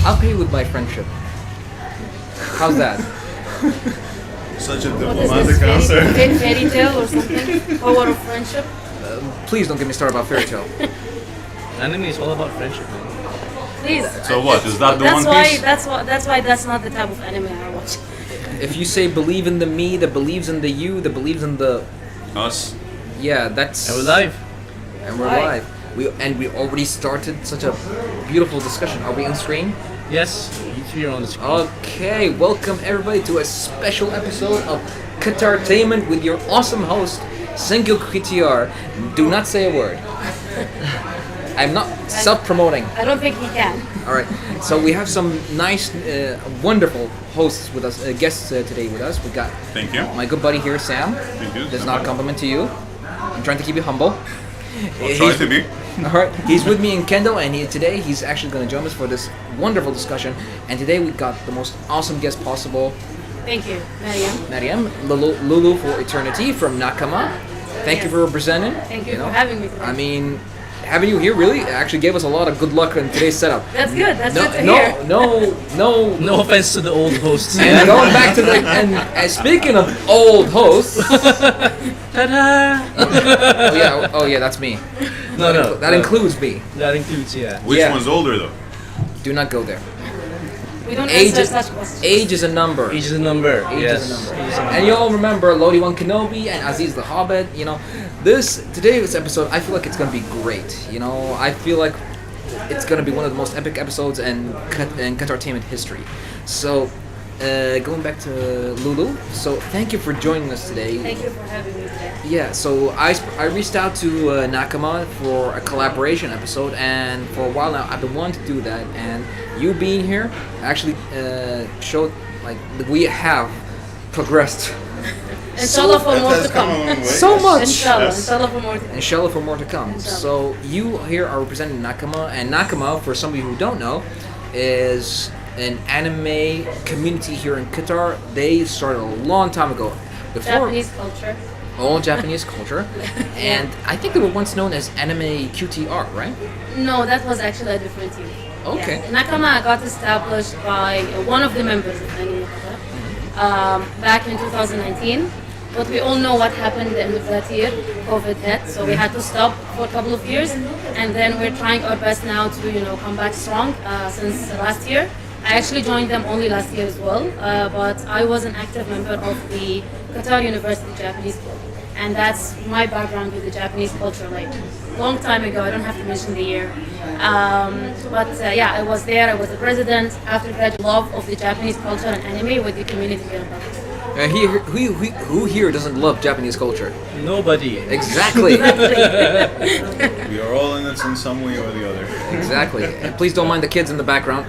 I'll pay with my friendship. How's that? Such a What is diplomatic this, answer. fairy tale or something? Power of friendship? Please don't get me started about fairy tale. Anime is all about friendship, man. Please. So what? Is that the That's One why. Piece? That's why that's not the type of anime I watch. If you say believe in the me that believes in the you that believes in the Us? yeah, that's And we're live. and we're Right. live. We already started such a beautiful discussion. Are we on screen? Yes, you three are on the screen. Okay, welcome everybody to a special episode of Qatartainment with your awesome host, Sengil KTR. Do not say a word. I'm not self-promoting. I don't think he can. All right, so we have some nice, wonderful hosts with us, guests today with us. We got Thank you. my good buddy here, Sam. Thank you. That's not a compliment to you. I'm trying to keep you humble. I'll try to be. All right, he's with me in Kendall, and today he's actually going to join us for this wonderful discussion. And today we got the most awesome guest possible, Thank you, Mariam. Mariam Lulu for Eternity from Nakama. Thank you for representing. Thank you for having me today. I mean, having you here really actually gave us a lot of good luck in today's setup. That's good. That's No, good to hear. no. No offense to the old hosts. And going back to the and speaking of old hosts, Ta-da! oh yeah, that's me. No, That includes me. That includes, yeah. Which Yeah. one's older though? Do not go there. We don't Age answer is such questions. age is a number. Age is a number. Age Yes. is a number. Age is a number. And you all remember Lodi One Kenobi and Aziz the Hobbit. You know, today's episode, I feel like it's gonna be great. You know, I feel like it's gonna be one of the most epic episodes in Qatartainment history. So, going back to Lulu. So, thank you for joining us today. Thank you for having me today. Yeah, so I reached out to Nakama for a collaboration episode, and for a while now I've been wanting to do that. And you being here actually showed like that we have progressed Inshallah for That more has to come a come. long way. so much. Inshallah. Yes. Inshallah for more to come. Inshallah for more to come. So you here are representing Nakama, and Nakama, for some of you who don't know, is an anime community here in Qatar. They started a long time ago. Japanese culture. All Japanese culture, and I think they were once known as Anime QTR, right? No, that was actually a different team. Okay. Yeah. Nakama got established by one of the members of Anime back in 2019. But we all know what happened at the end of that year. COVID hit, so we had to stop for a couple of years, and then we're trying our best now to come back strong since last year. I actually joined them only last year as well, but I was an active member of the Qatar University Japanese Club, and that's my background with the Japanese culture. Like long time ago, I don't have to mention the year, but yeah, I was there. I was the president. After that, love of the Japanese culture and anime with the community here in Qatar. Who here doesn't love Japanese culture? Nobody. Exactly. We are all in it in some way or the other. Exactly. And please don't mind the kids in the background.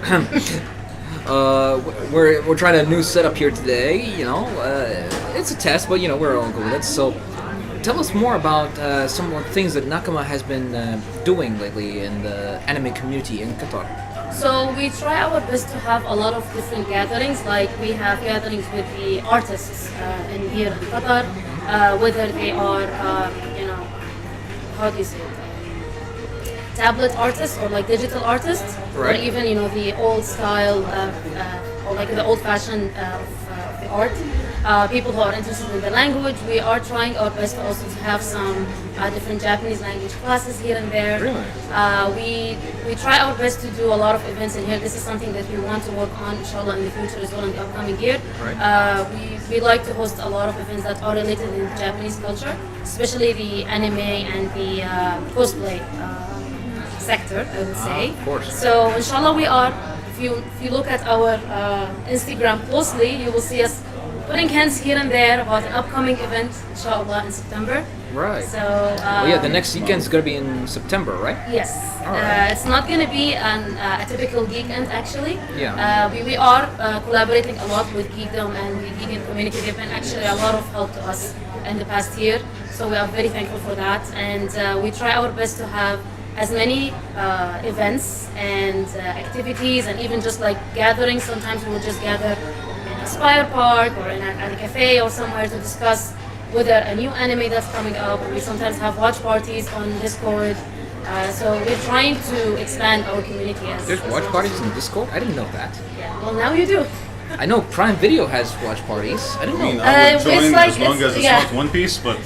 We're trying a new setup here today. You know, it's a test, but we're all good with it. So, tell us more about some more things that Nakama has been doing lately in the anime community in Qatar. So we try our best to have a lot of different gatherings. Like we have gatherings with the artists in here in Qatar, whether they are, how do you say it? Tablet artists or like digital artists, Right. or even the old style or like the old-fashioned of the art. People who are interested in the language, we are trying our best to also to have some different Japanese language classes here and there. Really? We try our best to do a lot of events in here. This is something that we want to work on, inshallah, in the future as well in the upcoming year. Right. We like to host a lot of events that are related in Japanese culture, especially the anime and the cosplay sector, I would say. Of course. So inshallah we are, if you look at our Instagram closely, you will see us putting hints here and there about an upcoming event, inshallah, in September. Right. So Well, yeah, the next weekend is going to be in September, right? yes, Alright. it's not going to be a typical geekend actually. Yeah. We are collaborating a lot with Geekdom and the Geekend community. They've been actually a lot of help to us in the past year, so we are very thankful for that. And we try our best to have as many events and activities, and even just like gatherings. Sometimes we will just gather in a Spire Park or in at a cafe or somewhere to discuss whether a new anime that's coming up. We sometimes have watch parties on Discord. So we're trying to expand our community as There's watch parties in Discord? I didn't know that. Yeah. Well, now you do. I know Prime Video has watch parties. I didn't I mean, know. I would It's join like as long it's- as it's yeah. not One Piece, but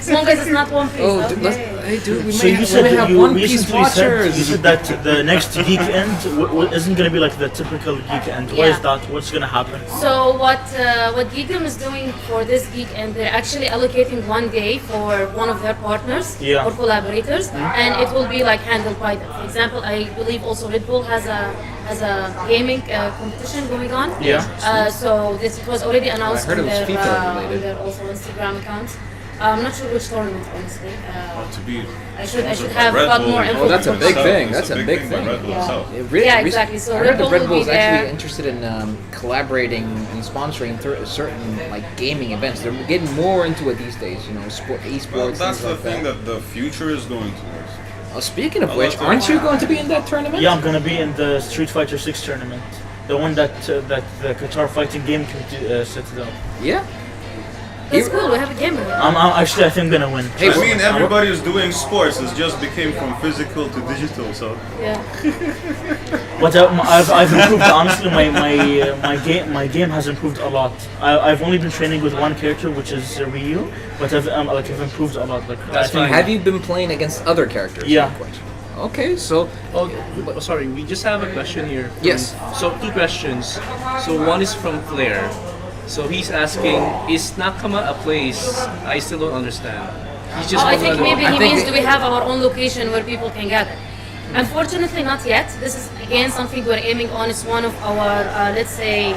As long as it's not One Piece. Oh, Okay. hey dude, we So may, you we said may that have you One Piece recently said, watchers. you said that the next Geek End isn't going to be like the typical Geek End. Why is Yeah. that? What's going to happen? So what Geekdom is doing for this geek, and they're actually allocating one day for one of their partners Yeah. or collaborators, and it will be like handled by them. For example, I believe also Red Bull has a gaming competition going on. Yeah. So this was already announced heard on it was their, FIFA on related. their also Instagram accounts. I'm not sure which tournament, honestly. to be I should sponsored by have Red got Bull more info. Oh, that's a big itself, thing. it's That's a big by thing. Red Bull Yeah. itself. Yeah, exactly. So I Red heard Bull that Red will Bull be is actually there. interested in collaborating and sponsoring certain like gaming events. They're getting more into it these days. You know, esports. Well, that's things the like thing that. that the future is going towards. Speaking of I which, love that. aren't you going to be in that tournament? Yeah, I'm going to be in the Street Fighter 6 tournament. The one that the Qatar fighting game set it up. Yeah. That's cool. We have a game. Actually, I think I'm going to win. Hey, I mean, everybody is doing sports. It just became from physical to digital. So Yeah. But I've improved. Honestly, my game has improved a lot. I've only been training with one character, which is Ryu, but I've improved a lot. Like, That's I think- fine. Have you been playing against other characters? Yeah. Okay, so Oh, sorry. We just have a question here. Yes. So 2 questions. So one is from Flair. So he's asking, is Nakama a place? I still don't understand. He's just I wants think to know- maybe I he think means it- do we have our own location where people can gather? Unfortunately, not yet. This is again something we're aiming on. It's one of our, let's say,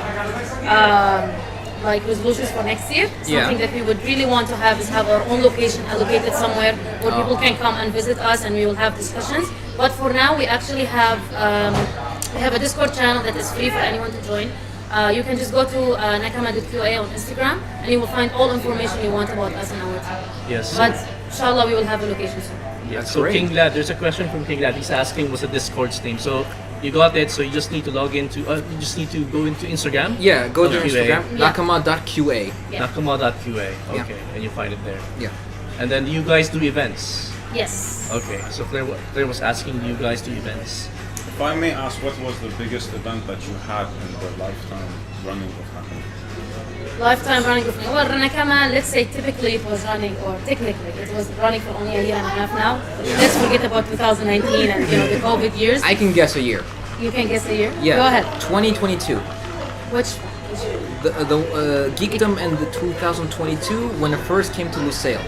like resolutions for next year. Something that we would really want to have is have our own location allocated somewhere where people can come and visit us, and we will have discussions. But for now, we actually have a Discord channel that is free for anyone to join. You can just go to nakama.qa on Instagram, and you will find all information you want about us and our team. Yes. But inshallah, we will have a location soon. Yeah, That's so great. King Lad, there's a question from King Lad. He's asking what's the Discord's name. So you got it. So you just need to log into. You just need to go into Instagram. yeah, go to QA. Instagram, Yeah. nakama.qa. Yeah. Nakama.qa. Yeah. Okay, and you find it there. Yeah. And then you guys do events. Yes. Okay, so Claire was asking, do you guys do events? if I may ask, what was the biggest event that you had in the lifetime running of Nakama? Lifetime running of well, Nakama, let's say typically it was running, or technically it was running for only a year and a half now. Let's forget about 2019 and the COVID years. I can guess a year. You can guess the year? Yeah. Go ahead. 2022. Which The Geekdom in the 2022 when it first came to Lusail.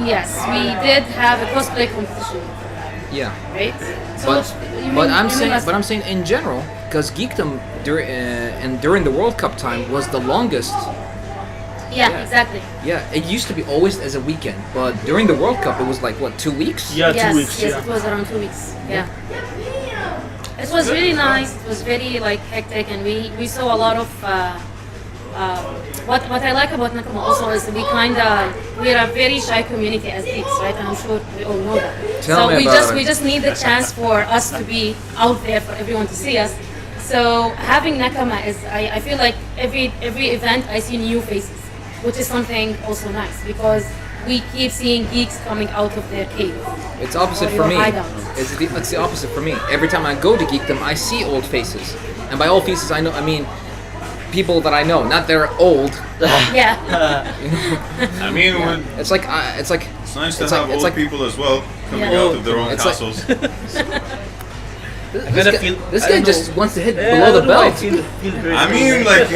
yes, we did have a cosplay competition, Yeah. right? But you but mean- I'm you saying mean but I'm saying in general because Geekdom during the World Cup time was the longest. yeah, exactly. Yeah, it used to be always as a weekend, but during the World Cup it was like what 2 weeks? Yeah, yes, 2 weeks. yes, Yeah. it was around 2 weeks. Yeah. It was really nice. It was very like hectic, and we saw a lot of. What I like about Nakama also is we're a very shy community as geeks, right? And I'm sure we all know that. Tell so me we about just it. we just need the chance for us to be out there for everyone to see us. So having Nakama is I feel like every event I see new faces, which is something also nice because we keep seeing geeks coming out of their cave. It's opposite Or for your me. hideouts. It's the opposite for me. Every time I go to Geekdom, I see old faces, and by old faces I mean people that I know, not they're old. Yeah. I mean, It's like it's nice to it's have like- it's old like- people as well coming Yeah. out of their own It's like- castles. this gotta guy, feel- this I guy don't just know. wants to hit Yeah, below the I don't know, I belt. feel very I mean, like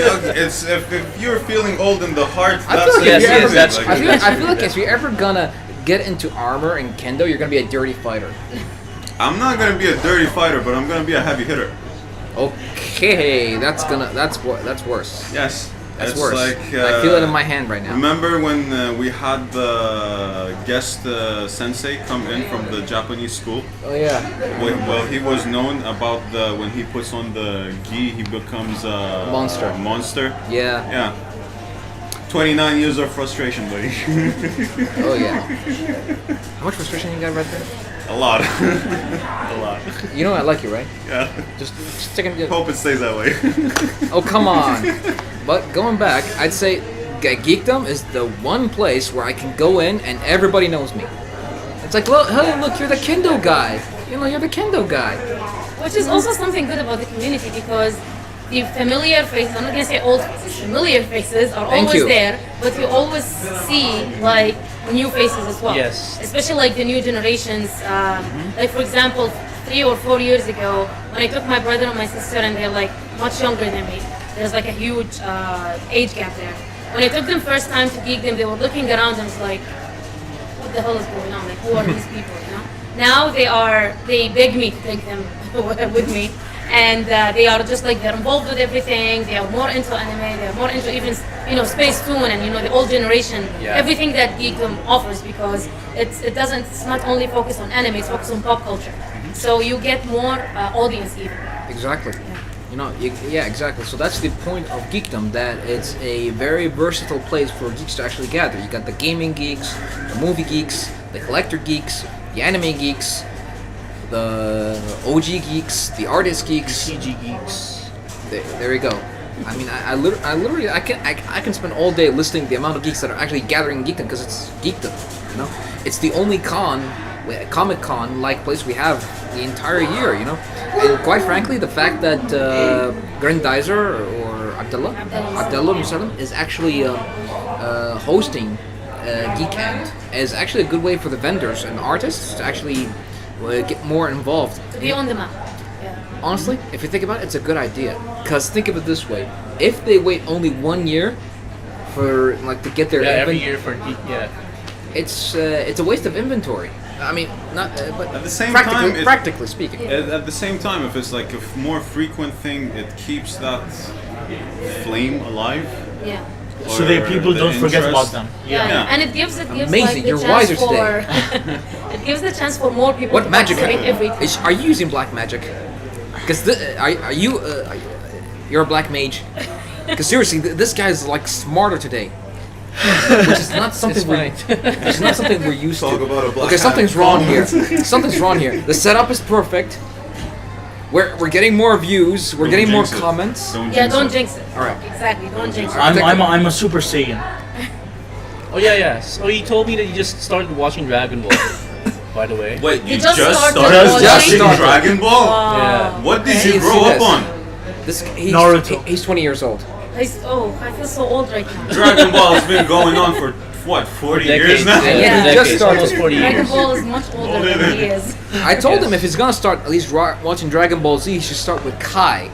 it's if you're feeling old in the heart, I that's feel like a if Yes, you're good ever, thing, that's like, true. I feel like if you're ever gonna get into armor and kendo, you're gonna be a dirty fighter. I'm not gonna be a dirty fighter, but I'm gonna be a heavy hitter. Okay, that's worse. Yes, That's it's worse. like I feel it in my hand right now. Remember when we had the guest sensei come in from the Japanese school? Oh yeah. Well, he was known about when he puts on the gi, he becomes a Monster. Monster. Yeah. Yeah. 29 years of frustration, buddy. Oh yeah. How much frustration you got right there? A lot. A lot. You know I like you, right? Yeah. Just take it. Hope it stays that way. Oh come on. But going back, I'd say Geekdom is the one place where I can go in and everybody knows me. It's like, well, hey, look, you're the kendo guy. You know, you're the kendo guy. Which is also something good about the community because the familiar faces, I'm not gonna say old faces, familiar faces are Thank always you. there, but you always see like new faces as well. Yes. Especially like the new generations. Like for example, 3 or 4 years ago, when I took my brother and my sister and they're like much younger than me, there's like a huge age gap there. When I took them first time to Geek Them, they were looking around and was like, what the hell is going on? Like, who are these people, you know? Now they beg me to take them with me. And they are just like, they're involved with everything. They are more into anime. They are more into even, you know, Space Toon and, you know, the old generation. Yeah. Everything that Geekdom offers because it's not only focused on anime, it's focused on pop culture. So you get more audience even. Exactly. You know, yeah, exactly. So that's the point of geekdom, that it's a very versatile place for geeks to actually gather. You got the gaming geeks, the movie geeks, the collector geeks, the anime geeks, the OG geeks, the artist geeks. CG geeks. There you go. I mean, I literally I can spend all day listing the amount of geeks that are actually gathering geekdom because it's geekdom. You know, it's the only Comic Con like place we have the entire year. You know, and quite frankly, the fact that Grandizer or Abdullah Musallam is actually hosting Geekend is actually a good way for the vendors and artists to actually get more involved. To be on the map. Yeah. Honestly, if you think about it, it's a good idea. Because think of it this way: if they wait only 1 year for like to get their Every year for it's a waste of inventory. I mean, not but At the same practically, time, practically speaking. At the same time, if it's like a more frequent thing, it keeps that flame alive. Yeah. So that people the don't forget interest. about them. Yeah. And it gives Amazing, like the you're chance wiser for today. it gives the chance for more people What to magic? participate every time. Are you using black magic? Because you're a black mage? Because seriously, this guy's like smarter today. Which is not something It's fine. we're used Talk to. about a black Okay, something's hat. wrong here. Something's wrong here. The setup is perfect. We're getting more views. We're Don't getting more jinx it. comments. Don't jinx it. All right. Exactly, don't jinx it. I'm a Super Saiyan. Oh yeah. So he told me that you just started watching Dragon Ball. By the way. Wait, you You just just started started watching? watching Just Dragon Ball? Yeah. What did See- you see grow up this. on? Naruto. He's 20 years old. I feel so old right now. Dragon Ball has been going on for what, 40 years now? Yeah. He just Decades, started. almost 40 Dragon years. Ball is much older than he is. I told him Yes. if he's gonna start at least watching Dragon Ball Z, he should start with Kai.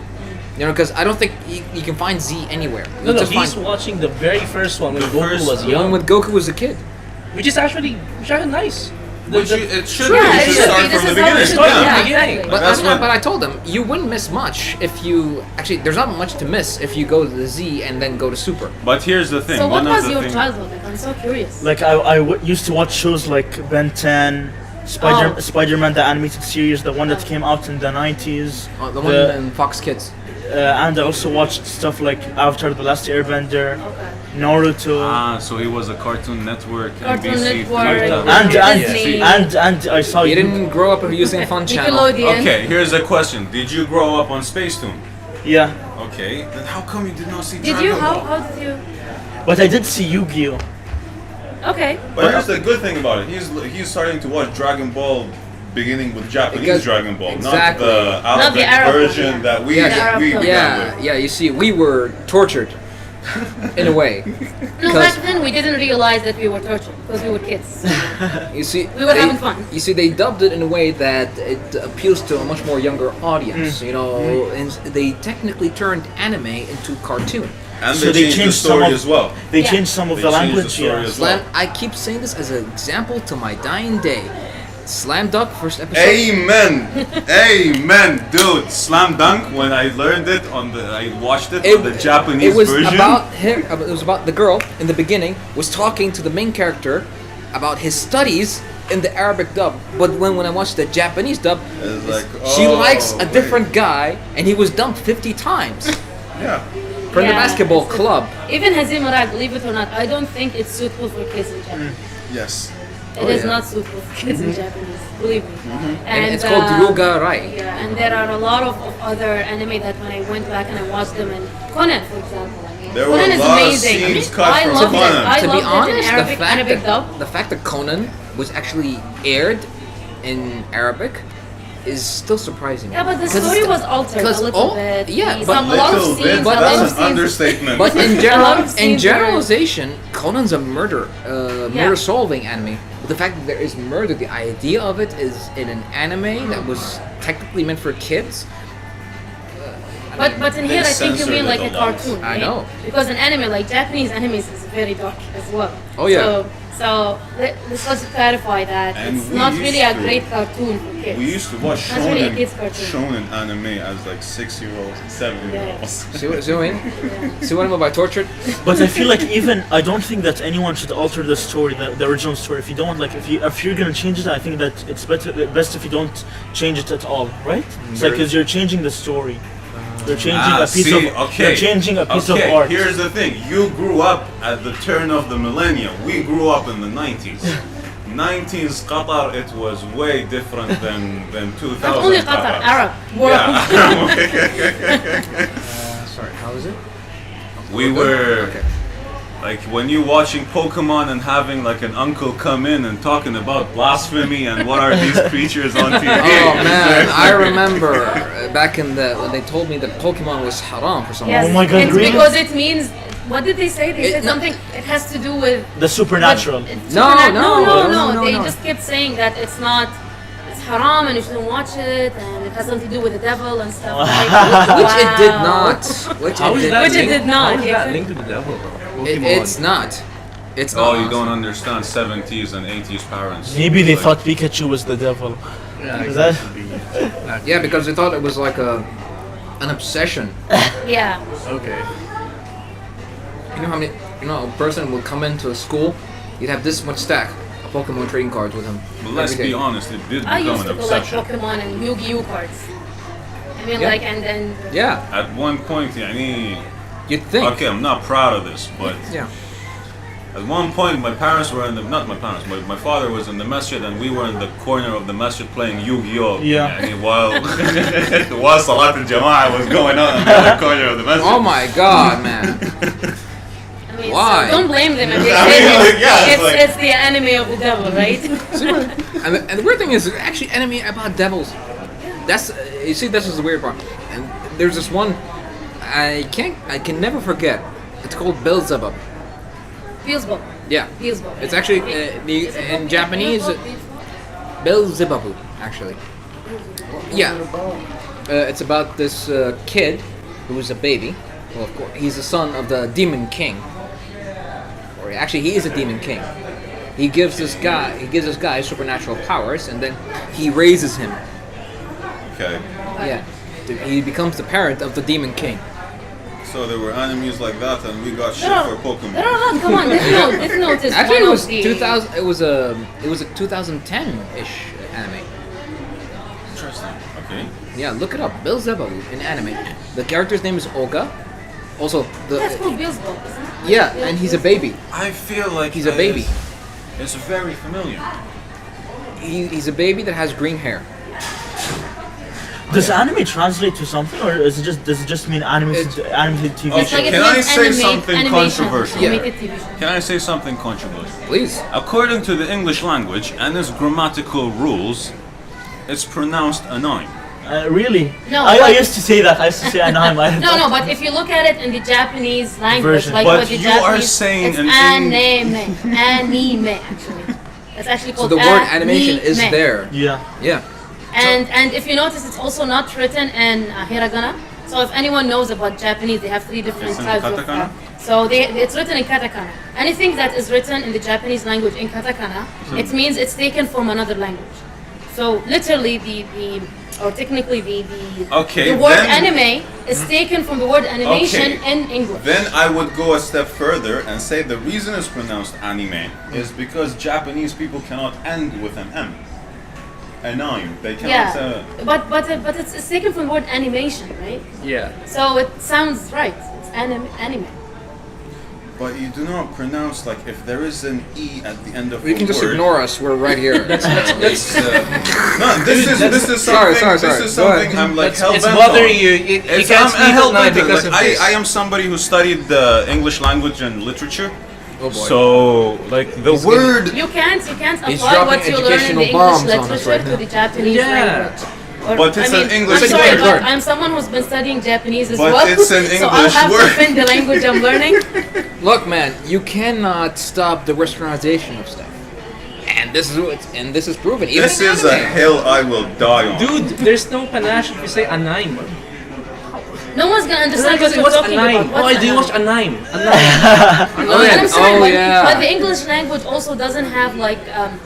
You know, because I don't think you can find Z anywhere. No, You just he's find watching the very first one when The Goku first was the one young, with Goku as a kid. which is actually nice. Which it should Yeah, be. it You should should start be. This from the is how it beginning. should Start be. from the Yeah, beginning. exactly. But, That's what- but I told him you wouldn't miss much if you actually. There's not much to miss if you go to the Z and then go to Super. But here's the thing. So what one of was the your things- childhood? Like, I'm so curious. Like used to watch shows like Ben 10, Oh. Spider-Man the animated series, the one that came out in the 90s. The one in Fox Kids. And I also watched stuff like Avatar: The Last Airbender, Naruto, So he was a Cartoon Network, Cartoon NBC. Network, Cartoon. and I saw You didn't grow up using a fun channel. Nickelodeon. Okay, here's a question. Did you grow up on Space Toon? Yeah, Okay, then how come you did not see Did Dragon you? Ball? How did you? but I did see Yu-Gi-Oh. Okay. But here's the good thing about it. He's starting to watch Dragon Ball beginning with Japanese Because- Dragon Ball, exactly. not the Not the Arabic Arab version one. that we Yeah, the Arab we one. began Yeah, with. yeah. You see, we were tortured, in a way. No, 'Cause- back then we didn't realize that we were tortured because we were kids. You see, We were having fun. You see, they dubbed it in a way that it appeals to a much more younger audience. You know, and they technically turned anime into cartoon. And So they changed the some story of- as well. They Yeah. changed some of They the changed the language. story Yeah. as well. I keep saying this as an example to my dying day. Slam Dunk first episode. Amen, amen, dude. Slam Dunk. When I learned it I watched it on the Japanese it was version. about him. It was about the girl in the beginning was talking to the main character about his studies in the Arabic dub. But when I watched the Japanese dub, It's like, she oh, likes a wait. different guy, and he was dumped 50 times Yeah. from the Yeah, basketball it's club. Even Hazimarag, believe it or not, I don't think it's suitable for kids in Japan. Yes. It Oh, is yeah. not suitable for kids in Japanese, believe me. And it's called Ryuga Rai. Yeah, and there are a lot of other anime that when I went back and I watched them, and Conan, for example. I mean, There were Conan a is lot of amazing. scenes cut I from loved Conan. it. I To be loved it in honest, Arabic, Arabic dub. the fact that Conan was actually aired in Arabic is still surprising. Yeah, but the 'Cause story it's- was altered a 'cause little all- bit. yeah, The- but some, a lot of Little scenes, bit, a lot of that's an scenes. understatement. But in A general, lot of in scenes were- generalization, Conan's a murder solving anime. But the fact that there is murder, the idea of it is in an anime that was technically meant for kids. But in They here, I think you censored mean it like a a lot. cartoon, I right? know. Because an anime, like Japanese animes, is very dark as well. Oh, yeah. Let's just clarify that And it's we not used really a to- great cartoon for kids. We used to watch That's really a kid's cartoon. shonen anime as like 6-year-olds, 7-year-olds. See what I mean? See what I'm about tortured? But I feel like even I don't think that anyone should alter the story, the original story. If you don't like, if you're gonna change it, I think that it's best if you don't change it at all, right? It's like because you're changing the story. You're changing a piece You're changing a piece of art. Here's the thing. You grew up at the turn of the millennium. We grew up in the 90s. 90s Qatar, it was way different than 2000 Not only Qatar, Arab world. Yeah. Sorry, how is it? We were Okay. like when you watching Pokemon and having like an uncle come in and talking about blasphemy and what are these creatures on TV. Oh man, I remember back in the when they told me that Pokemon was haram for some Yes, reason. Oh my God, it's really? because it means. What did they say? They It- said no. something. It has to do with The supernatural. No, no. no, They no. just kept saying that it's not. It's haram and you shouldn't watch it, and it has something to do with the devil and stuff. Which it did not. Which How it is did that Which it linked- did not, How is that yeah. linked to the devil? It's not. It's not. Oh, you don't understand 70s and 80s parents. Maybe they Like, thought Pikachu was the devil. Yeah, Is that- Yeah, because they thought it was like an obsession. Yeah. Okay. You know how many? You know, a person will come into a school. You'd have this much stack of Pokemon trading cards with him. But let's every be day. honest, it did I become used an to collect obsession. Pokemon and Yu-Gi-Oh cards. I mean, Yeah. like, and then Yeah, At one point, يعني, you'd think. okay, I'm not proud of this, but Yeah. at one point my parents were in the, not my parents, but my father was in the masjid and we were in the corner of the masjid playing Yu-Gi-Oh! Yeah. يعني, while Salat al-Jama'ah was going on in the other corner of the masjid. Oh my God, man. I mean, Why? So don't blame them. If they I say mean, that like, yeah, it's like- it's the enemy of the devil, right? And the weird thing is, there's actually enemy about devils. That's you see, this is the weird part. And there's this one I can never forget. It's called Beelzebub. Beelzebub. Yeah, Beelzebub. it's actually in Japanese Beelzebub. Actually, yeah. It's about this kid who is a baby. Well, of course, he's the son of the Demon King. Or actually, he is a Demon King. He gives this guy supernatural powers, and then he raises him. Okay, Yeah, he becomes the parent of the Demon King. so there were enemies like that and we got shit No, for Pokemon. no, come on. Death Note is Actually, one it was of the 2000. It was a 2010-ish anime. Interesting. Okay. Yeah, look it up. Beelzebub in anime. The character's name is Olga. Also, That's called Beelzebub, isn't it? yeah, and he's a baby. I feel like He's a baby. It's very familiar. He's a baby that has green hair. Does anime translate to something, or does it just mean animated TV Okay. It's like show? it Can I means say animate- something animation, controversial? Animated TV show. Can I say something controversial? Please. According to the English language and its grammatical rules, it's pronounced annoying. Really? No, I but- used to say that. I used to say anime. No, but if you look at it in the Japanese language, Version. like But what the you Japanese, are saying it's an anime actually. It's actually So called the word animation is anime. there. Yeah. Yeah. And if you notice, it's also not written in hiragana. So if anyone knows about Japanese, they have three different It's in types of. katakana? So it's written in katakana. Anything that is written in the Japanese language in katakana, it means it's taken from another language. So literally or technically the Okay, the word then- anime is taken from the word animation Okay. in English. Then I would go a step further and say the reason it's pronounced anime is because Japanese people cannot end with an M. Anime. They cannot. Yeah, but it's taken from the word animation, right? Yeah. So it sounds right. It's anime. But you do not pronounce like if there is an E at the end of You a can just word. ignore us. We're right here. It's, no, this is something. Sorry. This is Go something ahead. I'm like It's hell-bent bothering on. you. You It's, can't I'm sleep at hell-bent night on it. because Like, of this. I am somebody who studied the English language and literature, Oh boy. So, like, the He's word... You can't He's apply dropping what you learn in the educational English bombs on us literature right to now. the Japanese Yeah. language. Or, But it's an English I'm sorry, word. but I'm someone who's been studying Japanese as But well. it's an so I'll English have word. to defend the language I'm learning. Look, man, you cannot stop the westernization of stuff, and this is proven. Even This in is a anime. hill I will die on. Dude, there's no panache if you say anime. No one's gonna understand what Because it you're was talking anime. about. Oh, I do watch anime? anime. Anime. No, and I'm sorry, Oh, but, yeah. but the English language also doesn't have like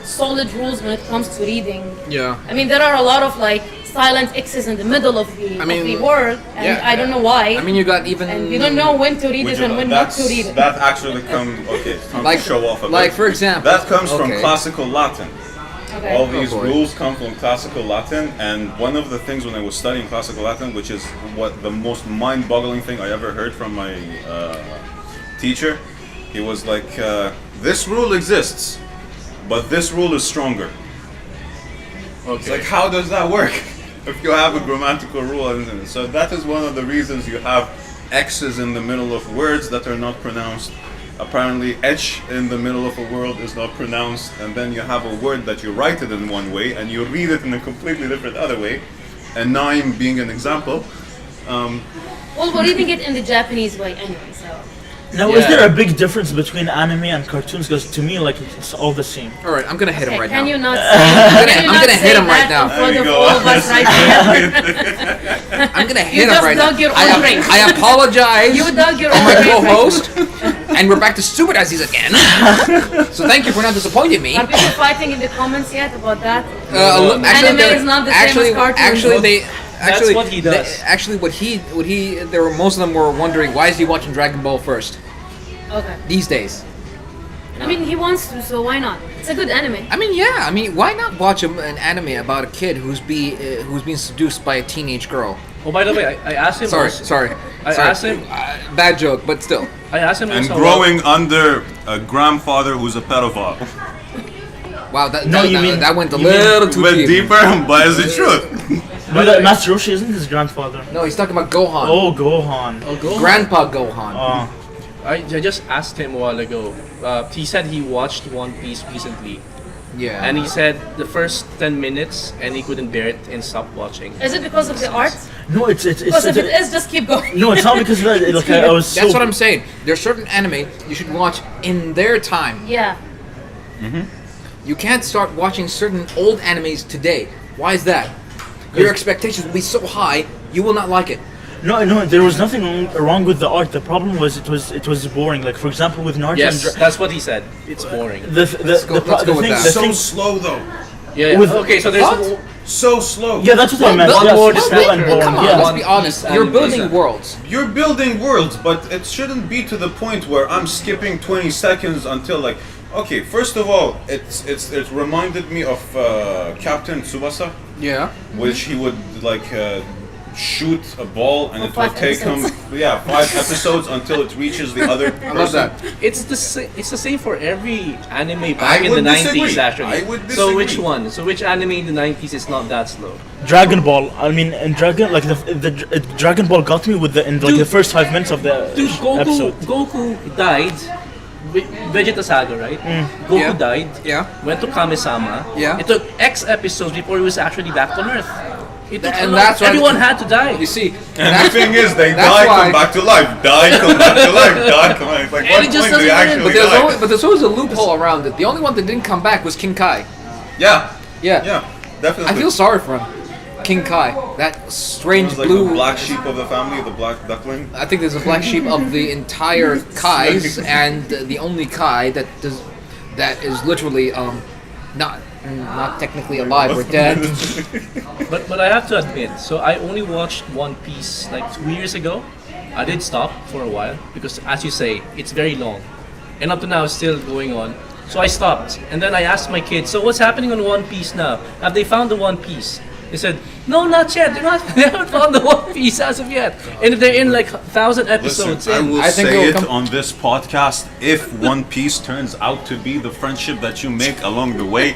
solid rules when it comes to reading. Yeah. I mean, there are a lot of like silent X's in the middle of the, I mean, of the word, and yeah. I don't know why. I mean, you got even. and you don't know when to read it and when not to read it. That actually comes... Okay, it's time Like- to show off a bit. like, for example- That comes from okay. classical Latin. Okay. All these Oh, boy. rules come from classical Latin, and one of the things when I was studying classical Latin, which is what the most mind-boggling thing I ever heard from my teacher, he was like, "This rule exists, but this rule is stronger." It's like, how does that work? If you have a grammatical rule, and so that is one of the reasons you have X's in the middle of words that are not pronounced. Apparently, H in the middle of a word is not pronounced, and then you have a word that you write it in one way and you read it in a completely different other way. And Naim being an example. Well, we're reading it in the Japanese way anyway, so. Now, Yeah. is there a big difference between anime and cartoons? Because to me, like, it's all the same. All right, I'm gonna hit him Okay, right can now. you not I'm gonna hit him right now. in front There of you go. all of us right here? I'm gonna You hit him just right now. dug your own grave. I apologize. You dug your to own my grave. co-host, and we're back to stupid Aziz again. So thank you for not disappointing me. Are people fighting in the comments yet about that? Look, Anime they're- is not the same as cartoons. Actually, they. That's Actually, what he does. Actually, what he, there were most of them were wondering why is he watching Dragon Ball first Okay. these days. I mean, he wants to, so why not? It's a good anime. I mean, yeah. I mean, why not watch an anime about a kid who's being seduced by a teenage girl? Oh, by the way, I asked him. Sorry, also- sorry. I sorry. asked him. Bad joke, but still. I asked him. And also growing under a grandfather who's a pedophile. Wow, that No, that, you that, mean- that went a you mean- little too But deep. deeper, but it's the truth. But Master Roshi isn't his grandfather. No, he's talking about Gohan. Oh, Gohan. Oh, go. Grandpa Gohan. Oh. I just asked him a while ago. He said he watched One Piece recently, Yeah. and he said the first 10 minutes and he couldn't bear it and stopped watching. Is it because of the art? No, it's Because if it is, just keep going. no, it's not because of that. Like, I was so. That's what I'm saying. There's certain anime you should watch in their time. Yeah. You can't start watching certain old animes today. Why is that? Your expectations will be so high, you will not like it. No, there was nothing wrong with the art. The problem was it was boring. Like, for example, with Naruto Yes, and that's what he said. It's boring. the the, go- the, let's the go with thing, that. the So thing, slow though. Yeah. With- Okay, so there's What? So slow. yeah, that's what I meant. one Yes, more slow descriptor. and boring. Come on, yeah. let's be honest. One You're piece building animation. worlds. You're building worlds, but it shouldn't be to the point where I'm skipping 20 seconds until like. Okay, first of all, it reminded me of Captain Tsubasa, Yeah. which he would like shoot a ball and For it will 5 take him 5 episodes until it reaches the other person. I love that. It's the same for every anime I back in would the 90s disagree. actually. I would So which disagree. one? So which anime in the 90s is not that slow? Dragon Ball. I mean, in Dragon, like the Dragon Ball got me with in like Dude. the first 5 minutes of the Dude, episode. Goku died. Vegeta Saga, right? Goku Yeah. died. Yeah. Went to Kami-sama. Yeah. It took X episodes before he was actually back on Earth. It took And a lot- that's why- everyone had to die. You see, And the thing is, they That's die, why- come back to life, die, come back to life, die, come back. It's like, And what it just point do you doesn't actually die? but there's always a loophole around it. The only one that didn't come back was King Kai. Yeah, Yeah. yeah, definitely. I feel sorry for him. King Kai, that He strange was like blue. the black sheep of the family, the black duckling. I think there's a black sheep of the entire Kais, and the only Kai that is literally not technically alive or dead. But I have to admit, so I only watched One Piece like 2 years ago. I did stop for a while because, as you say, it's very long, and up to now it's still going on. So I stopped, and then I asked my kids, "So what's happening on One Piece now? Have they found the One Piece?" They said, "No, not yet. They haven't found the One Piece as of yet, and they're in like 1,000 episodes Listen, I in." will I think say it'll it on this podcast. If One Piece turns out to be the friendship that you make along the way,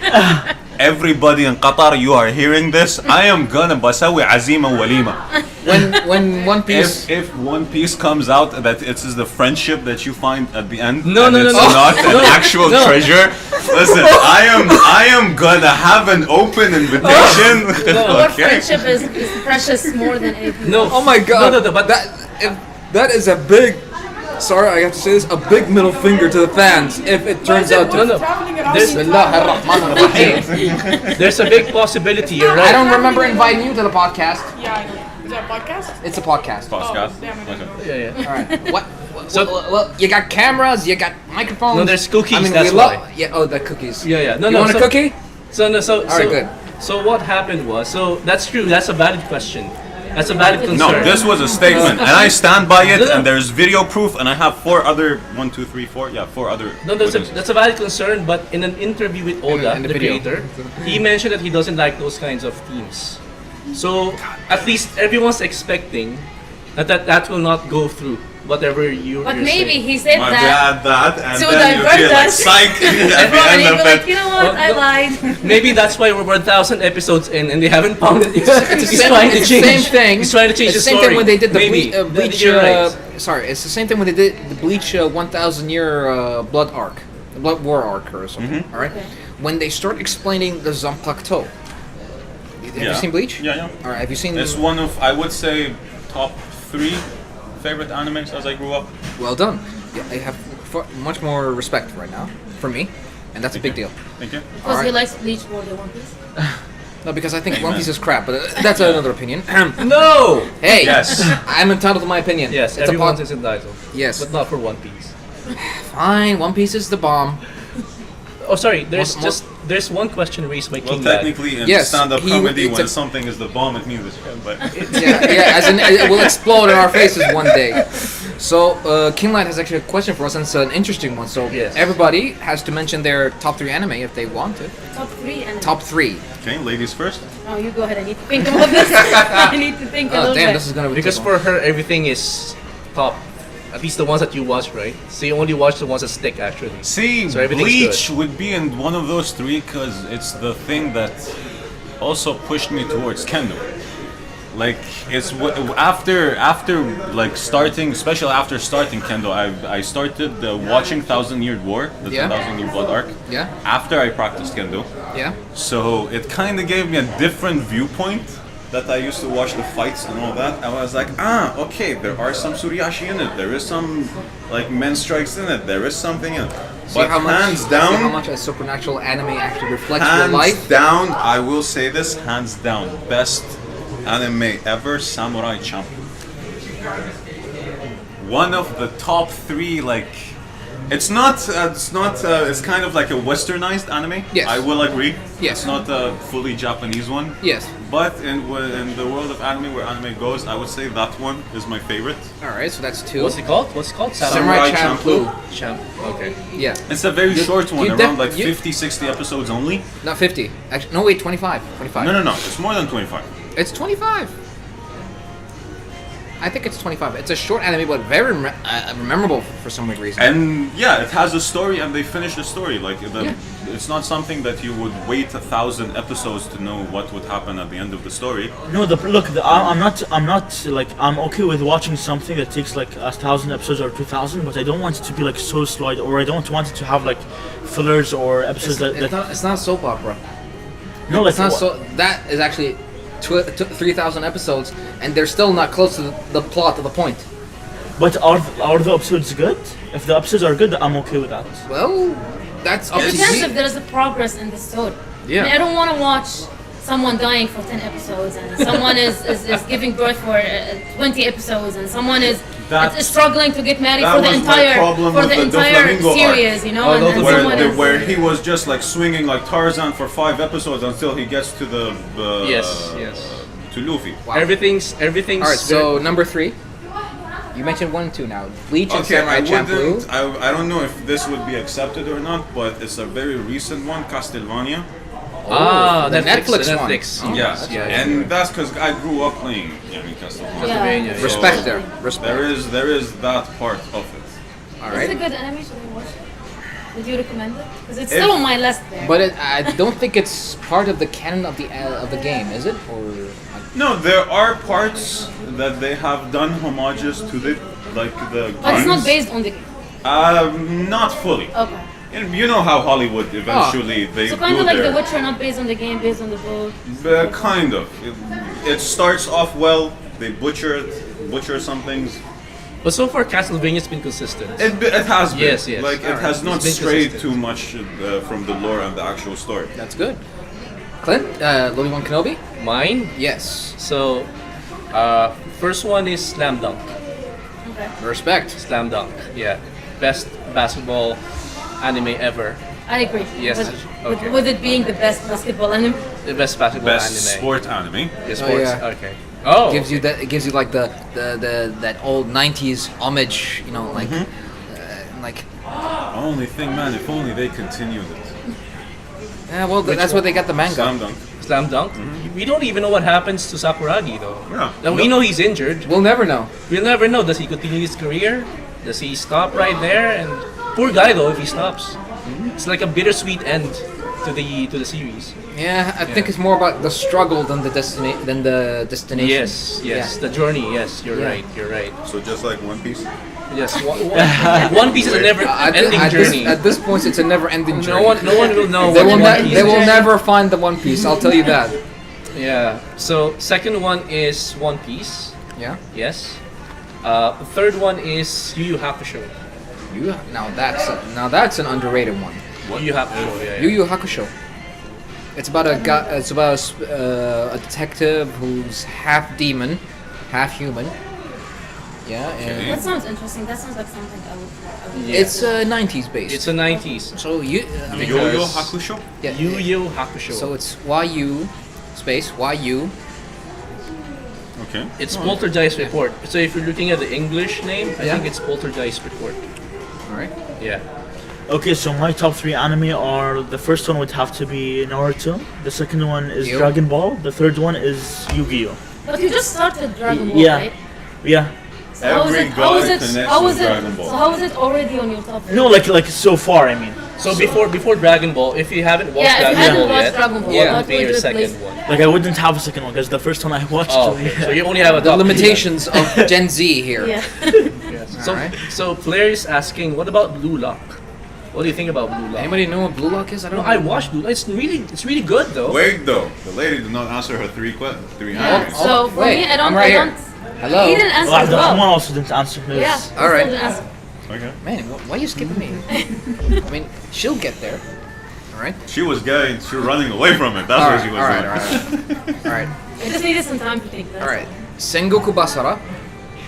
everybody in Qatar, you are hearing this. I am gonna basawi azima walima. When One Piece. If One Piece comes out that it is the friendship that you find at the end, No, and no, no, it's no. not an actual No. treasure. Listen, I am gonna have an open invitation. Our Okay. friendship is precious more than anything. No. Oh my god. No, but that is a big. Sorry, I have to say this. A big middle finger to the fans if it turns out to. no. There's, Bismillahirrahmanirrahim. there's a big possibility. You're I right. don't remember inviting you to the podcast. Yeah, I know. Is that a podcast? It's a podcast. Podcast. Oh, damn it. Okay. Yeah, yeah. All right. What? So- well, you got cameras, you got microphones. No, there's cookies, I mean, that's we love. why. Yeah. Oh, the cookies. Yeah, yeah. No, You no. want so, a cookie? So All right, good. So what happened was, so that's true. That's a valid question. That's a valid concern. No, this was a statement, and I stand by it. No, no. And there's video proof, and I have four other four other. No, witnesses. that's a valid concern, but in an interview with Oda, in the the video. creator, he mentioned that he doesn't like those kinds of themes. So at least everyone's expecting that will not go through whatever you're But saying. maybe he said My that bad, that, and to then you divert feel like us. psych at the and end he'd of be like, it. you know what, Oh, I no. lied. Maybe that's why we're 1,000 episodes in and they haven't found it. He's Same- trying to it's the change. same thing. He's trying to change It's the the same story. thing when they did the Maybe. Bleach. You're right. Sorry, it's the same thing when they did the Bleach 1,000 year Blood arc, the Blood War arc or something. All right, Okay. when they start explaining the Zanpakuto. Have you seen Bleach? Yeah, yeah. All right, have you seen? It's one of, I would say, top 3 favorite animes as I grew up. Well done. Yeah, I have much more respect right now for me, and that's a big deal. Thank you. Because he Alright. likes Bleach more than One Piece. No, because I think One Piece is crap, but that's another opinion. No! Hey, Yes. I'm entitled to my opinion. Yes, it's everyone a is entitled. Yes. But not for One Piece. Fine. One Piece is the bomb. Oh, sorry. There's Most- there's one question raised by Well, King Lad. technically, in Yes, stand-up he- comedy, it's when a- something is the bomb, it means it's shit. But Yeah, as in it will explode in our faces one day. So King Light has actually a question for us, and it's an interesting one. So Yes. everybody has to mention their top 3 anime if they want to. Top 3 and Top 3. okay, ladies first. Oh, you go ahead. I need to think about this. I need to think a Oh little damn, bit. this is gonna be Because tough. for her, everything is top. At least the ones that you watch, right? So you only watch the ones that stick, actually. See, So everything's Bleach would be in one of those 3 because it's the thing that also pushed me towards Kendo. Like it's after like starting, especially after starting Kendo, I started watching Thousand Year War, the Yeah. 1000 Year Blood arc. Yeah. After I practiced Kendo, Yeah. so it kind of gave me a different viewpoint. That I used to watch the fights and all that. I was like, okay, there are some Suriashi in it. There is some like men strikes in it. There is something in it. See But how much, hands see how down, much a supernatural anime actually reflects your hands life. down, I will say this, hands down, best anime ever, Samurai Champloo. One of the top 3, like, it's kind of like a westernized anime. Yes. I will agree. Yes. It's not a fully Japanese one. Yes. But in the world of anime, where anime goes, I would say that one is my favorite. All right, so that's 2. What's it called? What's it called? Samurai Samurai Champloo. Champ. Okay. Yeah. It's a very You- short one, you around def- like you- 50, 60 episodes only. Not 50. Actually, no, wait, 25. 25. No, it's more than 25. It's 25. I think it's 25. It's a short anime, but very memorable for some weird reason. And yeah, it has a story, and they finish the story. Like Yeah. it's not something that you would wait 1,000 episodes to know what would happen at the end of the story. No, I'm not like I'm okay with watching something that takes like 1,000 episodes or 2,000, but I don't want it to be like so slow, or I don't want it to have like fillers or episodes It's not a soap opera. no, like It's not so. That is actually 3,000 episodes, and they're still not close to the plot of the point. But are the episodes good? If the episodes are good, I'm okay with that. Well, that's up It to depends you. if there's a progress in the story. Yeah. I mean, I don't want to watch someone dying for 10 episodes and someone is giving birth for 20 episodes and someone is That's- struggling to get married that for the was my entire problem for with the the entire Doflamingo series, you know, Oh, and then those- someone is where he was just like swinging like Tarzan for 5 episodes until he gets to the Yes. to Luffy. Wow. Everything's All right, so number 3. You mentioned 1 and 2 now. Bleach and Okay, I Samurai Champloo. wouldn't. I don't know if this would be accepted or not, but it's a very recent one, Castlevania. the Netflix one. Netflix. Oh, Yeah, that's and that's because I grew up playing Castlevania. Castlevania, Yeah. Respect there. Respect. There is that part of it. All It's a right. good anime, so we watch it. Would you recommend it? Because it's still on my list there. But I don't think it's part of the canon of the game, is it? Or No, there are parts that they have done homages to the like the guns. But it's not based on the game. Not fully. Okay. And you know how Hollywood eventually they So do kind of like their The Witcher, not based on the game, based on the book. kind of. It starts off well. They butcher some things. But so far, Castlevania's been consistent. It has been. Yes, yes. Like it Alright. has not It's been strayed consistent. too much from the lore and the actual story. that's good. Clint, Obi-Wan Kenobi. Mine. Yes. So, first one is Slam Dunk. Okay. Respect. Slam Dunk. Yeah, best basketball anime ever. I agree. Yes, okay. With it being the best basketball anime. The best basketball Best anime. sport anime. Yeah, sports. yeah. Okay. Oh. Gives you that. It gives you like the that old '90s homage. You know, like like. Only thing, man, if only they continued it. Yeah, well, that's what they got the manga. Slam dunk. Slam Dunk. We don't even know what happens to Sakuragi though. Yeah. Now, we know he's injured. We'll never know. We'll never know. Does he continue his career? Does he stop right there? And poor guy though if he stops. It's like a bittersweet end to the series. Yeah, I think it's more about the struggle than the destination. Yes, yes, Yeah. the journey. Yes, you're Yeah. right. You're right. So just like One Piece. Yes, One Piece is a never-ending journey. At this point, it's a never-ending journey. No one will know. They what will, One Piece they will is. never find the One Piece. I'll tell you that. Yeah. So second one is One Piece. Yeah. Yes. The third one is Yu Yu Hakusho. Now that's an underrated one. Yu Yu Hakusho. Yeah. Yu Yu Hakusho. It's about a guy. It's about a detective who's half demon, half human. Yeah, and That sounds interesting. That sounds like something I would Yeah. it's 90s based. It's a 90s. so you. I mean, Yo-Yo Because- Hakusho. yeah, Yu Yu Hakusho. So it's YU space YU. Okay. It's Poltergeist Report. So if you're looking at the English name, I Yeah. think it's Poltergeist Report. All right. Yeah. Okay, so my top three anime are, the first one would have to be Naruto, the second one is Yu. Dragon Ball, the third one is Yu-Gi-Oh! But you just started Dragon Ball, Yeah. right? Yeah. So how is Every it? How is guy it? connects How with is it? Dragon Ball. So how is it already on your top? No, like so far, I mean. So before Dragon Ball, if you haven't watched Yeah, if you Dragon hadn't Ball watched yet, Dragon Ball, what Yeah. would be what your would second replace- one? Like I wouldn't have a second one because the first one I watched. Oh, so, okay. yeah. So you only have a The top three. limitations of Gen Z here. Yeah. Yes. So, Alright. so Claire is asking, what about Blue Lock? What do you think about Blue Lock? Anybody know what Blue Lock is? I don't No, know. I watched Blue Lock. It's really good though. Wait though, the lady did not answer her three animes. Oh, So for wait, me, I don't. I'm right I here. don't. Hello. He didn't answer Well, as the one well. also didn't answer his. Yeah. All right. Still didn't answer. Okay. Man, why are you skipping me? I mean, she'll get there. All right. She was running away from it. That's All what right. she was All right. doing. All right. All right. I just needed some time to think. That's All right. Sengoku Basara.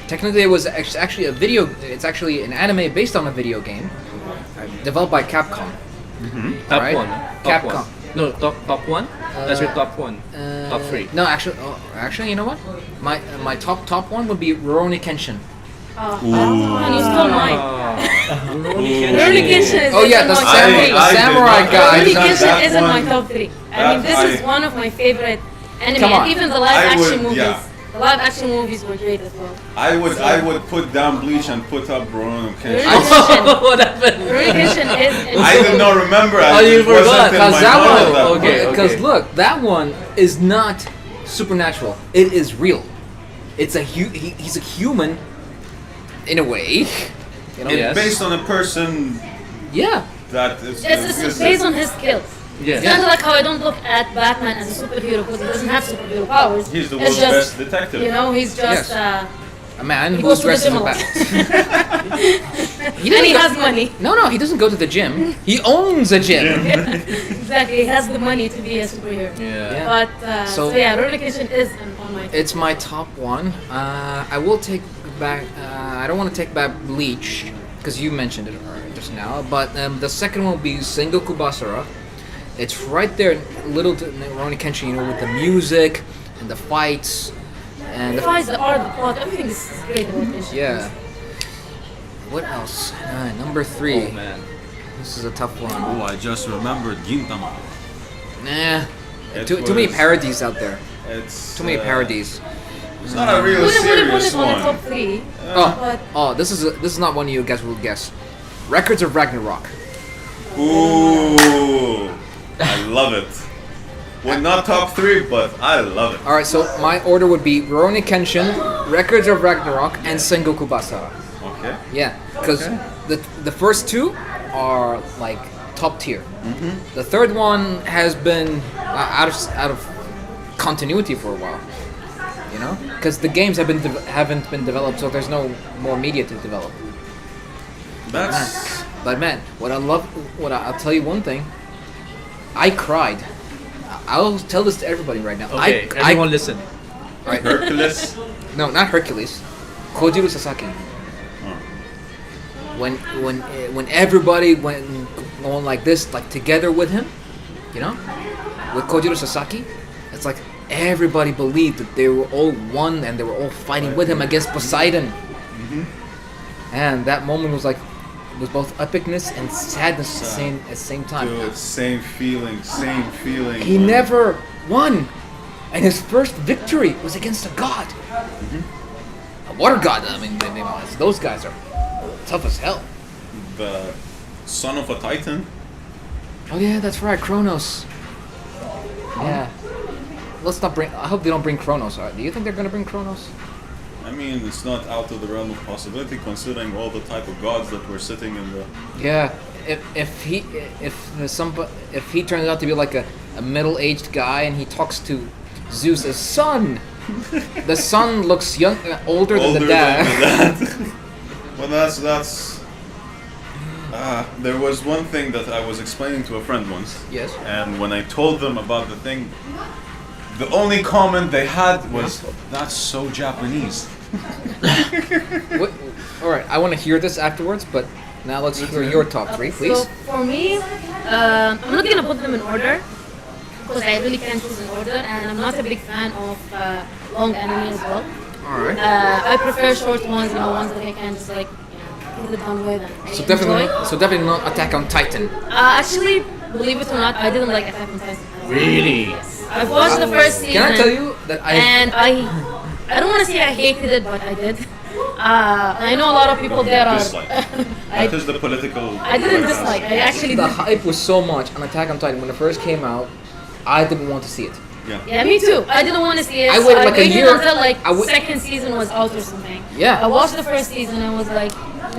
Technically, it was actually a video. It's actually an anime based on a video game, developed by Capcom. Top Alright. one. Capcom. One. No, top one. That's your top one. Top three. No, actually, you know what? My top one would be Rurouni Kenshin. And you stole mine. Rurouni Kenshin is Oh yeah, in the my samurai, top I did samurai not- guy. three. Rurouni That- Kenshin that is in my one- top three. I mean, that this is I- one of my favorite anime, Come on. and even the live I action would- movies. yeah. The live action movies were great as well. I would put down Bleach and put up Rurouni Rurouni Kenshin. Kenshin, What happened? Rurouni Kenshin is. I did not remember. Oh, you it wasn't forgot, in Because my that mind one, at that okay, point. because look, that one is not supernatural. It is real. It's he's a human, in a way. You know? It's Yes. based on a person Yeah. that is. It's based on his skills. It's Yes. kind of like how I don't look at Batman as a superhero because he doesn't have superhero powers. He's the It's world's just, best detective. You know, he's just. Yes. A man He who goes to the dresses gym a a lot. bat. And he doesn't go- has money. No, he doesn't go to the gym. He owns a gym. Exactly, he has the money to be a superhero. Yeah. But So- so yeah, Rurouni Kenshin is on my. It's my top one. I will take back. I don't want to take back Bleach because you mentioned it just now. But the second one will be Sengoku Basara. It's right there, little to Rurouni Kenshin. You know, with the music and the fights and The fights, the art, the plot, everything is great about Kenshin. yeah. What else? Number three. Oh man. This is a tough one. Oh, I just remembered Gintama. Nah. It Too many was- parodies out there. It's Too many parodies. It's not a real Wouldn't put serious it on the one. top three. Oh, But this is not one you guys will guess. Records of Ragnarok. Ooh, I love it. Well, not top 3, but I love it. All right, so my order would be Rurouni Kenshin, Records of Ragnarok, and Sengoku Basara. Okay. Yeah, because the first 2 are like top tier. The third one has been out of continuity for a while. You know, because the games haven't been developed, so there's no more media to develop. That's But man, I'll tell you one thing. I cried. I'll tell this to everybody right now. Okay, everyone listen. All right. Hercules. No, not Hercules. Kojiro Sasaki. When everybody went on like this, like together with him, you know, with Kojiro Sasaki, it's like everybody believed that they were all one and they were all fighting with him against Poseidon. And that moment was both epicness and sadness at the same time. Dude, same feeling. He never won, and his first victory was against a god, a water god. I mean, those guys are tough as hell. The son of a titan. Oh yeah, that's right, Kronos. Yeah. Let's not bring. I hope they don't bring Kronos. All right. Do you think they're gonna bring Kronos? I mean, it's not out of the realm of possibility considering all the type of gods that were sitting in the. Yeah. If he turns out to be like a middle-aged guy and he talks to Zeus' son, the son looks older than the dad. Well, that's. There was one thing that I was explaining to a friend once. Yes. And when I told them about the thing, the only comment they had was, "That's so Japanese." What? All right. I want to hear this afterwards, but now let's hear your top 3, please. So for me, I'm not gonna put them in order because I really can't choose an order, and I'm not a big fan of long anime as well. All right. I prefer short ones, ones that I can just get it done with and So enjoy. definitely not Attack on Titan. Actually, believe it or not, I didn't like Attack on Titan. Really? I've watched the first season. Can I tell you that And I don't want to say I hated it, but I did. I know a lot of people there are. Dislike. That is the political. I didn't dislike. I actually the did. hype was so much on Attack on Titan when it first came out, I didn't want to see it. Yeah, me too. I didn't want to see it. I so waited like a waited year. until I wait- second season was out or something. Yeah. I watched the first season and was like,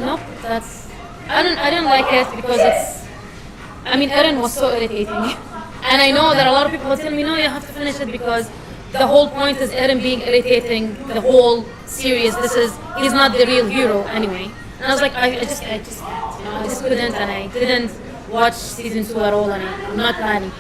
nope, that's. I didn't like it because it's. I mean, Eren was so irritating, and I know that a lot of people will tell me, no, you have to finish it because the whole point is Eren being irritating the whole series. He's not the real hero anyway. And I was like, I just can't, I just couldn't, and I didn't watch season 2 at all, and I'm not planning.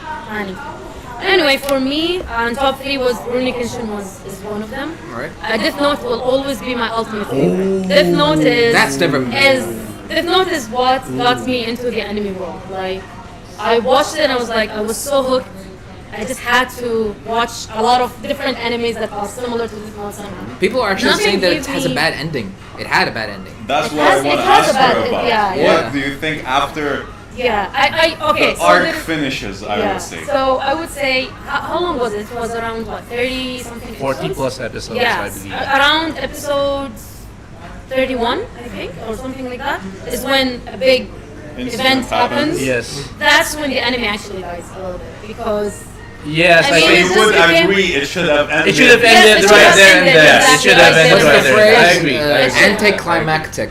Anyway, for me, on top 3 was Rurouni Kenshin is one of them. Alright. Death Note will always be my ultimate favorite. Death Note Death Note is what got me into the anime world. Like, I watched it and I was so hooked. I just had to watch a lot of different animes that are similar to Death Note somehow. People are actually Nothing saying that it gave has a me- bad ending. It had a bad ending. That's It what has- I want it to has ask about her it, about. yeah, yeah. What do you think after Yeah, okay. the So arc there- finishes? I yeah. would say. So I would say, how long was it? It was around 30 something 40 episodes? plus episodes, I Yes, believe. around episode 31, I think, or something like that, is when a big event happens. Yes. That's when the anime actually dies a little bit because Yes, I I mean, So it's you just would became- agree it should have ended. It should have Yes, ended it should right have there and ended, there. It exactly, should have right ended What's there. right the there. I phrase? agree. Anticlimactic.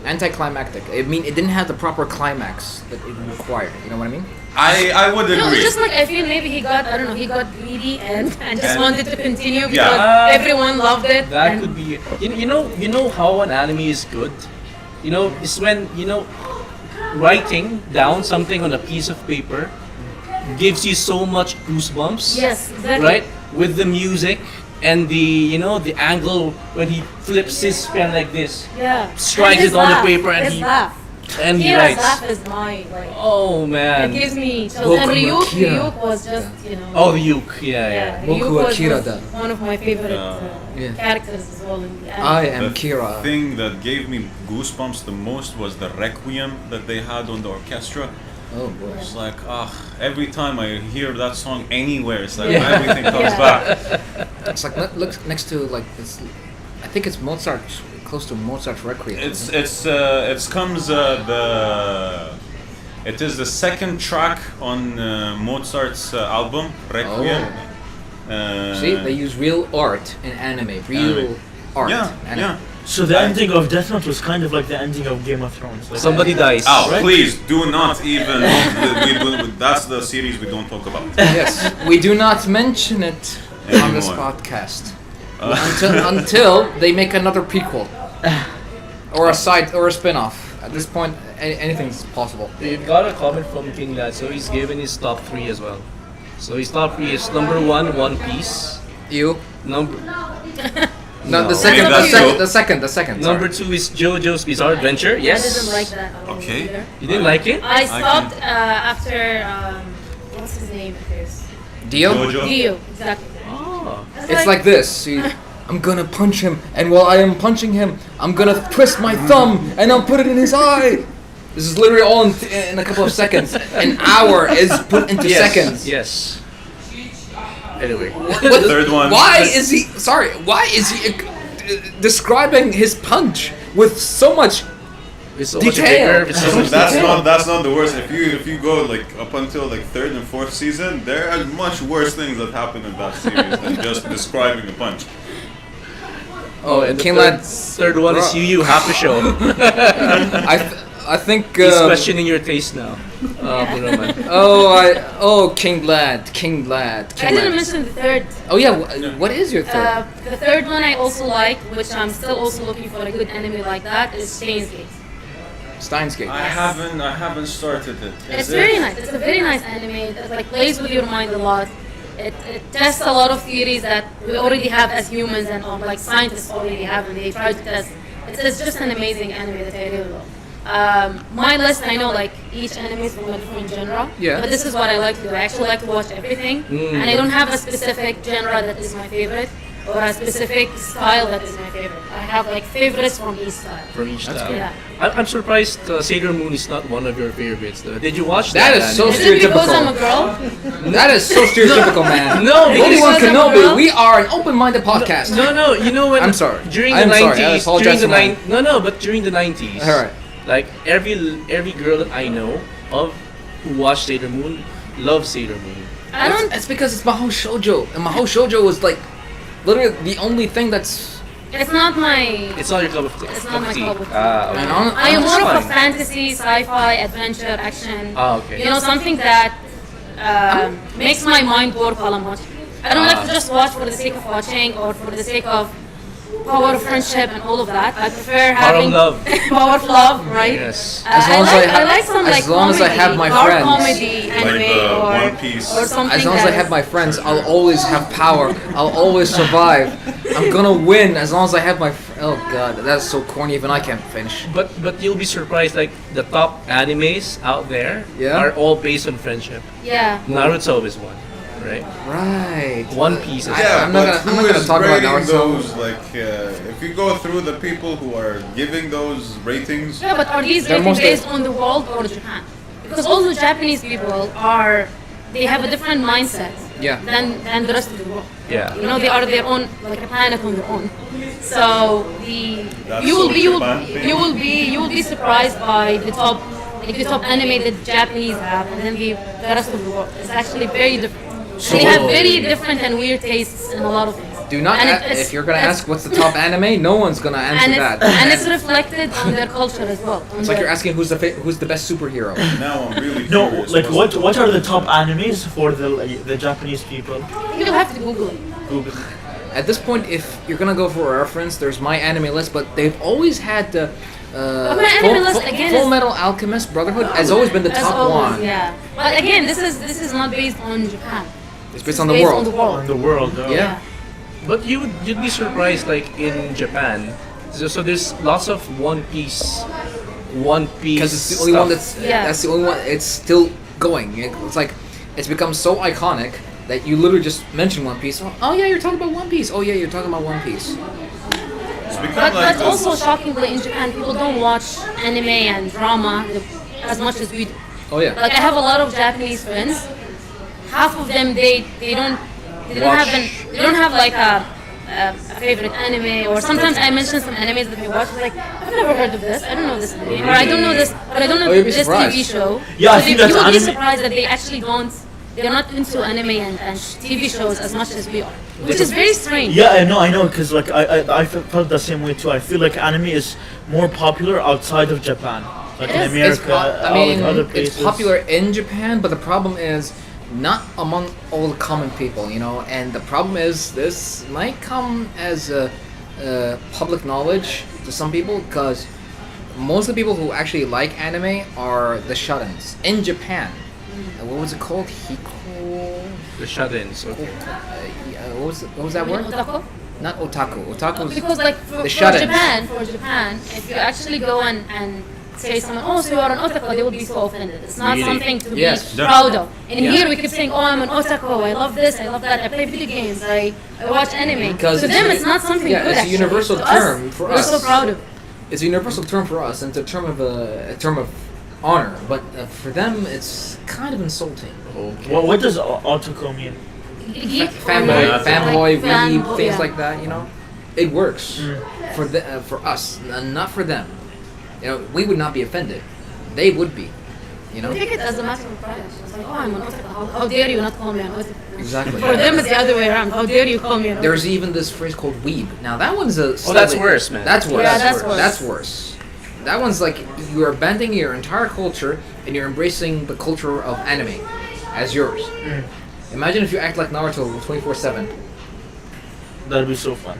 Anticlimactic. I mean, it didn't have the proper climax that it required. You know what I mean? I would no, agree. it's just like I feel maybe he got greedy and just And- wanted to continue because Yeah. everyone loved it. That and could be. You know how an anime is good. It's when writing down something on a piece of paper gives you so much goosebumps. Yes, exactly. Right, with the music and the angle when he flips his pen like this, Yeah. strikes And his it on the laugh, paper and his he laugh. and he Kira's writes. laugh is my Oh It man. gives me chills. Boku And no Kira. Ryuk was just Oh, the uke. Yeah. Ryuk Boku wa was Kira-da. one of my favorite Yeah. characters as well. In the I anime. am The Kira. thing that gave me goosebumps the most was the requiem that they had on the orchestra. Oh boy. It's like, every time I hear that song anywhere, it's like Yeah. everything comes Yeah. back. It's like looks next to like this. I think it's Mozart, close to Mozart's Requiem. It comes It is the second track on Mozart's album Requiem. See, they use real art in anime. Real art. Yeah, anime. yeah. So the ending of Death Note was kind of like the ending of Game of Thrones. Like, Somebody dies. Oh, Right? please do not even. That's the series we don't talk about. Yes, we do not mention it on this Anymore. podcast until they make another prequel or a side or a spin-off. At this point, anything's possible. We've got a comment from King Lad, so he's given his top 3 as well. So his top 3 is number 1, One Piece. You? Number No, the No. second, Okay, the that's second, you. the second, the second. number 2 is JoJo's Bizarre Adventure. Yes. I didn't like that at all Okay. either. You didn't like it? I stopped after what's his name? Dio? Jojo. Dio, exactly. Oh. It's like this. See, I'm gonna punch him, and while I am punching him, I'm gonna twist my thumb and I'll put it in his eye. This is literally all in a couple of seconds. An hour is put into seconds. Yes. Anyway. What- Third one. Why is he? Sorry. Why is he describing his punch with so much? It's so much Detail. bigger. It's so much That's not the worst. If you go like up until like third and fourth season, there are much worse things that happen in that series than just describing a punch. Oh, and the King third, Lad's- third one is Yu half the show. I think. He's questioning your taste now. Roman. King Lad. I didn't mention the third. Oh yeah. What is your third? The third one I also like, which I'm still also looking for a good anime like that, is Steins Gate. Steins Gate. I haven't started it. It's very nice. It's a very nice anime that like plays with your mind a lot. It tests a lot of theories that we already have as humans and like scientists already have, and they try to test. It's just an amazing anime that I really love. My list, I know like each anime is from a different genre, Yeah. but this is what I like to do. I actually like to watch everything, and I don't have a specific genre that is my favorite or a specific style that is my favorite. I have like favorites from each style. From each style. Yeah. I'm surprised Sailor Moon is not one of your favorites though. Did you watch That that? is so Is it because I'm a stereotypical. girl? That is so stereotypical, man. No, Because Obi-Wan I'm a Kenobi. girl? We are an open-minded podcast. No, you know when I'm sorry. During I'm the sorry, I 90s, apologize during the for my- No, but during the 90s. All right. Like every girl that I know of who watched Sailor Moon loves Sailor Moon. I don't. It's because it's Mahou Shoujo, and Mahou Shoujo is like literally the only thing that's. It's not my. It's not your cup of tea. It's not my tea. cup of tea. Ah, okay. And I am more of a fine. fantasy, sci-fi, adventure, action. Ah, okay. You know, something that makes my mind work while I'm watching. I don't like to just watch for the sake of watching or for the sake of power of friendship and all of that. I prefer Power of having love. power of love, right? Yes. As long as I I like some as like long as comedy, I have my dark friends. comedy, Like anime, the or One Piece. or something. As long as I that have is- my friends, I'll always have power. I'll always survive. I'm gonna win as long as I have my. Oh god, that's so corny. Even I can't finish. But you'll be surprised. Like the top animes out there Yeah? are all based on friendship. Yeah. Naruto is one, right? Right. One Piece is Yeah, I'm not but gonna- I'm who not gonna is talk about rating Naruto. those? Like, if you go through the people who are giving those ratings, Yeah, but are these They're ratings mostly- based on the world or Japan? Because all the Japanese people they have a different mindset Yeah. than the rest of the world. Yeah. You know, they are their own, like a planet on their own. So That's you will so be Japan thing. you will be surprised by the top anime that the Japanese have, and then the rest of the world. It's actually very different. They have very different and weird tastes in a lot of things. Do not. And If you're gonna ask what's the top anime, no one's gonna answer and that. it's reflected on their culture as well. It's like you're asking who's the best superhero. now I'm really No, curious. like what's what are the top animes for the Japanese people? You have to Google it. Google. At this point, if you're gonna go for a reference, there's my anime list, but they've always had the. my anime list again Full is- Metal Alchemist Brotherhood has always been the As top always, one. yeah. But again, this is not based on Japan. It's based on the Based world. on the world. On the world. Yeah. But you'd be surprised, like in Japan. So there's lots of One Piece. Because it's the only one that's Yeah. that's the only one. It's still going. It's like it's become so iconic that you literally just mention One Piece. Oh yeah, you're talking about One Piece. Oh yeah, you're talking about One Piece. It's become But, like but also shockingly in Japan, people don't watch anime and drama as much as we do. Oh yeah. Like I have a lot of Japanese friends. Half of them they don't Watch. have like a favorite anime, or sometimes I mention some animes that we watch. Like, I've never heard of this. I don't know this anime, or I don't know this, but I don't know Oh, you'd be this surprised. TV show. Yeah, I So think you that's would be anime. surprised that they actually don't. They're not into anime and TV shows as much as we are, which is very strange. Yeah, I know, because like I felt the same way too. I feel like anime is more popular outside of Japan, like It in is. America, I mean, other places. it's popular in Japan, but the problem is not among all the common people, you know. And the problem is this might come as a public knowledge to some people, because most of the people who actually like anime are the shut-ins in Japan. What was it called? Hiko. The shut-ins. Okay. What was that I mean, word? otaku? Not otaku. Otaku. Because like for shut-ins. Japan, if you actually go and say someone, oh, so you are an otaku, they will be so offended. It's not Really? something to Yes. be proud of. And Yeah. here we keep saying, oh, I'm an otaku, I love this, I love that, I play video games, I watch anime. Because to them, it's not something yeah, good. it's a actually. universal To term for we're us. so proud of it. It's a universal term for us, and it's a term of honor. But for them, it's kind of insulting. Okay. Well, what does otaku mean? Geek Fanboy, or fanboy, weeb, fanboy, things yeah. like that. You know, it works for us, and not for them. You know, we would not be offended. They would be. You know. Take it as a matter of pride. It's like, oh, I'm an otaku. How dare you not call me an otaku? Exactly. For them, it's the other way around. How dare you call me an otaku? There's even this phrase called weeb. Now that one's a. Oh, that's worse, man. That's worse. Yeah, that's worse. That's worse. That one's like you're abandoning your entire culture and you're embracing the culture of anime as yours. Imagine if you act like Naruto 24/7. That'd be so fun.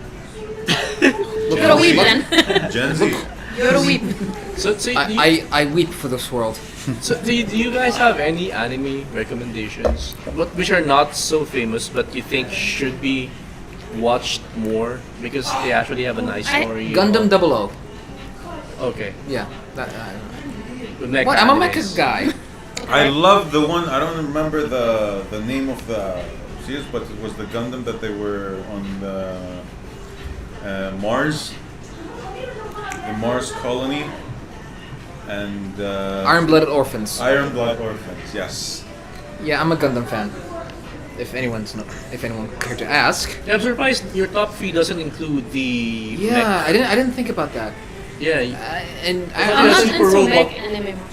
You're a weep then. Gen Z. You're a weep. So, I weep for this world. do you guys have any anime recommendations, which are not so famous, but you think should be watched more because they actually have a nice story? Gundam 00. Okay. Yeah. That, The mecha what? I'm a animes. mecha guy. I love the one. I don't remember the name of the series, but it was the Gundam that they were on the Mars, the Mars colony, and Iron-blooded orphans. Iron Blood Orphans. Yes. Yeah, I'm a Gundam fan. If anyone cared to ask. Yeah, I'm surprised your top 3 doesn't include the. Yeah, I didn't think about that. Yeah. And I'm not Super into robot. mech anime much.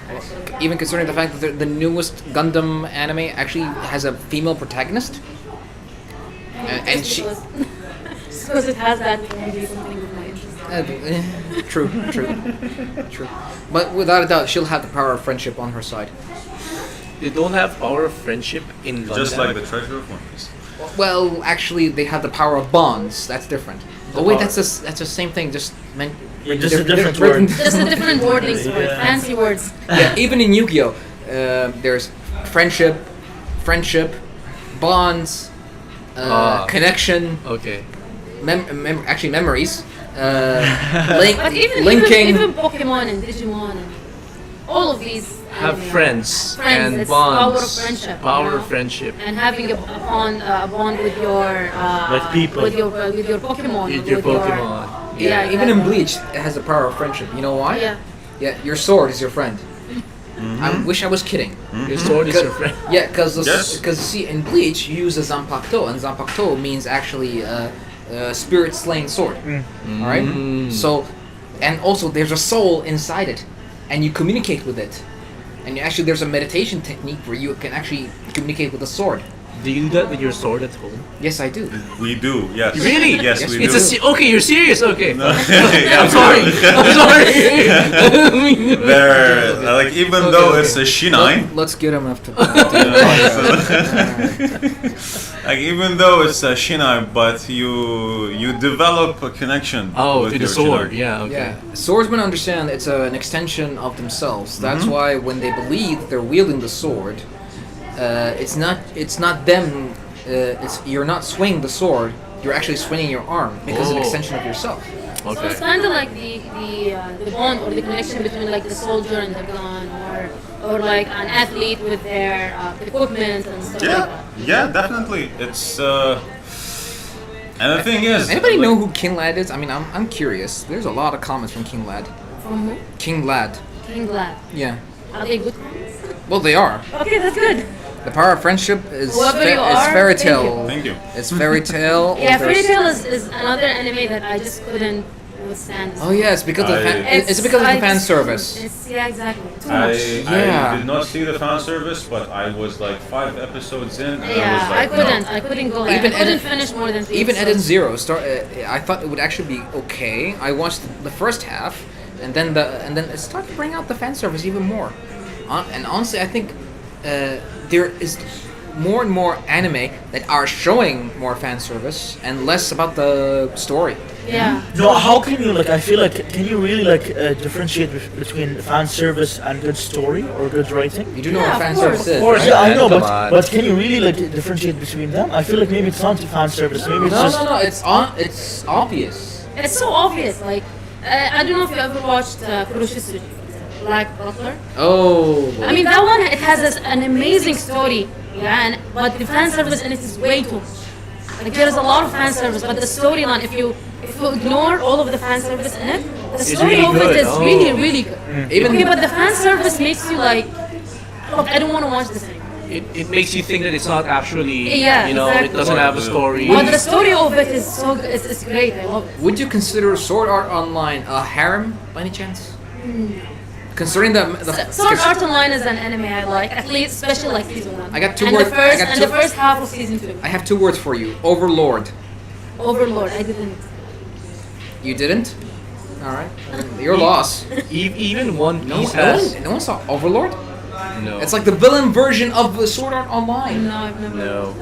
Actually. even considering the fact that the newest Gundam anime actually has a female protagonist. And she. Just because it has that, it can be something of my interest. True. But without a doubt, she'll have the power of friendship on her side. They don't have power of friendship in Gundam. Just like the Treasure of One Piece. Well, actually, they have the power of bonds. That's different. Oh wait, that's the same thing. Just meant. Just a different word. Just a different wordings for it, Yeah. fancy words. Yeah, even in Yu-Gi-Oh, there's friendship, bonds, connection, Okay. actually memories, But linking. even Pokemon and Digimon and all of these Have anime, friends, Friends, and it's bonds. power of friendship, Power you know? of friendship. and having a bond with your Like people. with your Pokemon, With your Pokemon. Yeah, even in Bleach, it has the power of friendship. You know why? Yeah. Yeah, your sword is your friend. I wish I was kidding. Your sword is your friend. Yeah, because Yes. see, in Bleach you use a Zanpakuto, and Zanpakuto means actually spirit slaying sword. All right. So, and also there's a soul inside it, and you communicate with it, and there's a meditation technique where you can actually communicate with the sword. Do you do that with your sword at home? Yes, I do. We do, yes. Really? Yes, Yes, we It's do. okay. You're serious. Okay. Yeah, I'm sorry. I'm sorry. They're like even Okay, though okay. it's a Shinai, Let's get him after. like even though it's a Shinai, but you develop a connection. Oh, with to the your sword. Shinai. Yeah. Okay. Yeah, swordsmen understand it's an extension of themselves. That's why when they believe they're wielding the sword, it's not them. You're not swinging the sword. You're actually swinging your arm because it's an Oh. extension of yourself. So Okay. it's kind of like the bond or the connection between like the soldier and the gun, or like an athlete with their equipment and stuff like Yeah, that. yeah, definitely. It's and the thing is, Anybody like, know who King Lad is? I mean, I'm curious. There's a lot of comments from King Lad. From who? King Lad. King Glad. Yeah. Are they good comments? Well, they are. Okay, that's good. The power of friendship is Whoever you is are, fairy thank tale. Thank you. It's fairy tale. Yeah, or Fairy there's- Tail is another anime that I just couldn't withstand. Oh yeah, it's because of the fan, it's because of the fan service. Yeah, exactly. Too I, much. Yeah. I did not see the fan service, but I was like 5 episodes in, and I was Yeah, like, I couldn't go there. Even I couldn't Eden- finish more than 3 Even Eden episodes. Zero, I thought it would actually be okay. I watched the first half, and then it started to bring out the fan service even more. And honestly, I think there is more and more anime that are showing more fan service and less about the story. Yeah. No, how can you like? I feel like can you really like differentiate between fan service and good story or good writing? You do know Yeah, what fan of course. service is, Of course, right? yeah, I know, Come on. but can you really like differentiate between them? I feel like maybe it's not fan service. Maybe it's just No. It's obvious. It's so obvious. Like, I don't know if you ever watched Kuroshizuji, Black Butler. Oh. I mean, that one, it has an amazing story. Yeah, but the fan service in it is way too much. Like, there's a lot of fan service, but the storyline, if you ignore all of the fan service in it, the story really of it good. is Oh. really, really good. Even Okay, but the fan service makes you like, look, I don't want to watch this anymore. It makes you think that it's not actually, Yeah, you know, exactly. it doesn't have a story. But the story of it is so good. It's great. I love it. would you consider Sword Art Online a harem by any chance? Considering the Sword Art Online is an anime I like, at least, especially like season 1. I got two and words- The first, I got and two- the first half of season 2. I have 2 words for you. Overlord. Overlord, I didn't. You didn't? All right. Your loss. Even One No, Piece no, has one, no one saw Overlord? no. It's like the villain version of the Sword Art Online. No, I've never. no.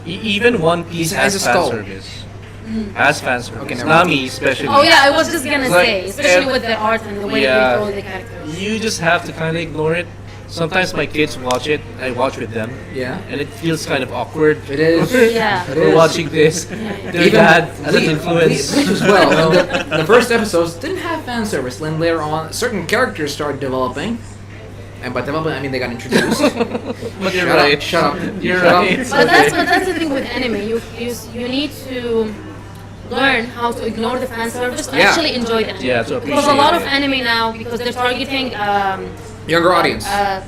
Even One Piece Has has a fan skull. service. Has fan service. Okay, never mind. Nami especially. Oh yeah, I was just gonna Like, say, especially with the art and the way yeah. they draw the characters. You just have to kind of ignore it. Sometimes my kids watch it. I watch with them, Yeah. and it feels kind of awkward. It is. Yeah. It We're is. watching this. Their Even dad as an we influence. as well. The first episodes didn't have fan service. Then later on, certain characters started developing. And by developing, I mean they got introduced. But you're Shut right. up, shut up. You're Shut up. right. But that's the thing with anime. You need to learn how to ignore the fan service to Yeah. actually enjoy the anime. Yeah, to Because a lot of appreciate anime now, because they're targeting Younger audience.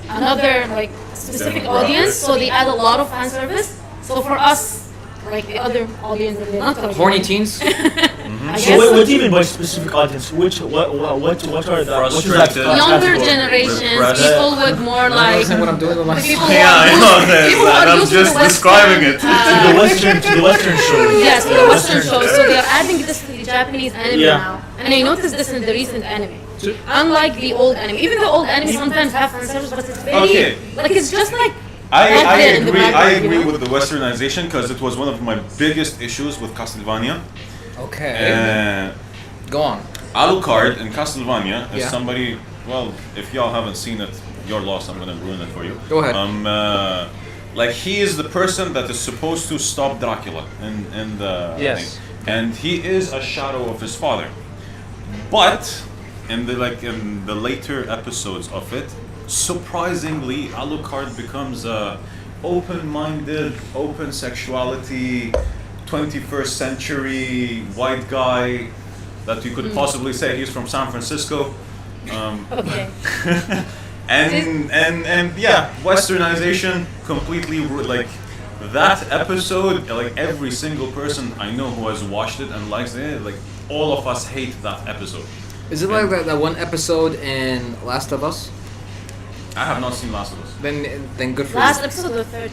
another like specific audience, so they add a lot of fan service. So for us, like the other audience that they're not targeting, Horny teens. I So guess what do you mean by specific audience? What are the what is that Frustrated. younger category? generations, Repressed. people with more like Understand what I'm doing with my people Yeah, I who know are that. people who are I'm used to just the Western, describing it. To the Western shows. Yes, to the Western shows. So they're adding this to the Japanese anime Yeah. now. And I noticed this in the recent anime. Unlike the old anime. Even the old anime sometimes have fan service, but it's very Okay. like it's just like I right there in the agree. I background, you agree know? with the Westernization because it was one of my biggest issues with Castlevania. Okay. Go on. Alucard in Castlevania is Yeah. somebody. Well, if y'all haven't seen it, your loss. I'm gonna ruin it for you. Go ahead. Like he is the person that is supposed to stop Dracula in the Yes. thing. And he is a shadow of his father. But in the later episodes of it, surprisingly, Alucard becomes a open-minded, open sexuality, 21st century white guy that you could possibly say he's from San Francisco. okay. And yeah, Westernization completely like that episode. Like every single person I know who has watched it and likes it, like all of us hate that episode. Is it like that one episode in Last of Us? I have not seen Last of Us. Then good for Last you. episode or third?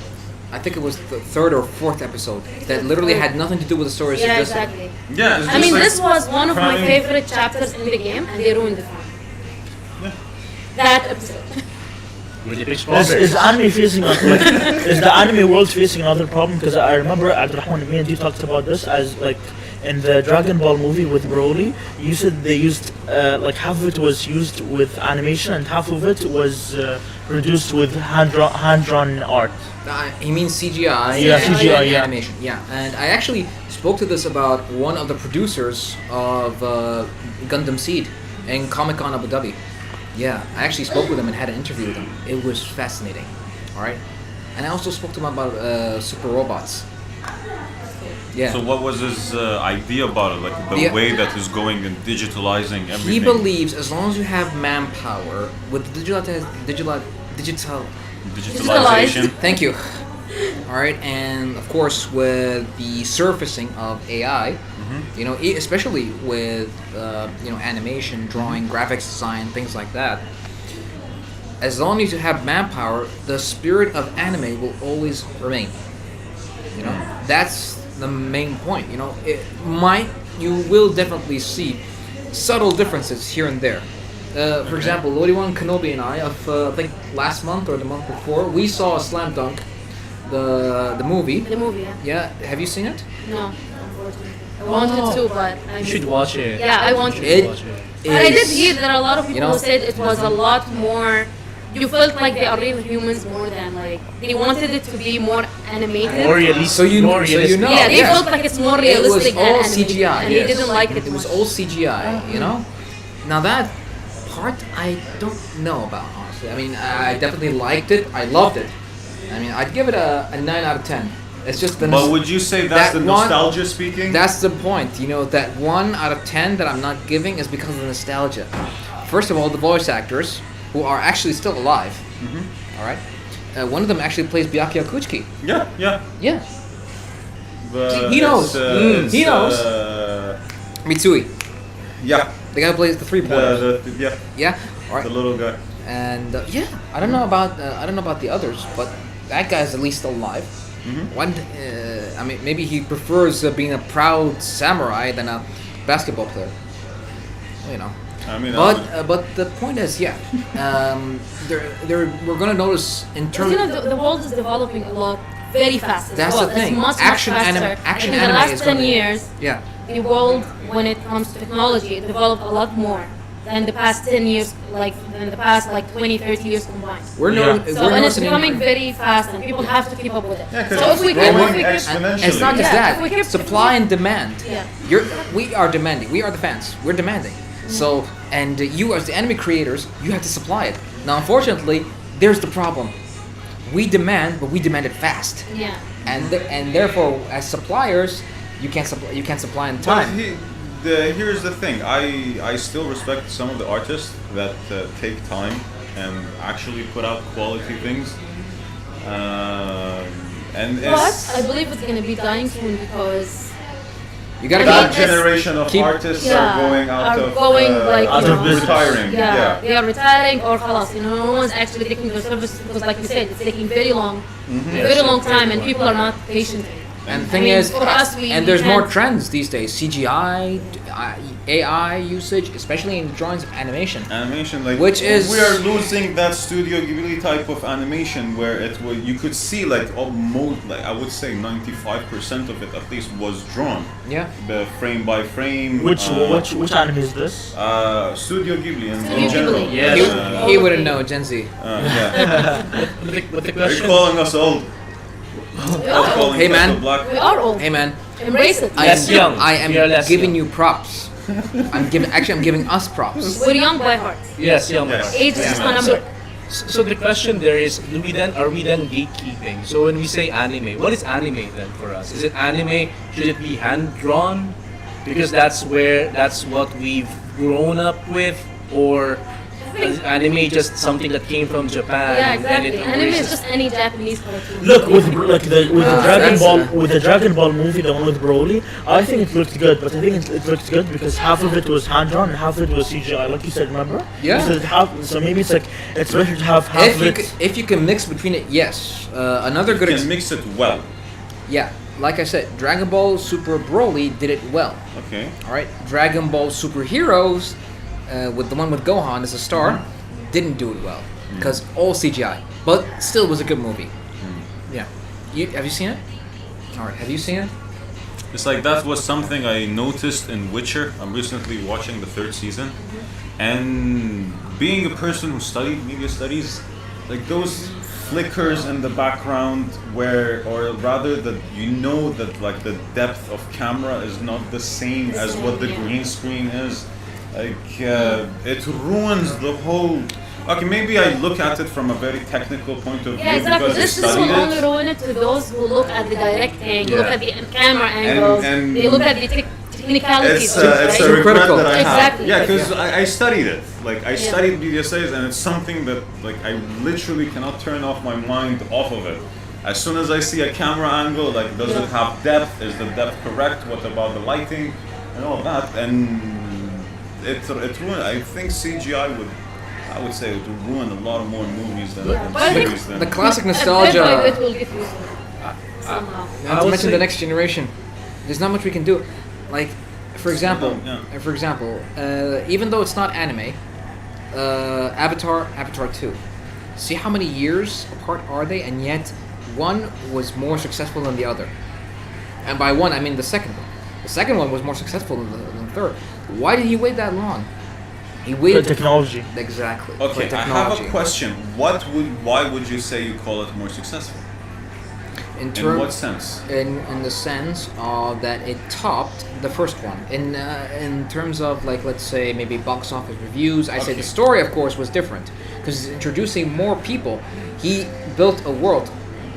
I think it was the 3rd or 4th episode that literally had nothing to do with the story. Yeah, It's just exactly. Yeah, it's I just mean, like this was one of my crying. favorite chapters in the game, and they ruined it for me. That episode. Really big Is strawberries. anime facing like is the anime world facing another problem? Because I remember Abdurrahman, me and you talked about this as like in the Dragon Ball movie with Broly. You said they used like half of it was used with animation and half of it was produced with hand-drawn art. He means CGI. Yeah, and CGI, yeah. animation. Yeah, and I actually spoke to this about one of the producers of Gundam Seed in Comic Con Abu Dhabi. Yeah, I actually spoke with him and had an interview with him. It was fascinating. All right, and I also spoke to him about super robots. Yeah. So what was his idea about it? Like the Yeah. way that he's going and digitalizing everything. He believes as long as you have manpower with digital digitalization. Thank you. All right, and of course, with the surfacing of AI, especially with animation, drawing, graphics design, things like that. As long as you have manpower, the spirit of anime will always remain. That's the main point. You will definitely see subtle differences here and there. For example, Lodi-wan Kenobi and I think last month or the month before, we saw Slam Dunk, the movie. The movie, yeah. Yeah, have you seen it? No, unfortunately. I wanted to, but You should watch it. Yeah, I wanted to. It Watch it. But I did is- hear that a lot of people know- said it was a lot more. You felt like they are real humans more than like they wanted it to be more animated. More realistic. So you more so you realistic. know. Yeah, they yes. felt like it's more It was realistic than all animated, CGI, and yes. they didn't like it. It was much. all CGI, Now that part I don't know about, honestly. I mean, I definitely liked it. I loved it. I mean, I'd give it a 9 out of 10. It's just the But would you say that's that the one- nostalgia speaking? That's the point. That 1 out of 10 that I'm not giving is because of the nostalgia. First of all, the voice actors, who are actually still alive, all right? One of them actually plays Byakuya Kuchiki. yeah. Yeah, But He knows. it's, He knows. Mitsui, Yeah. the guy who plays the three-pointer. Yeah. Yeah, all right. The little guy. And I don't know about the others, but that guy's at least still alive. One, I mean, maybe he prefers being a proud samurai than a basketball player. I mean, But the point is, we're gonna notice in But terms. the world is developing a lot, very fast. As That's well. the thing. It's much Action faster. anim- action in the anime last is 10 gonna- years, Yeah, the world, when it comes to technology, it developed a lot more than the past 10 years, than the past 20, 30 years combined. we're Yeah. no, So, we're and it's noticing becoming incre- very fast, and people have to keep up with it. Yeah, 'cause so it's if we growing keep, exponentially. It's not just Yeah, if we that. keep- Supply and demand. Yeah. We are demanding. We are the fans. We're demanding. So, and you as the anime creators, you have to supply it. Now, unfortunately, there's the problem. We demand, but we demand it fast. yeah. And therefore, as suppliers, you can't supply in But time. here's the thing. I still respect some of the artists that take time and actually put out quality things. And But it's I believe it's going to be dying soon because You gotta that it's- generation of keep- artists are going out of Out of business. retiring. yeah, they are retiring or khalas, no one's actually taking their services because, like you said, it's taking very long time, and people are not patient. And the I thing mean, is, for us, and there's more can't- trends these days. CGI, AI usage, especially in drawings of animation. Animation, Which is- we are losing that Studio Ghibli type of animation where you could see almost I would say 95% of it at least was drawn, Yeah. the frame by frame. Which anime is this? Studio Ghibli in Studio general. Ghibli. Yes. He wouldn't know, Gen Z. Yeah. But the Are you question. calling us old? We are old. Calling Hey, us man. the black? We are old. Hey man, Embrace it. Less young. I am We are less giving young. you props. I'm giving us props. We're young by heart. Yes, young. Yes. Age is just a number. So the question there is, are we then gatekeeping? So when we say anime, what is anime then for us? Is it anime? Should it be hand drawn? Because that's what we've grown up with, or is anime just something that came from Japan? Yeah, and exactly. it Anime is embraces- just any Japanese cartoon. Look with the Dragon that's, Ball with the Dragon Ball movie, the one with Broly. I think it looked good, but I think it looked good because half of it was hand drawn and half of it was CGI, like you said. Remember? Yeah. So maybe it's better to have half of it. If you can mix between it, yes. Another good You can mix it well. yeah. Like I said, Dragon Ball Super Broly did it well. Okay. All right, Dragon Ball Superheroes, with the one with Gohan as a star, didn't do it well because all CGI, but still was a good movie. Yeah, have you seen it? All right, have you seen it? It's like that was something I noticed in Witcher. I'm recently watching the 3rd season, and being a person who studied media studies, like those flickers in the background or rather that the depth of camera is not the same as what the green screen is. It ruins the whole. Okay, maybe I look at it from a very technical point of view Yeah, exactly. because I This will studied only it. ruin it to those who look at the directing, look Yeah. at the camera angles, and- they look at the technicalities. It's, of it, it's right? a regret critical. that I Exactly. have. Yeah, because I studied it. Like, I Yeah. studied BDSAs, and it's something that, like, I literally cannot turn off my mind off of it. As soon as I see a camera angle, like, does it have depth? Is the depth correct? What about the lighting? And all that. And it ruined. I think CGI I would say it would ruin a lot more movies than But I think series. The classic A bit by nostalgia. bit will get used to it somehow. Not I to would mention say- the next generation. There's not much we can do. Like, for example, even though it's not anime, Avatar 2. See how many years apart are they, and yet one was more successful than the other. And by one, I mean the second one. The second one was more successful than the third. Why did he wait that long? He The waited. technology. Exactly. Okay, for I have technology. a question. Why would you say you call it more successful? In In terms, what sense? in the sense that it topped the first one. In terms of, like, let's say maybe box office reviews, I say Okay. the story of course was different because he's introducing more people. He built a world.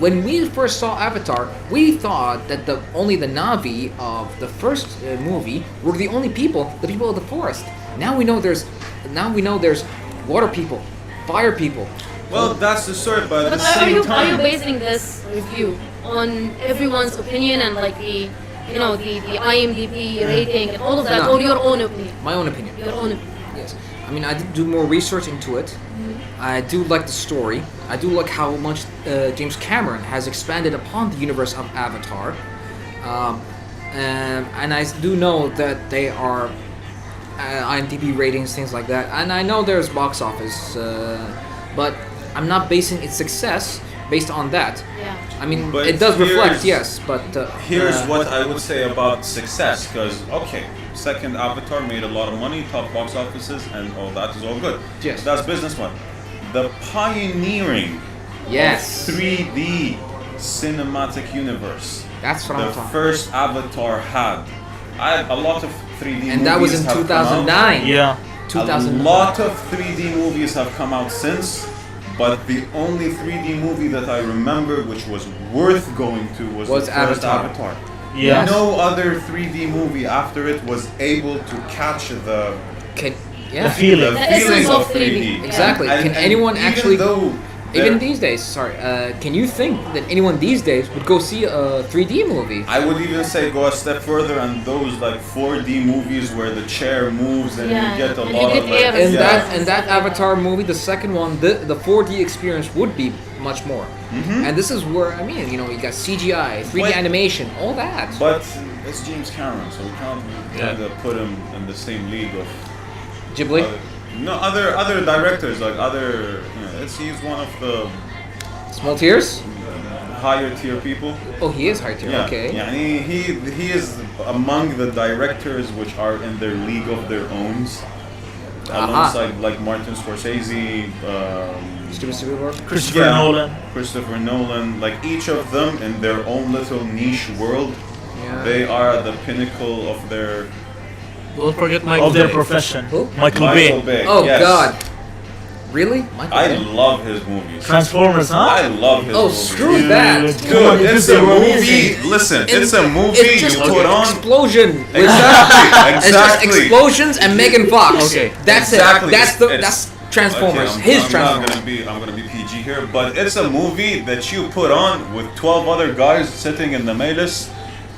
When we first saw Avatar, we thought that only the Na'vi of the first movie were the only people, the people of the forest. Now we know there's water people, fire people. Well, that's the story, but at But the are same you time, basing this review on everyone's opinion and like the IMDb rating and all of that, No. or your own opinion? My own opinion. Your own opinion. Yes. I mean, I did do more research into it. I do like the story. I do like how much James Cameron has expanded upon the universe of Avatar. And I do know that they are IMDb ratings, things like that. And I know there's box office, but I'm not basing its success based on that. Yeah. I mean, But it does reflect, here's- yes, but... here's what I would say about success. Because, okay, second Avatar made a lot of money, top box offices, and all that is all good. Yes. That's business one. The pioneering Yes. 3D cinematic universe. That's what The I'm talking first Avatar had. A lot of 3D And that was in movies have come out. 2009. Yeah. 2009. A lot of 3D movies have come out since, but the only 3D movie that I remember which was worth going to was the first Avatar. Avatar. Yeah. No other 3D movie after it was able to catch the Yeah. The feeling. the The feeling essence of of 3D. 3D. Exactly. And- Can and anyone even actually, though even there- these days, can you think that anyone these days would go see a 3D movie? I would even say go a step further and those like 4D movies where the chair moves and Yeah, you get a and lot you of get like, air In Yeah. that Avatar movie, the second one, the 4D experience would be much more. And this is where I mean, you got CGI, 3D But- animation, all that. But it's James Cameron, so we can't kind of put him in the same league of Ghibli. no other directors like he's one of the Small Tears. higher tier people. Oh, he is high tier. Yeah, Okay. yeah. And he is among the directors which are in their league of their own, alongside like Martin Scorsese, Steven Spielberg. Christopher Nolan. Christopher Nolan. Like each of them in their own little niche world, Yeah. they are the pinnacle of their Don't forget Michael Of their Bay. profession. Who? Michael Michael Bay. Bay. Oh yes. God. Really? Michael I Bay? love his movies. Transformers, I huh? love his Oh, movies. screw that. Dude, it's a movie. amazing. Listen, And it's a movie It's just you put on. explosion. Exactly, It's just exactly. explosions and Megan Fox. Okay. That's Exactly. it. That's Transformers. Okay, His I'm Transformers. I'm gonna be PG here, but it's a movie that you put on with 12 other guys sitting in the Melis,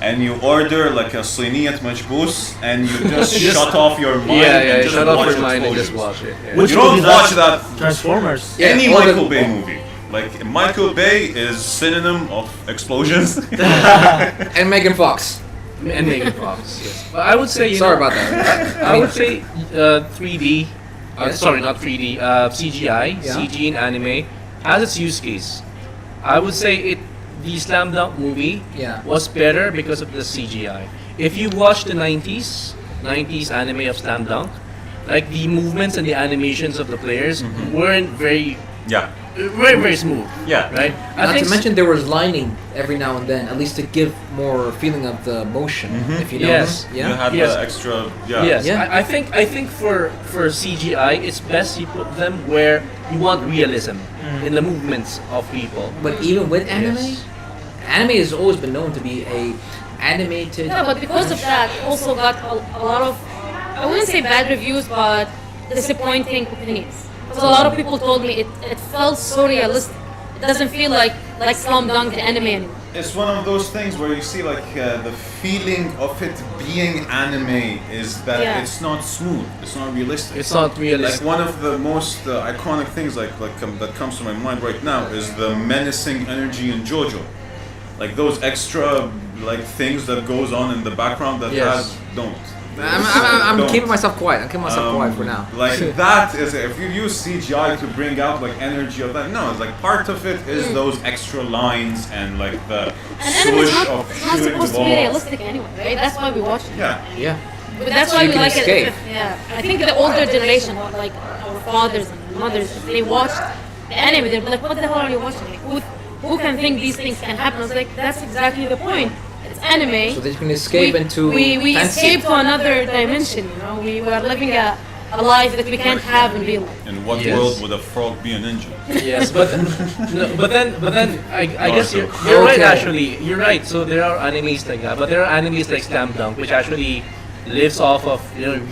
and you order like a صينية مشبوس, and you just shut off your mind and just shut off watch your mind and just explosions. watch it. Yeah. Which You don't movie watch that? that. Transformers. Yeah, Any all the- Michael Bay movie. Like Michael Bay is synonym of explosions. And Megan Fox. And Megan Fox. Yes. But I would say Sorry about that. I would say 3D. Yes. Sorry, not 3D. CGI, Yeah. CG in anime has its use case. I would say the Slam Dunk movie Yeah. was better because of the CGI. If you watch the 90s anime of Slam Dunk, like the movements and the animations of the players weren't yeah. very smooth. Yeah. Right. Not to mention there was lining every now and then, at least to give more feeling of the motion. If you know. Yes. them. You Yeah. had Yes. the extra. Yeah. Yes, Yeah. I think for CGI, it's best you put them where you want realism in the movements of people. But even with anime, Yes. Anime has always been known to be a animated. Yeah, but because of that, it also got a lot of, I wouldn't say bad reviews, but disappointing opinions. Because a lot of people told me it felt so realistic. It doesn't feel like Slam Dunk the anime anymore. It's one of those things where you see like the feeling of it being anime is that Yeah. it's not smooth, it's not realistic. It's not Like realistic. one of the most iconic things that comes to my mind right now is the menacing energy in JoJo. Like those extra like things that goes on in the background that Yes. has don't. I'm Don't. keeping myself quiet. I'm keeping myself quiet for now. Like that is if you use CGI to bring out like energy of that. No, it's like part of it is those extra lines and like the And anime is swoosh not, of it's not shooting the supposed to be ball. realistic anyway, right? That's why we watch it. Yeah. Yeah. But that's So why you we can like escape. it. Yeah, I think the older generation, like our fathers and mothers, if they watched the anime, they'd be like, "What the hell are you watching? Like, who can think these things can happen?" I was like, "That's exactly the point. It's anime. So that you can escape into we fantasy. escape to another dimension. You know, we are living a life that we can't have in real life." In what Yes. world would a frog be a ninja? Yes, but no, but then I guess you're right. Okay. Actually, you're right. So there are animes like that, but there are animes like Slam Dunk, which actually lives off of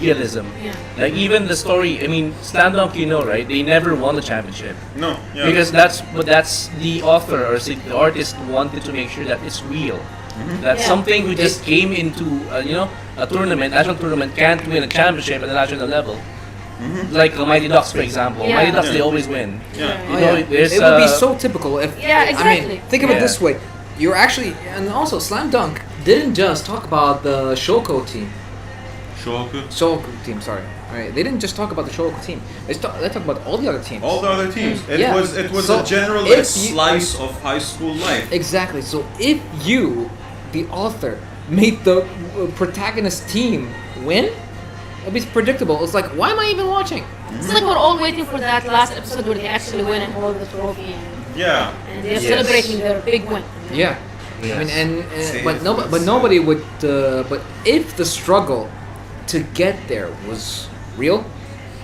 realism. Yeah. Like even the story. I mean, Slam Dunk, right? They never won the championship No. Yeah. because that's the author or the artist wanted to make sure that it's real. That Yeah. something who just came into a tournament, national tournament, can't win a championship at the national level. Like the Mighty Ducks, for example. Yeah. Mighty Ducks, Yeah. they always win. Yeah. You know, there's, it would be so typical if. Yeah, exactly. I mean, think of it Yeah. this way: you're actually, and also Slam Dunk didn't just talk about the Shoko team. Shoku. Shoko team, sorry. All right, they didn't just talk about the Shoko team. They talked about all the other teams. All the other teams. It Yeah. was So a general if like, you- slice of high school life. Exactly. So if you, the author, made the protagonist team win, it'd be predictable. It's like, why am I even watching? It's like we're all waiting for that last episode where they actually win and hold the trophy Yeah. and they're Yes. celebrating their big win. Yeah. I Yes. mean, Save but no, it. but nobody would. But if the struggle to get there was real,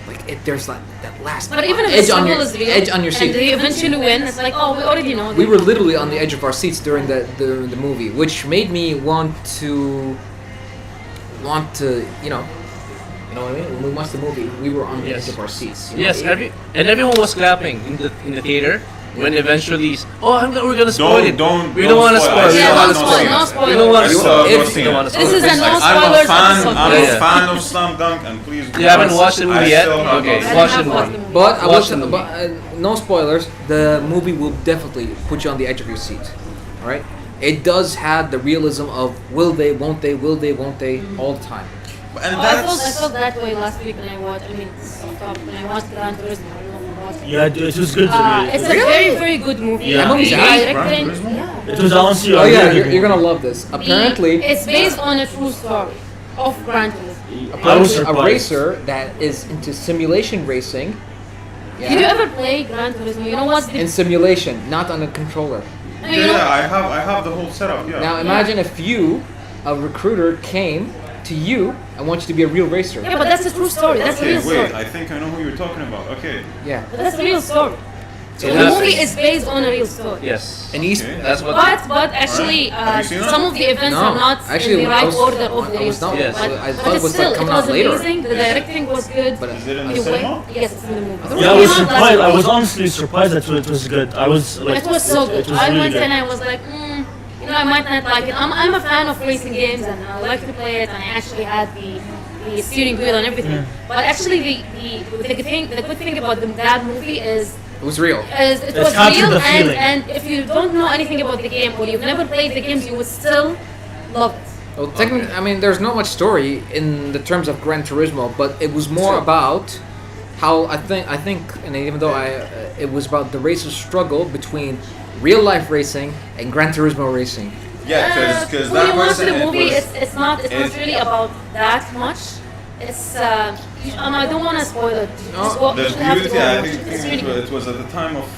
like if there's like that last But even if the edge on struggle your is real edge on your and seat. they eventually win, it's like, oh, we already know. We were literally on the edge of our seats during the movie, which made me want to you know what I mean. When we watched the movie, we were on the Yes. edge of our seats. you know? Yes, everyone was clapping in the theater when eventually. We're gonna spoil it. We don't want to spoil. I We still don't have want to no spoil. scene. No We spoilers. don't want to I still spoil. have no We scene. don't want to This spoil. is a no I'm a spoilers fan. episode. I'm Yeah. a fan of Slam Dunk, and please. You haven't watched the movie I yet? still have Okay, not. watch the I have watched movie. the But I Watch was, the movie. but no spoilers. The movie will definitely put you on the edge of your seat. All right. It does have the realism of will they, won't they, will they, won't they, all the time. And Oh, I that's felt that way last week when I watched. I mean, when I watched Gran Turismo. I don't know if you watched it. Yeah, it was good. It's a very, very good movie. Yeah. That movie's The nice, directing- Gran Turismo? yeah. It was honestly. Oh a yeah, really you're, good you're movie. gonna love this. Apparently, It's based on a true story of Gran Turismo. I was a surprised. racer that is into simulation racing. Did you ever play Gran Turismo? You know what's the In simulation, not on a controller. No, you know, yeah, I have the whole setup. Yeah. Now imagine if you, a recruiter, came to you and wants you to be a real racer. yeah, but that's a true story. That's a Okay, real wait. story. I think I know who you're talking about. Okay. Yeah. But that's a real story. So The that's- movie is based on a real story. Yes. And East. Okay. That's what. But actually, Have you seen it? some of the events No, are not actually, in the I right was- order of the I real was not- story. Yes. But, I but thought it it's was, like, still, it coming was out later. amazing. The directing was good. But Is it in the The way- cinema? Yes, it's in the movie. Yeah, I was It came out last surprised. I week. was honestly surprised that it was good. I was like, It was so good. It was I really went good. and I was like, I might not like it. I'm a fan of racing games and I like to play it. And I actually had the steering wheel and everything. But actually, the good thing about that movie is It was real. it It's was captured real, the feeling. and if you don't know anything about the game or you've never played the games, you would still love it. Well, technically, I mean, there's not much story in the terms of Gran Turismo, but it was more about how I think, and even though it was about the racer's struggle between real life racing and Gran Turismo racing. Yeah, because when that you watch person the movie, it was, it's not really about that much. It's I don't want to spoil it. Just go, the you have to beauty, go I watch think it. It's really good. it was at the time of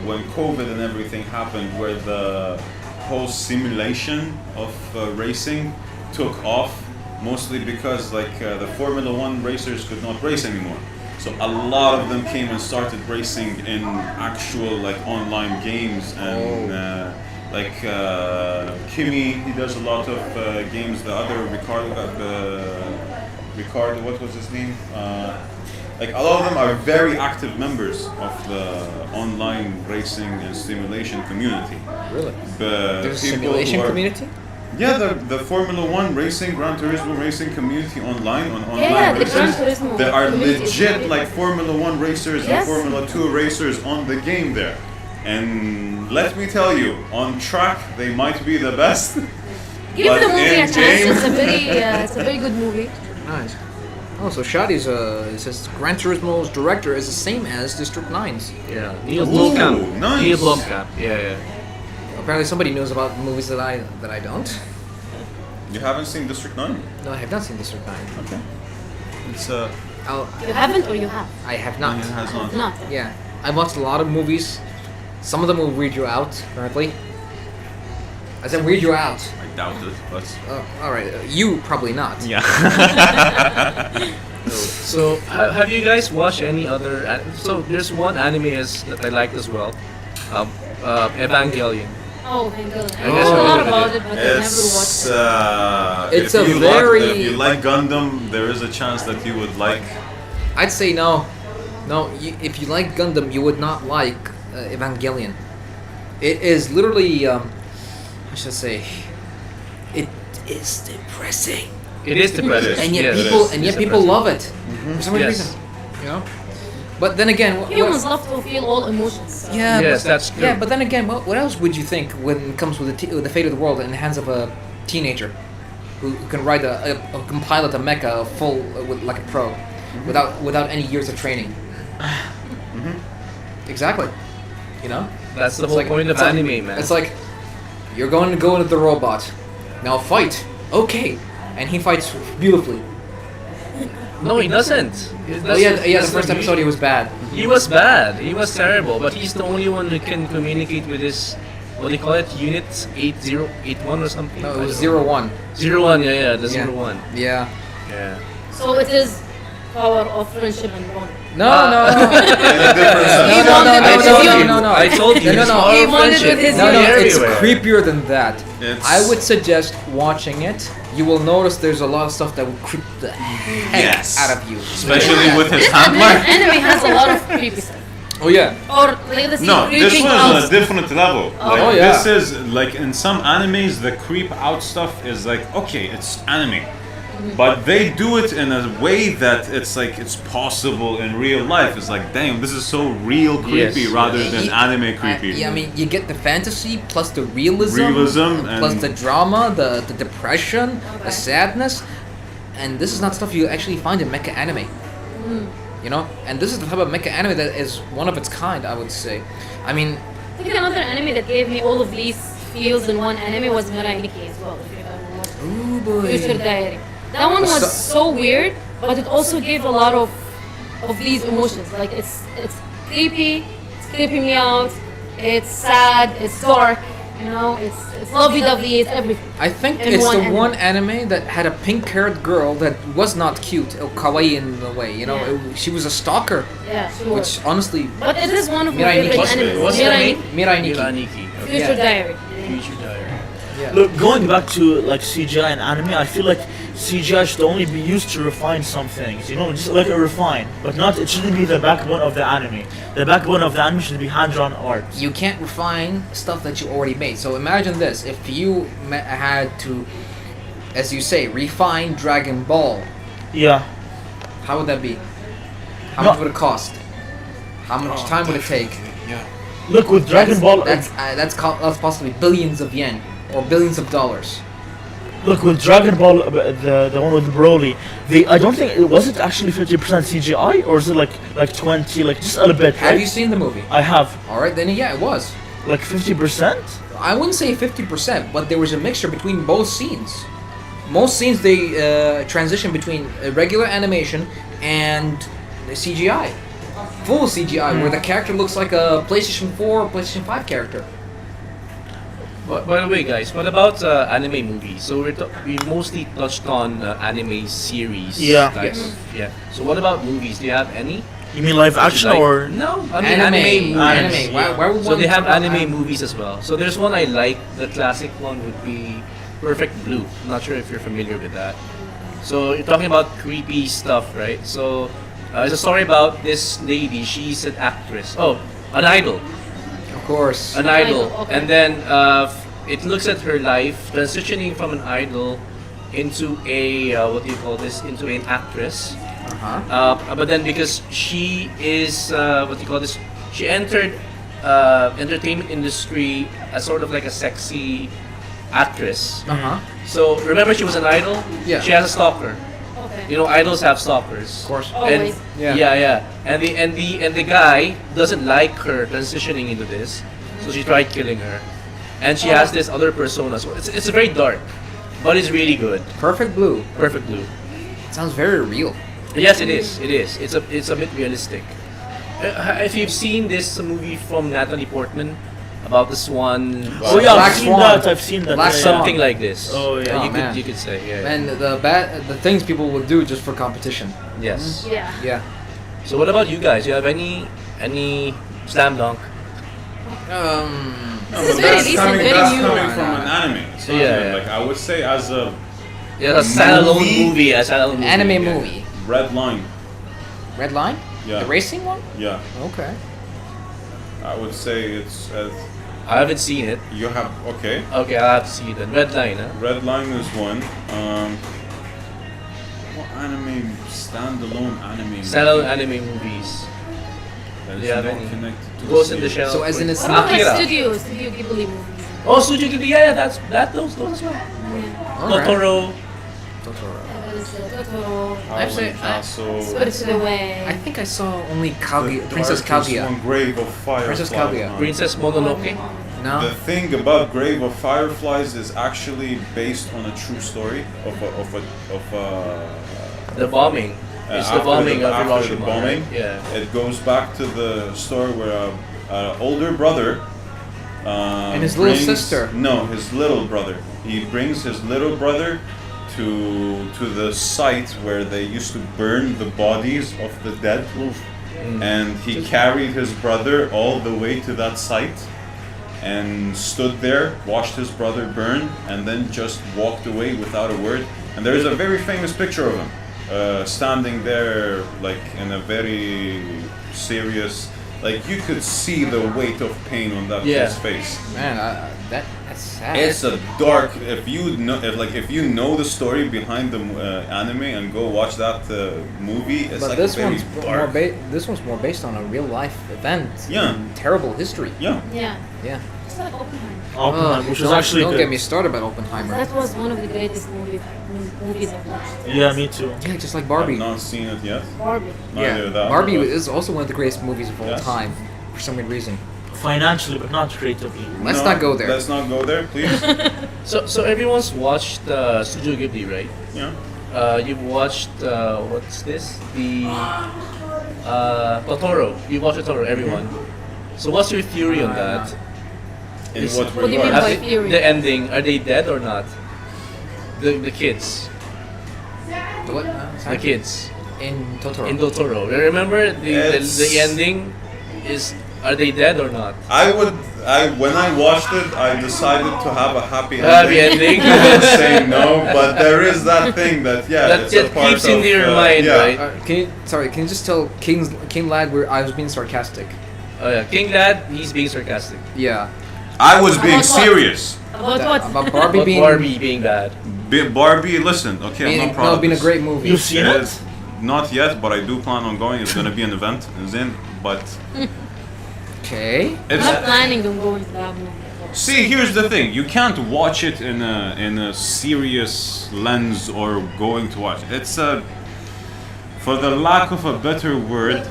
when COVID and everything happened, where the whole simulation of racing took off, mostly because the Formula One racers could not race anymore. So a lot of them came and started racing in actual online games and like Kimi, he does a lot of games. The other Ricardo, what was his name? Like a lot of them are very active members of the online racing and simulation community. Really? There's a People simulation who are- community? Yeah, the Formula One racing, Gran Turismo racing community online on online Yeah, the Gran races. Turismo There are community is legit really like Formula One racers and Yes. Formula 2 racers on the game there. And let me tell you, on track they might be the best. Give But the movie a in chance. game- It's a very good movie. Nice. Oh, so Shadi's it says Gran Turismo's director is the same as District 9's. Yeah. Neil Ooh, Blomkamp. nice. Neil Blomkamp. Yeah. Apparently, somebody knows about movies that I don't. You haven't seen District 9? No, I have not seen District 9. Okay. It's You haven't or you have? I have not. it has not. Not. Yeah, I watched a lot of movies. Some of them will weird you out. Apparently, I said weird you out. I doubt it, but All right, you probably not. yeah. So, have you guys watched any other? So, there's one anime that I liked as well, Evangelion. Oh, thank God. I I guess know a I lot would about have it, but I never watched it. It's a very- if you like Gundam, there is a chance that you would like. I'd say no. No, if you like Gundam, you would not like Evangelion. It is literally, I should say, it is depressing. It is depressing. And yet Yes, it people, is. and It's yet people depressing. love it for some Yes. reason. You know. But then again, Humans love to feel all emotions. So. yeah, Yes, but, that's true. yeah. But then again, what else would you think when it comes with with the fate of the world in the hands of a teenager who can ride who can pilot a mecha full with like a pro, without any years of training? Exactly. You know. That's the It's whole point of it's like- anime, man. It's like you're going to go into the robot. Now fight. Okay. And he fights beautifully. No, he doesn't. Oh yeah, the first episode he was bad. He was bad. He was terrible. But he's the only one who can communicate with his, what do you call it, Unit 8081 or something. No, I it was don't know. 01. 01, yeah, the Yeah. 01. Yeah. Yeah. So it is power of friendship and bond. No, no, no. In a different sense. He wanted I with told his you. unit. no. I told you. No, it's no. power He of wanted friendship. with his No, no, It's it's everywhere. creepier than that. It's- I would suggest watching it. You will notice there's a lot of stuff that will creep the heck Yes. out of you. Especially with his This handler. anime has a lot of creepy stuff. Oh yeah. Or like let's see, No, this creeping one's on out. a different level. Like, Oh, yeah. This is like in some animes, the creep out stuff is like okay, it's anime, but they do it in a way that it's like it's possible in real life. It's like damn, this is so real creepy Yes. rather than You- anime creepy. Yeah, I mean, you get the fantasy plus the realism, plus and- the drama, the depression, the sadness, and this is not stuff you actually find in mecha anime. You know, and this is the type of mecha anime that is one of its kind, I would say. I mean, I think another anime that gave me all of these feels in one anime was Mirai as well. If you ever watched ooh boy. Future Diary. That one was so weird, but it also gave a lot of these emotions. Like it's creepy, it's creeping me out. It's sad, it's dark. You know, it's lovey-dovey, it's everything. I think in it's one the anime. one anime that had a pink-haired girl that was not cute, or kawaii in a way. You know, Yeah. she was a stalker, Yeah, sure. which honestly, But it is one of my Mirai favorite Nikki. animes. What's the Mirai name? Nikki. Mirai Nikki. Miraniki. Okay. Future Yeah. Diary. Future Diary. Yeah. Look, going back to like CGI and anime, I feel like CGI should only be used to refine some things. You know, just like a refine, but not. It shouldn't be the backbone of the anime. The backbone of the anime should be hand-drawn art. You can't refine stuff that you already made. So imagine this: if you had to, as you say, refine Dragon Ball, Yeah. how would that be? How No. much would it cost? How much time would it take? Look with Dragon Ball. That's possibly billions of yen or billions of dollars. Look with Dragon Ball, the one with Broly. I don't think was it actually 50% CGI or is it like 20, like just a little bit. Have right? you seen the movie? I have All right, then yeah, it was. like 50%. I wouldn't say 50%, but there was a mixture between both scenes. Most scenes they transition between regular animation and the CGI, full CGI, where the character looks like a PlayStation 4 or PlayStation 5 character. By the way, guys, what about anime movies? So we mostly touched on anime series. Yeah. type Yes. of- Yeah. So what about movies? Do you have any? You mean live Which is action like- or? No, I mean Anime. anime movies. Anime. Why would So one they have talk about anime movies as well. So there's one I like. The classic one would be Perfect Blue. I'm not sure if you're familiar with that. So you're talking about creepy stuff, right? So it's a story about this lady. She's an actress. Oh, an idol. Of course. An idol. Okay. And then it looks at her life transitioning from an idol into a what do you call this? Into an actress. But then because she is what do you call this? She entered entertainment industry as sort of like a sexy actress. So remember she was an idol. Yeah. She has a stalker. Okay. You know, idols have stalkers. Of course. Always. And, yeah. And the guy doesn't like her transitioning into this, so she tried killing her. And she has this other persona. So it's very dark, but it's really good. Perfect Blue. Perfect Blue. Sounds very real. Yes, it is. It is. It's a bit realistic. If you've seen this movie from Natalie Portman about the swan, Oh yeah, Black I've seen Swan. that. I've seen that. Black yeah, Swan. something like this. Oh, yeah. Oh, you man. could say yeah. And the things people would do just for competition. Yes. Yeah. Yeah. So what about you guys? You have any slam dunk? No, This is but very that's recent, coming, very that's new. coming from an anime. It's not Yeah, even, yeah. like I would say as a Yeah, a standalone Movie? movie. A standalone movie. Anime yeah. movie. red line. Red Line? Yeah. The racing one? Yeah, Okay. I would say it's I haven't seen it. you have okay. Okay, I'll have to see it then. Red Line, huh? Red line is one. What anime standalone anime? Standalone anime movies. That is Do you have not any? connected to the Ghost in the series. Shell. So as in it's What about not. like Akira. Studio Ghibli movies? Oh, Studio Ghibli. Yeah, those as well. Yeah. Alright. Totoro. Totoro. Totoro, I've seen- Castle. Spirited Away. I think I saw only The Kaguya, Princess Darkest Kaguya. One, Grave of Fireflies. Princess Kaguya. man. Princess Mononoke. No? The thing about Grave of Fireflies is actually based on a true story of The bombing. It's the after bombing of after Hiroshima. the bombing. Right? Yeah. It goes back to the story where an older brother And his little sister. No, his little brother. He brings his little brother to the site where they used to burn the bodies of the dead, and he carried his brother all the way to that site and stood there, watched his brother burn, and then just walked away without a word. And there is a very famous picture of him standing there, like in a very serious, like you could see the weight of pain on that Yeah. kid's face. Man, that's sad. It's a dark. If you know the story behind the anime and go watch that movie, it's but like this very one's dark. this one's more based on a real life event. Yeah. and terrible history. Yeah. Yeah. Yeah. Just like Oppenheimer. Oppenheimer, which was don't, actually don't good. get me started about Oppenheimer. That was one of the greatest movies I've watched. Yeah. Yeah, me too. Yeah, just like I've Barbie. not seen it yet. Barbie. Neither Yeah, that. Barbie but- is also one of the greatest movies of all Yes. time, for some weird reason. Financially, but not creatively. Let's No, not go there. Let's not go there, please. So everyone's watched Studio Ghibli, right? Yeah. You've watched what's this? The Totoro. You watched Totoro, everyone. So what's your theory on that? In Is- what What do you mean regard? by Has it- theory? the ending, are they dead or not? The kids. The what? The kids. In Totoro. In Totoro. Remember the It's- ending is, are they dead or not? When I watched it, I decided to have a happy Happy ending. ending. I would say no, but there is that thing that That it's just a part keeps of, in your mind, yeah. right? Can you just tell King Lad where I was being sarcastic? Oh yeah, King Lad, he's being sarcastic. Yeah. I was being About what? serious. About what? About Barbie About being Barbie being bad. Barbie, listen, okay, I'm not proud of being a this. great movie. You've seen It it? is not yet, but I do plan on going. It's gonna be an event in Zin, but Okay. I'm it's. not planning on going to that movie. See, here's the thing: you can't watch it in a serious lens or going to watch it. It's a, for the lack of a better word,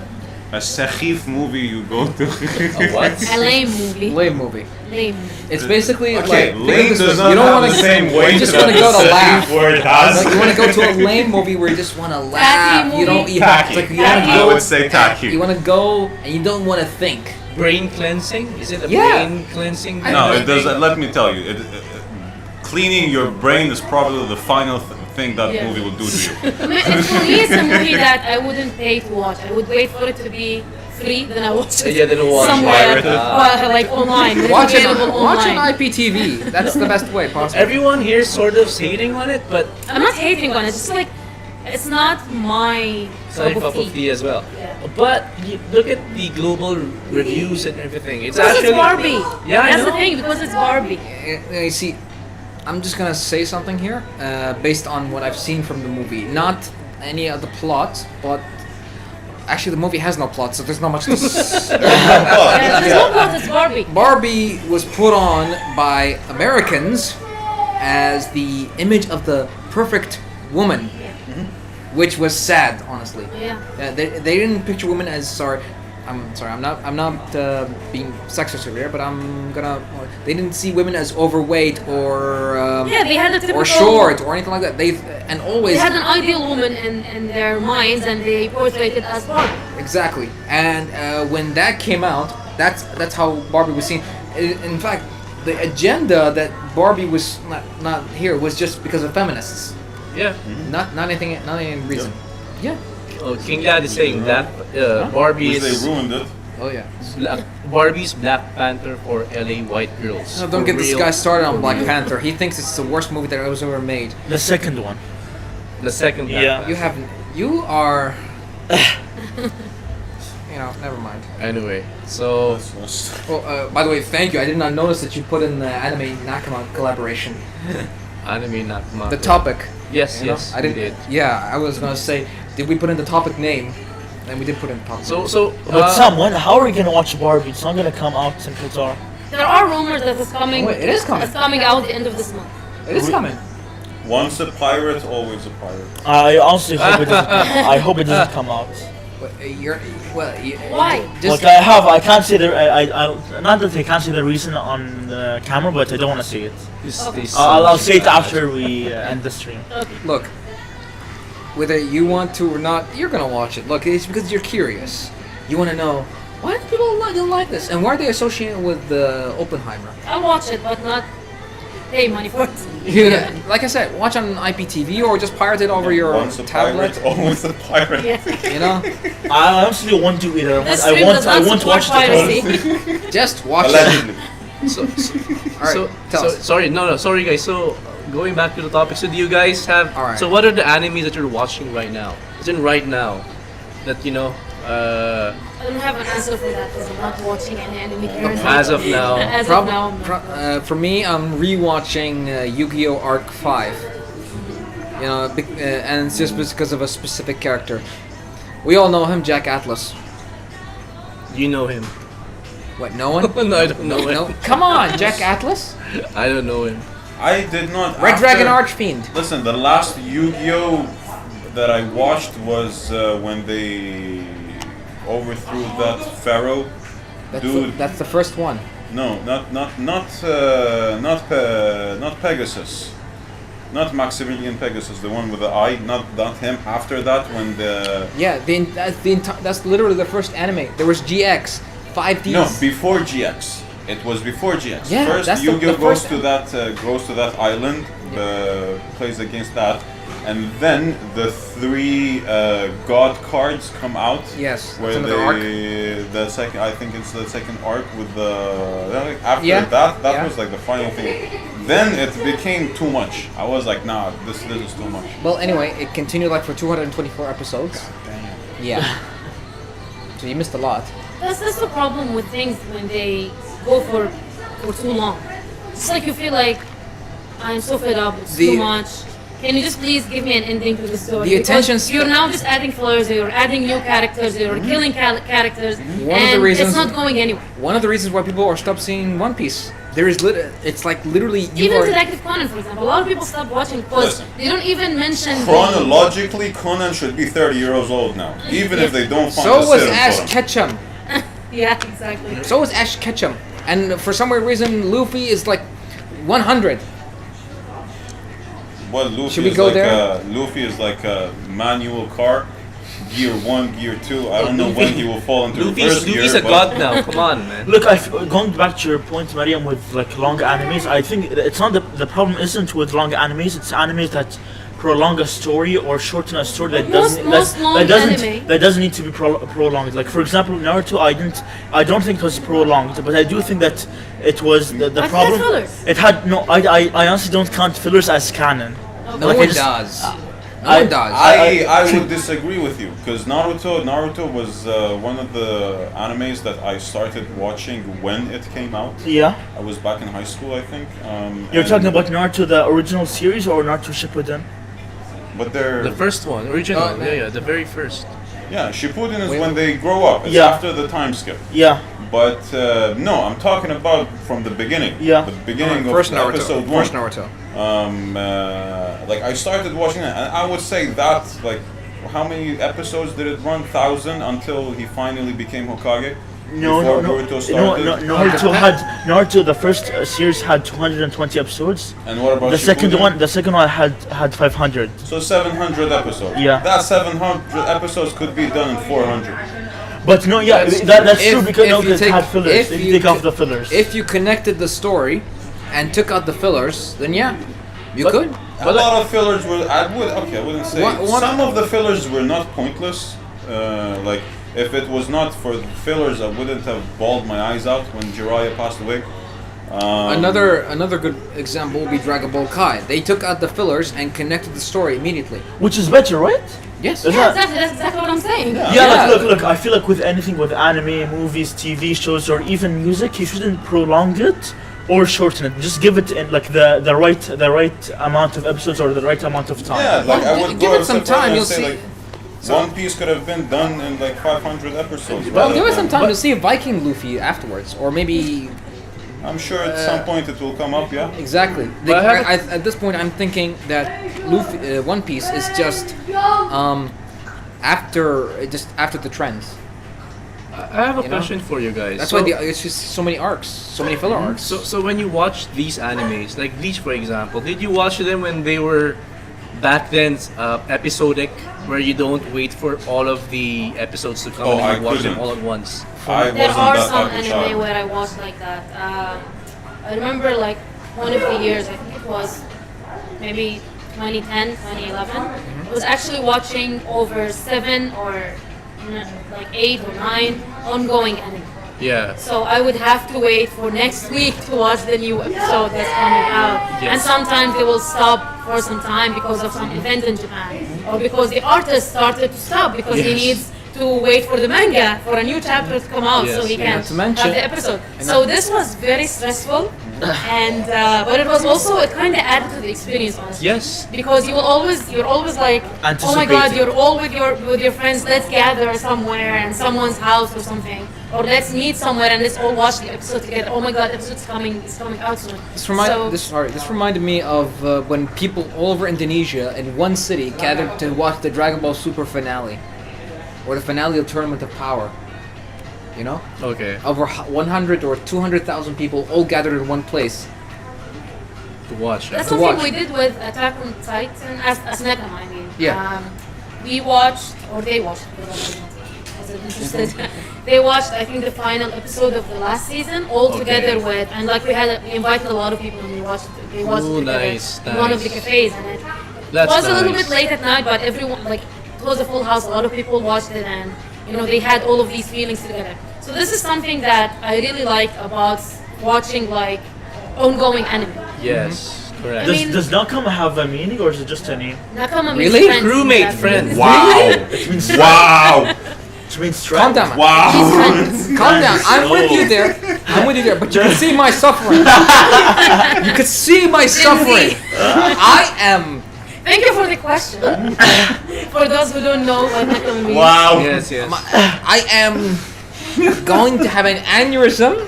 a sakhif movie you go to. A what? A lame movie. Lame movie. Lame movie. It's basically Okay, like think of lame this does way, not you don't have want the same weight You just that want to go the to sakhif laugh. word has. Like you want to go to a lame movie where you just want to laugh. Tacky You don't. movie. You, Tacky. it's like you want to I go. would say tacky. You want to go and you don't want to think. Brain cleansing? Is it a Yeah. brain cleansing? No, it doesn't. Let me tell you, cleaning your brain is probably the final thing that Yeah. movie will do to you. I mean, for me, it's a movie that I wouldn't pay to watch. I would wait for it to be free, then I watch it Yeah, then we'll watch somewhere, pirated. like online. when it's Watch it. available Watch online. on IPTV. That's the best way possible. Everyone here sort of hating on it, but I'm not hating on it. It's just like it's not my it's not a cup of tea as well. Yeah. But you look at the global reviews and everything. It's Because actually it's Barbie. Yeah, I That's the know. thing. Because it's Barbie. You see, I'm just gonna say something here, based on what I've seen from the movie. Not any of the plot, but actually the movie has no plot, so there's not much to There's no plot. It's Barbie. Barbie was put on by Americans as the image of the perfect woman, which was sad, honestly. Yeah. They didn't picture women as I'm not being sexist over here, but they didn't see women as overweight or Yeah, they had a typical. or short or anything like that. They always They had an ideal woman in their minds, and they portrayed it as Barbie. exactly. And when that came out, that's how Barbie was seen. In fact, the agenda that Barbie was not here was just because of feminists. Yeah. Not any reason. Yeah. Oh, King Dad is saying that Barbie Which they is ruined it. Oh yeah. Barbie's Black Panther for LA white girls. No, don't For get this real. guy started on Black Panther. He thinks it's the worst movie that was ever made. The second one. The second Black Yeah. Panther. You are. Never mind. Anyway, so Oh, by the way, thank you. I did not notice that you put in the anime Nakama collaboration. anime Nakama. The topic. Yes, you know? yes, I we didn't. did. Yeah, I was gonna say, did we put in the topic name? And we did put in the topic. So But Sam, how are we gonna watch Barbie? It's not gonna come out in Qatar. There are rumors that it's coming. Oh, wait, it is coming. It's coming out the end of this month. It is coming. Once a pirate, always a pirate. I honestly hope it doesn't. I hope it doesn't come out. Why? Just, Like I can't say the. Not that I can't say the reason on the camera, but I don't want to say it. I'll say it after we end the stream. Look, whether you want to or not, you're gonna watch it. Look, it's because you're curious. You want to know why do people like this, and why are they associated with Oppenheimer? I'll watch it, but not pay money for it. Yeah, like I said, watch on IPTV or just pirate it over your Once a tablet. pirate, always a pirate. Yeah. You know, I honestly want to either. This I stream want. does I not want to watch support the. piracy. just watch it. Allegedly. All right, tell us. Sorry guys. So going back to the topic. So do you guys have? All right. So what are the animes that you're watching right now? As in right now, that you know. I don't have an answer for that because I'm not watching any anime currently. As of now. As of now, I'm not. For me, I'm rewatching Yu-Gi-Oh! Arc 5. And it's just because of a specific character. We all know him, Jack Atlas. You know him. What? No one? No, I don't know him. No. Come on, Jack Atlas. I don't know him. I did not. Red after- Dragon Archfiend. Listen, the last Yu-Gi-Oh that I watched was when they overthrew that pharaoh dude. That's the first one. No, not Pegasus. Not Maximilian Pegasus, the one with the eye. Not him. After that, when the Yeah, that's literally the first anime. There was GX, 5Ds. no before GX. It was before GX. Yeah, First, that's Yu-Gi-Oh the goes first- to that island, plays against that, and then the three god cards come out. Yes, where that's another arc. the second, I think it's the second arc with the after Yeah, that yeah. was like the final thing. Then it became too much. I was like, nah, this is too much. Well, anyway, it continued like for 224 episodes. Yeah. So you missed a lot. That's the problem with things when they go for too long. It's like you feel like I'm so fed up. It's The- too much. Can you just please give me an ending to the story? The Because attention you're now just adding fillers. You're adding new characters. You're killing characters, One of the and reasons- it's not going anywhere. One of the reasons why people are stopped seeing One Piece. There is it's like literally you Even are. Detective Conan, for example, a lot of people stop watching because Listen. they don't even mention. Chronologically, Conan should be 30 years old now, even if they don't find So a was serum Ash for him. Ketchum. Yeah, exactly. So was Ash Ketchum. And for some weird reason, Luffy is like 100. Well, Luffy Should we is go like there? Luffy is like a manual car. gear 1, gear 2. I don't know when he will fall into reverse gear. Luffy's a but god now. Come on, man. Look, going back to your point, Mariam, with like long animes, I think it's not the problem isn't with long animes. It's animes that prolong a story or shorten a story that doesn't need to be prolonged. Like for example, Naruto, I don't think it was prolonged, but I do think that it was the problem. Fillers. It had no. I honestly don't count fillers as canon. No Like, I one just- does. No I- one does. I would disagree with you because Naruto was one of the animes that I started watching when it came out. Yeah. I was back in high school, I think. You're and- talking about Naruto, the original series, or Naruto Shippuden? but they're The first one, original. Oh, man. Yeah, the very first. yeah, Shippuden is Wait, when they grow up. It's Yeah. after the time skip. Yeah. But no, I'm talking about from the beginning. Yeah. The beginning of First Naruto. episode 1. First Naruto. Like I started watching it, and I would say that like how many episodes did it run? 1,000 until he finally became Hokage. No, Before no, Boruto no, started. Naruto. The first series had 220 episodes. And what about The second Shippuden? one had 500. So 700 episodes. Yeah. That 700 episodes could be done in 400. But no, yeah, that's true because If no, you it take- had fillers. If you take off co- the fillers. If you connected the story and took out the fillers, then yeah, you But- could. A lot of fillers were. I wouldn't say. One- Some of the fillers were not pointless. Like if it was not for the fillers, I wouldn't have bawled my eyes out when Jiraiya passed away. Another good example would be Dragon Ball Kai. They took out the fillers and connected the story immediately. Which is better, right? Yes. Is Yeah, that- exactly. That's exactly what I'm saying. Yeah. Yeah, Yeah. like, look, I feel like with anything, with anime, movies, TV shows, or even music, you shouldn't prolong it or shorten it. Just give it in like the right amount of episodes or the right amount of time. Yeah, like I would Give go it a some step further time, and you'll say, see. like, One Piece could have been done in like 500 episodes. Well, rather give it some than- time to see Viking Luffy afterwards, or maybe I'm sure at some point it will come up. Yeah. exactly. But I have At this point, I'm thinking that Luffy, One Piece is just after the trends. I have a You know? question for you guys. That's So- why it's just so many arcs, so many filler arcs. So when you watch these animes, like Bleach for example, did you watch them when they were back then episodic, where you don't wait for all of the episodes to come Oh, and I you watch them couldn't. all at once? I There wasn't are that some type of anime child. where I watched like that. I remember like one of the years, I think it was maybe 2010, 2011. I was actually watching over 7 or like 8 or 9 ongoing anime. Yeah. So I would have to wait for next week to watch the new episode that's coming out. Yes. And sometimes they will stop for some time because of some event in Japan. Or because the artist started to stop because he Yes. needs to wait for the manga for a new chapter to come out so Yes, he yeah. can Not to mention- have the episode. So this was very stressful and but it was also, it kind of added to the experience honestly. Yes. Because you're always like, oh my god, Anticipating. you're all with your friends, let's gather somewhere in someone's house or something. Or let's meet somewhere and let's all watch the episode together. Oh my god, episode's coming, it's coming out soon. This reminded me of when people all over Indonesia in one city gathered to watch the Dragon Ball Super finale, or the finale of Tournament of Power. You know, Okay. over 100 or 200,000 people all gathered in one place. To watch. That's To something watch. we did with Attack on Titan, as Nakama, I mean. Yeah. We watched, or they watched, because I wasn't interested. They watched, I think, the final episode of the last season, all Okay. together with, and like we invited a lot of people and they watched Ooh, it together nice, in one of the nice. cafes. And it That's was a little nice. bit late at night, but everyone, like, it was a full house, a lot of people watched it, and, you know, they had all of these feelings together. So this is something that I really like about watching, like, ongoing anime. Yes. Correct. I mean- Does Nakama have a meaning or is it just a name? Nakama means Really? friends, Crewmate, that friends. means- Wow! It means Wow! It means Calm strength. down, man. Wow! He's friends. Calm down. I'm with you there. I'm with you there. But you can see my suffering. You can see my suffering. I am. Thank you for the question. For those who don't know what Nakama means. Wow! Yes. Yes. I am going to have an aneurysm.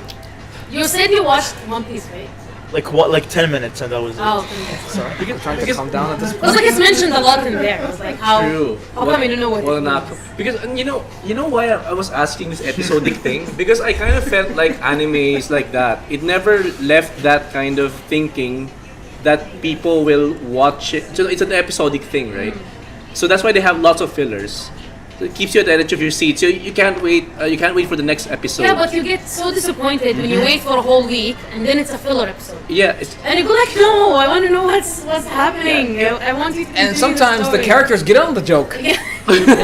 You said you watched One Piece, right? Like what? Like 10 minutes and that was it. Oh, okay. Sorry, I'm trying to calm down at this It was like it's mentioned a lot in there. It was like how True. come you don't know what Well, it not means? because you know why I was asking this episodic thing, because I kind of felt like animes like that. It never left that kind of thinking that people will watch it. So it's an episodic thing, right? So that's why they have lots of fillers. it keeps you at the edge of your seat. So you can't wait. You can't wait for the next episode. Yeah, but you get so disappointed when you wait for a whole week and then it's a filler episode. Yeah, it's, And you go like, no, I want to know what's happening. I want you to. And continue sometimes the story. characters get on the joke. Yeah. You know?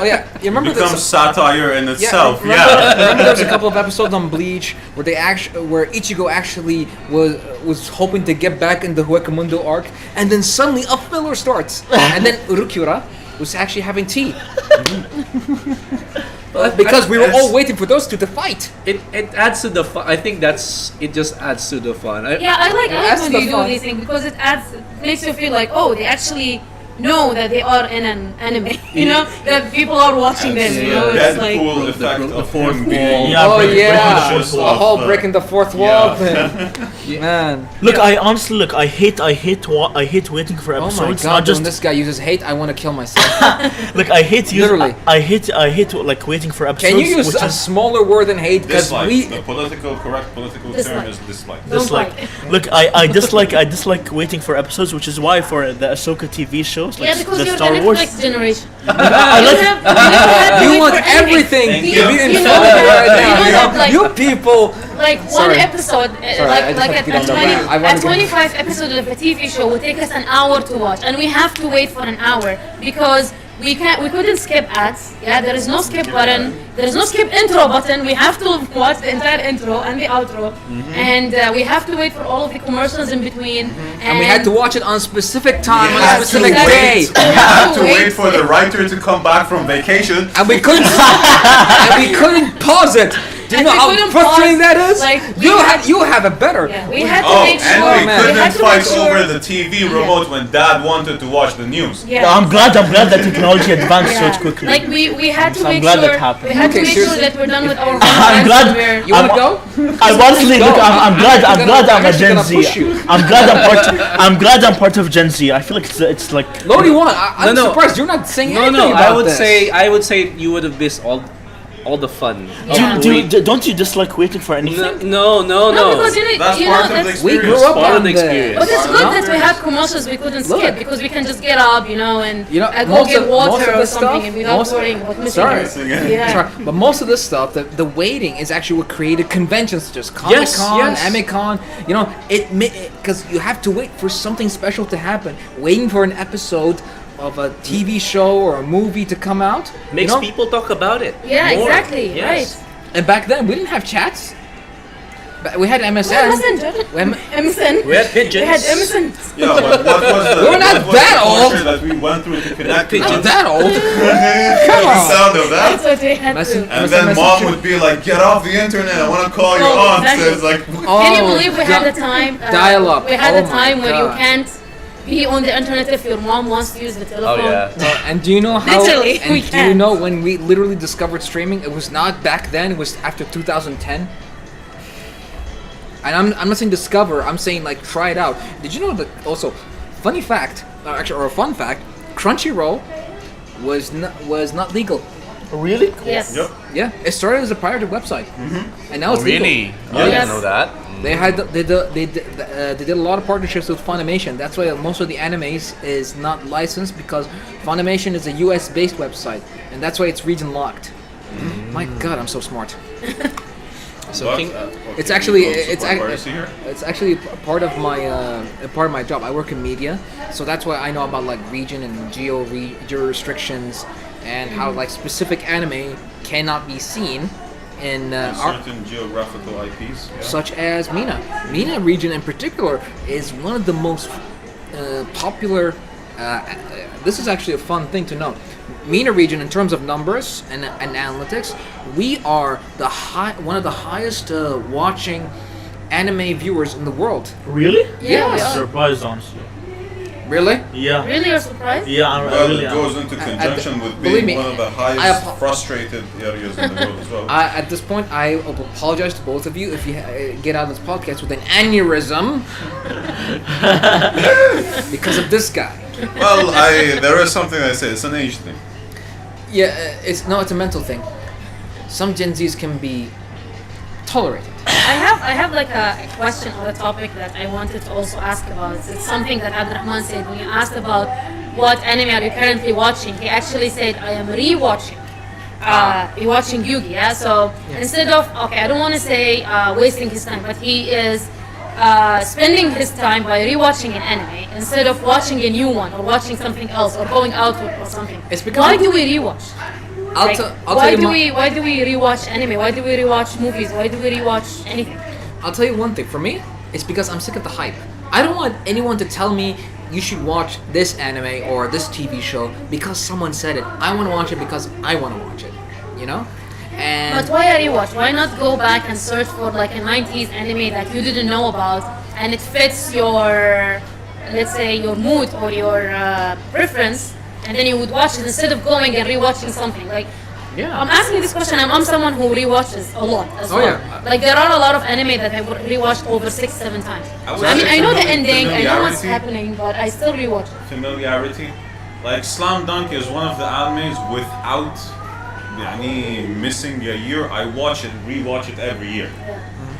Oh yeah, you remember Becomes this? satire in itself. remember, Yeah. remember there was a couple of episodes on Bleach where Ichigo actually was hoping to get back in the Huecamundo arc, and then suddenly a filler starts, and then Urukura was actually having tea. Because we were all waiting for those two to fight. it adds to the fun. I think it just adds to the fun. Yeah, I like That's when the you do fun. these things because it makes you feel like, oh, they actually know that they are in an anime. You know, that people are watching them. You know, it's like. Deadpool effect the of fourth him wall. being. Yeah, Oh breaking yeah, the fourth the wall. whole breaking the fourth wall Yeah. thing. Man. Look, I honestly I hate waiting for Oh episodes. my Not god, just when this guy uses hate, I want to kill myself. like I hate Literally. I hate like waiting for episodes. Can you use which a is smaller word than hate? Because Dislike. The correct political term Dislike. is dislike. Don't dislike. like. Look, I dislike waiting for episodes, which is why for the Ahsoka TV shows like Yeah, because the you're Star the Wars. Netflix generation. I like You want everything Thank to you. be in You front know of you that- right you now. know You that, know? like- You people. Like Sorry. one episode, Sorry, I just like had to get on the a 20, rant. I wanna a 25 episode of a TV show would take us an hour to watch, and we have to wait for an hour because we couldn't skip ads. Yeah, there is no skip button. There is no skip intro button. We have to watch the entire intro and the outro, and we have to wait for all of the commercials in between. And we had to watch it on a specific time, on a have specific to day. wait. You have to wait for the writer to come back from vacation. And we couldn't pause it. Do you And know we how couldn't frustrating pause, that is? like, we had- You have it better. Yeah, we had to Oh, make and sure. we man. had couldn't to fight make sure- over the TV remote when Dad wanted to watch the news. Yeah. I'm glad that technology advanced so quickly. Like we had to So I'm make glad sure that happened. we had Okay, to make sure seriously. that we're done with our I'm glad- We're, You want to go? I honestly look. I'm glad. I'm glad I'm a actually Gen gonna Z. push you. I'm glad I'm part of Gen Z. I feel like it's like. Lodi won. I'm No, no. surprised you're not saying no, anything no. about this. I would say you would have missed all the fun. Yeah. Don't you dislike waiting for anything? No, because That's you part know of the that's. We experience. grew up Part of on the this. experience. But it's good No? that we had commercials we couldn't Look. skip because we can just get up, and You know, go most get of- most water of or the something stuff- without most- worrying about missing Sorry. it. Yeah. Sorry, but most of this stuff, the waiting is actually what created conventions such as Comic Con, yes. Amicon. You know, because you have to wait for something special to happen. Waiting for an episode of a TV show or a movie to come out Makes you know? people talk about it. Yeah, more. exactly. Yes. Right. And back then we didn't have chats. We had MSN. We had- Emerson. We had pigeons. We had Emerson. Yeah, but what was the, We're not what was that the old. torture that we went through to connect to Not them? that old. The sound of That's that. what we had Messenger- to. And then Messenger. mom would be like, "Get off the internet! I want to call your Oh, aunt." exactly. So it's like, Can you Oh, believe we had the time? dial-up. We had Oh the time my where you God. can't be on the internet if your mom wants to use the Oh telephone. yeah. And do you know how? Literally, and we do you can. know when we literally discovered streaming? It was not back then. It was after 2010. And I'm not saying discover. I'm saying like try it out. Did you know that also? Funny fact, or a fun fact, Crunchyroll was not legal. Really? Yes. "Yep." Yeah, it started as a pirated website, and now it's legal. Really? Oh, I yes. didn't know that. They did a lot of partnerships with Funimation. That's why most of the animes is not licensed because Funimation is a U.S. based website, and that's why it's region locked. My God, I'm so smart. So What? King, It's actually Support it's ac- piracy here? it's actually a part of my job. I work in media, so that's why I know about like region and geo restrictions and how like specific anime cannot be seen in our certain geographical IPs. Yeah. such as Mina. Mina region in particular is one of the most popular. This is actually a fun thing to know. MENA region, in terms of numbers and analytics, we are one of the highest watching anime viewers in the world. Really? Yeah, we Yes. are. Surprised, honestly. Really? Yeah. Really, you're surprised? Yeah, I Well, really it am. goes into conjunction with believe being me, one of the I highest apo- frustrated areas in the world as well. At this point, I apologize to both of you if you get out of this podcast with an aneurysm because of this guy. Well, there is something I say. It's an age thing. Yeah, it's a mental thing. Some Gen Zs can be tolerated. I have like a question on a topic that I wanted to also ask about. It's something that Abdurrahman said when you asked about what anime are you currently watching, he actually said, I am rewatching. Rewatching Yugi, yeah? So instead of, okay, I don't want to say wasting his time, but he is spending his time by rewatching an anime instead of watching a new one or watching something else or going out or something. It's because Why do we rewatch? Like, I'll why tell do you why do we rewatch anime? Why do we rewatch movies? Why do we rewatch anything? I'll tell you one thing. For me, it's because I'm sick of the hype. I don't want anyone to tell me you should watch this anime or this TV show because someone said it. I want to watch it because I want to watch it. You know? And But why a rewatch? Why not go back and search for like a 90s anime that you didn't know about and it fits your, let's say, your mood or your preference, and then you would watch it instead of going and rewatching something. Like, yeah. I'm asking this question. I'm someone who rewatches a lot as Oh, well. yeah. Like there are a lot of anime that I would rewatched over 6-7 times. would I mean, say I know the ending, I know what's familiarity. happening, but I still rewatch it. Familiarity. Like Slam Dunk is one of the animes without missing a year. I watch it, rewatch it every year.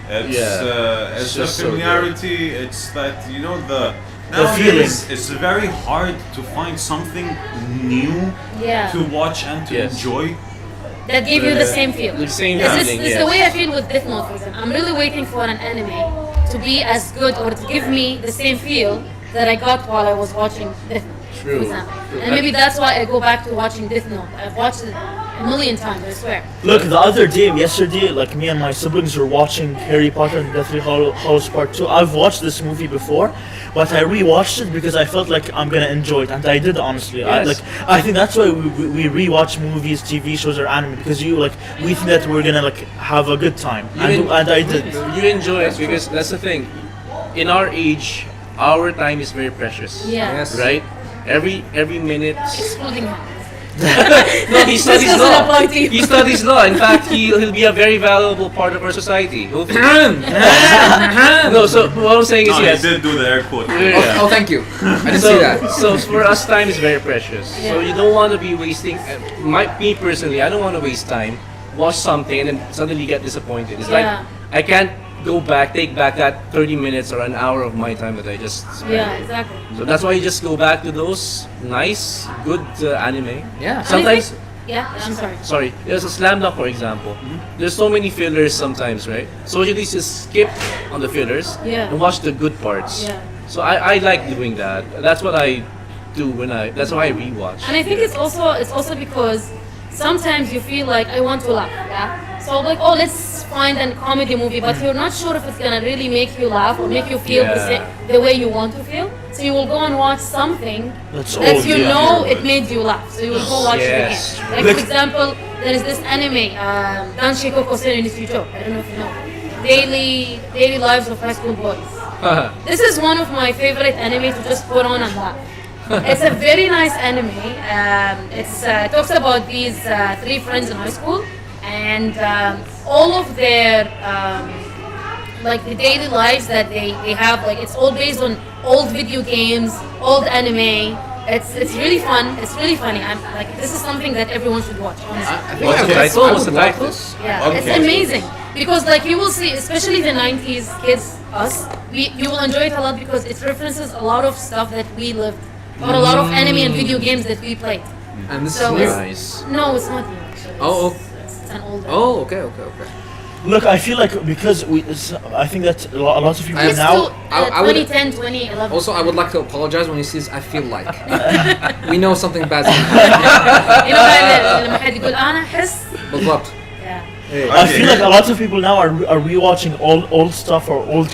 It's It's the just so good. familiarity. It's that the feeling. nowadays it's very hard to find something new Yeah. to watch and to Yes. enjoy. That give you the same feel. The same It's, feeling, it's yes. the way I feel with Death Note, for example. I'm really waiting for an anime to be as good or to give me the same feel that I got while I was watching Death Note, True. for example. True. And maybe that's why I go back to watching Death Note. I've watched it a million times, I swear. Look, the other day, yesterday, like me and my siblings were watching Harry Potter and Deathly Hallows Part 2. I've watched this movie before, but I rewatched it because I felt like I'm gonna enjoy it, and I did honestly. Yes. I think that's why we rewatch movies, TV shows, or anime, because we think that we're gonna have a good time, and I did. You enjoy it because that's the thing. In our age, our time is very precious. Yeah. Yes. Right? Every minute. Excluding him. No, he studies doesn't law. apply to you. He studies law. In fact, he'll be a very valuable part of our society. Hopefully. No, so what I'm saying is No, yes. you did do the air quote. Yeah. Oh, thank you. I didn't So, see that. so for us, time is very precious. So Yeah. you don't want to be wasting. Me personally, I don't want to waste time, watch something, and then suddenly get disappointed. It's Yeah. like I can't take back that 30 minutes or an hour of my time that I just spent. Yeah, exactly. So that's why you just go back to those nice, good anime. Yeah. Sometimes, Yeah, I'm sorry. sorry, there's a slam dunk, for example. There's so many fillers sometimes, right? So you just skip on the fillers Yeah. and watch the good parts. Yeah. So I like doing that. That's what I do that's why I rewatch. And I think it's also because sometimes you feel like I want to laugh, yeah. So like, oh, let's find a comedy movie, but you're not sure if it's gonna really make you laugh or make you feel Yeah. the way you want to feel. So you will go and watch something That's that old, you yeah. know it made you laugh. So you will go watch Yes. it again. Like for example, there is this anime, Danshiko Kosei ni Suijo. I don't know if you know. Daily Lives of High School Boys. This is one of my favorite anime to just put on and laugh. It's a very nice anime. It talks about these 3 friends in high school, and all of their like the daily lives that they have. Like it's all based on old video games, old anime. It's really fun. It's really funny. I'm like, this is something that everyone should watch. Honestly. I think What's I the would- title? I What's the would watch title? this. Yeah, it's Okay. amazing because like you will see, especially the 90s kids, us, you will enjoy it a lot because it references a lot of stuff that we lived, or a lot of anime and video games that we played. And this So is new. it's- Nice. No, it's not new. Actually. Oh, It's an older. Oh, okay. Look, I feel like because I think that a lot of people I- It's now. still I would- 2010, 2011. Also, I would like to apologize when he says I feel like. We know something bad's going to happen. you know بقى لما حد يقول أنا أحس. بالضبط. Yeah. I feel like a lot of people now are rewatching old stuff or old.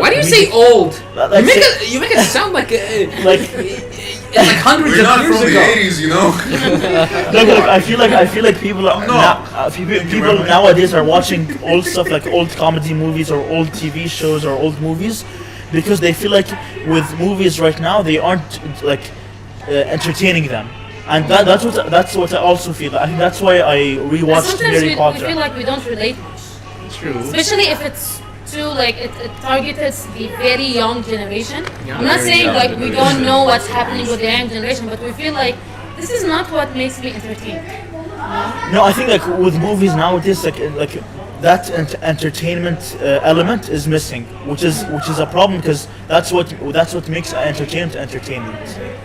Why do you say old? Like You make it sound like like like hundreds We're of not years from the ago. 80s, you know. look, I feel like people are No. people nowadays are watching old stuff like old comedy movies or old TV shows or old movies because they feel like with movies right now they aren't like entertaining them. And that's what I also feel. I think that's why I rewatched Sometimes Harry we Potter. feel like we don't relate much, True. especially if it's too like it targeted the very young generation. I'm not Very saying young like we generation. don't know what's happening with the young generation, but we feel like this is not what makes me entertained. No, I think like with movies nowadays, like entertainment element is missing, which is a problem because that's what makes entertainment.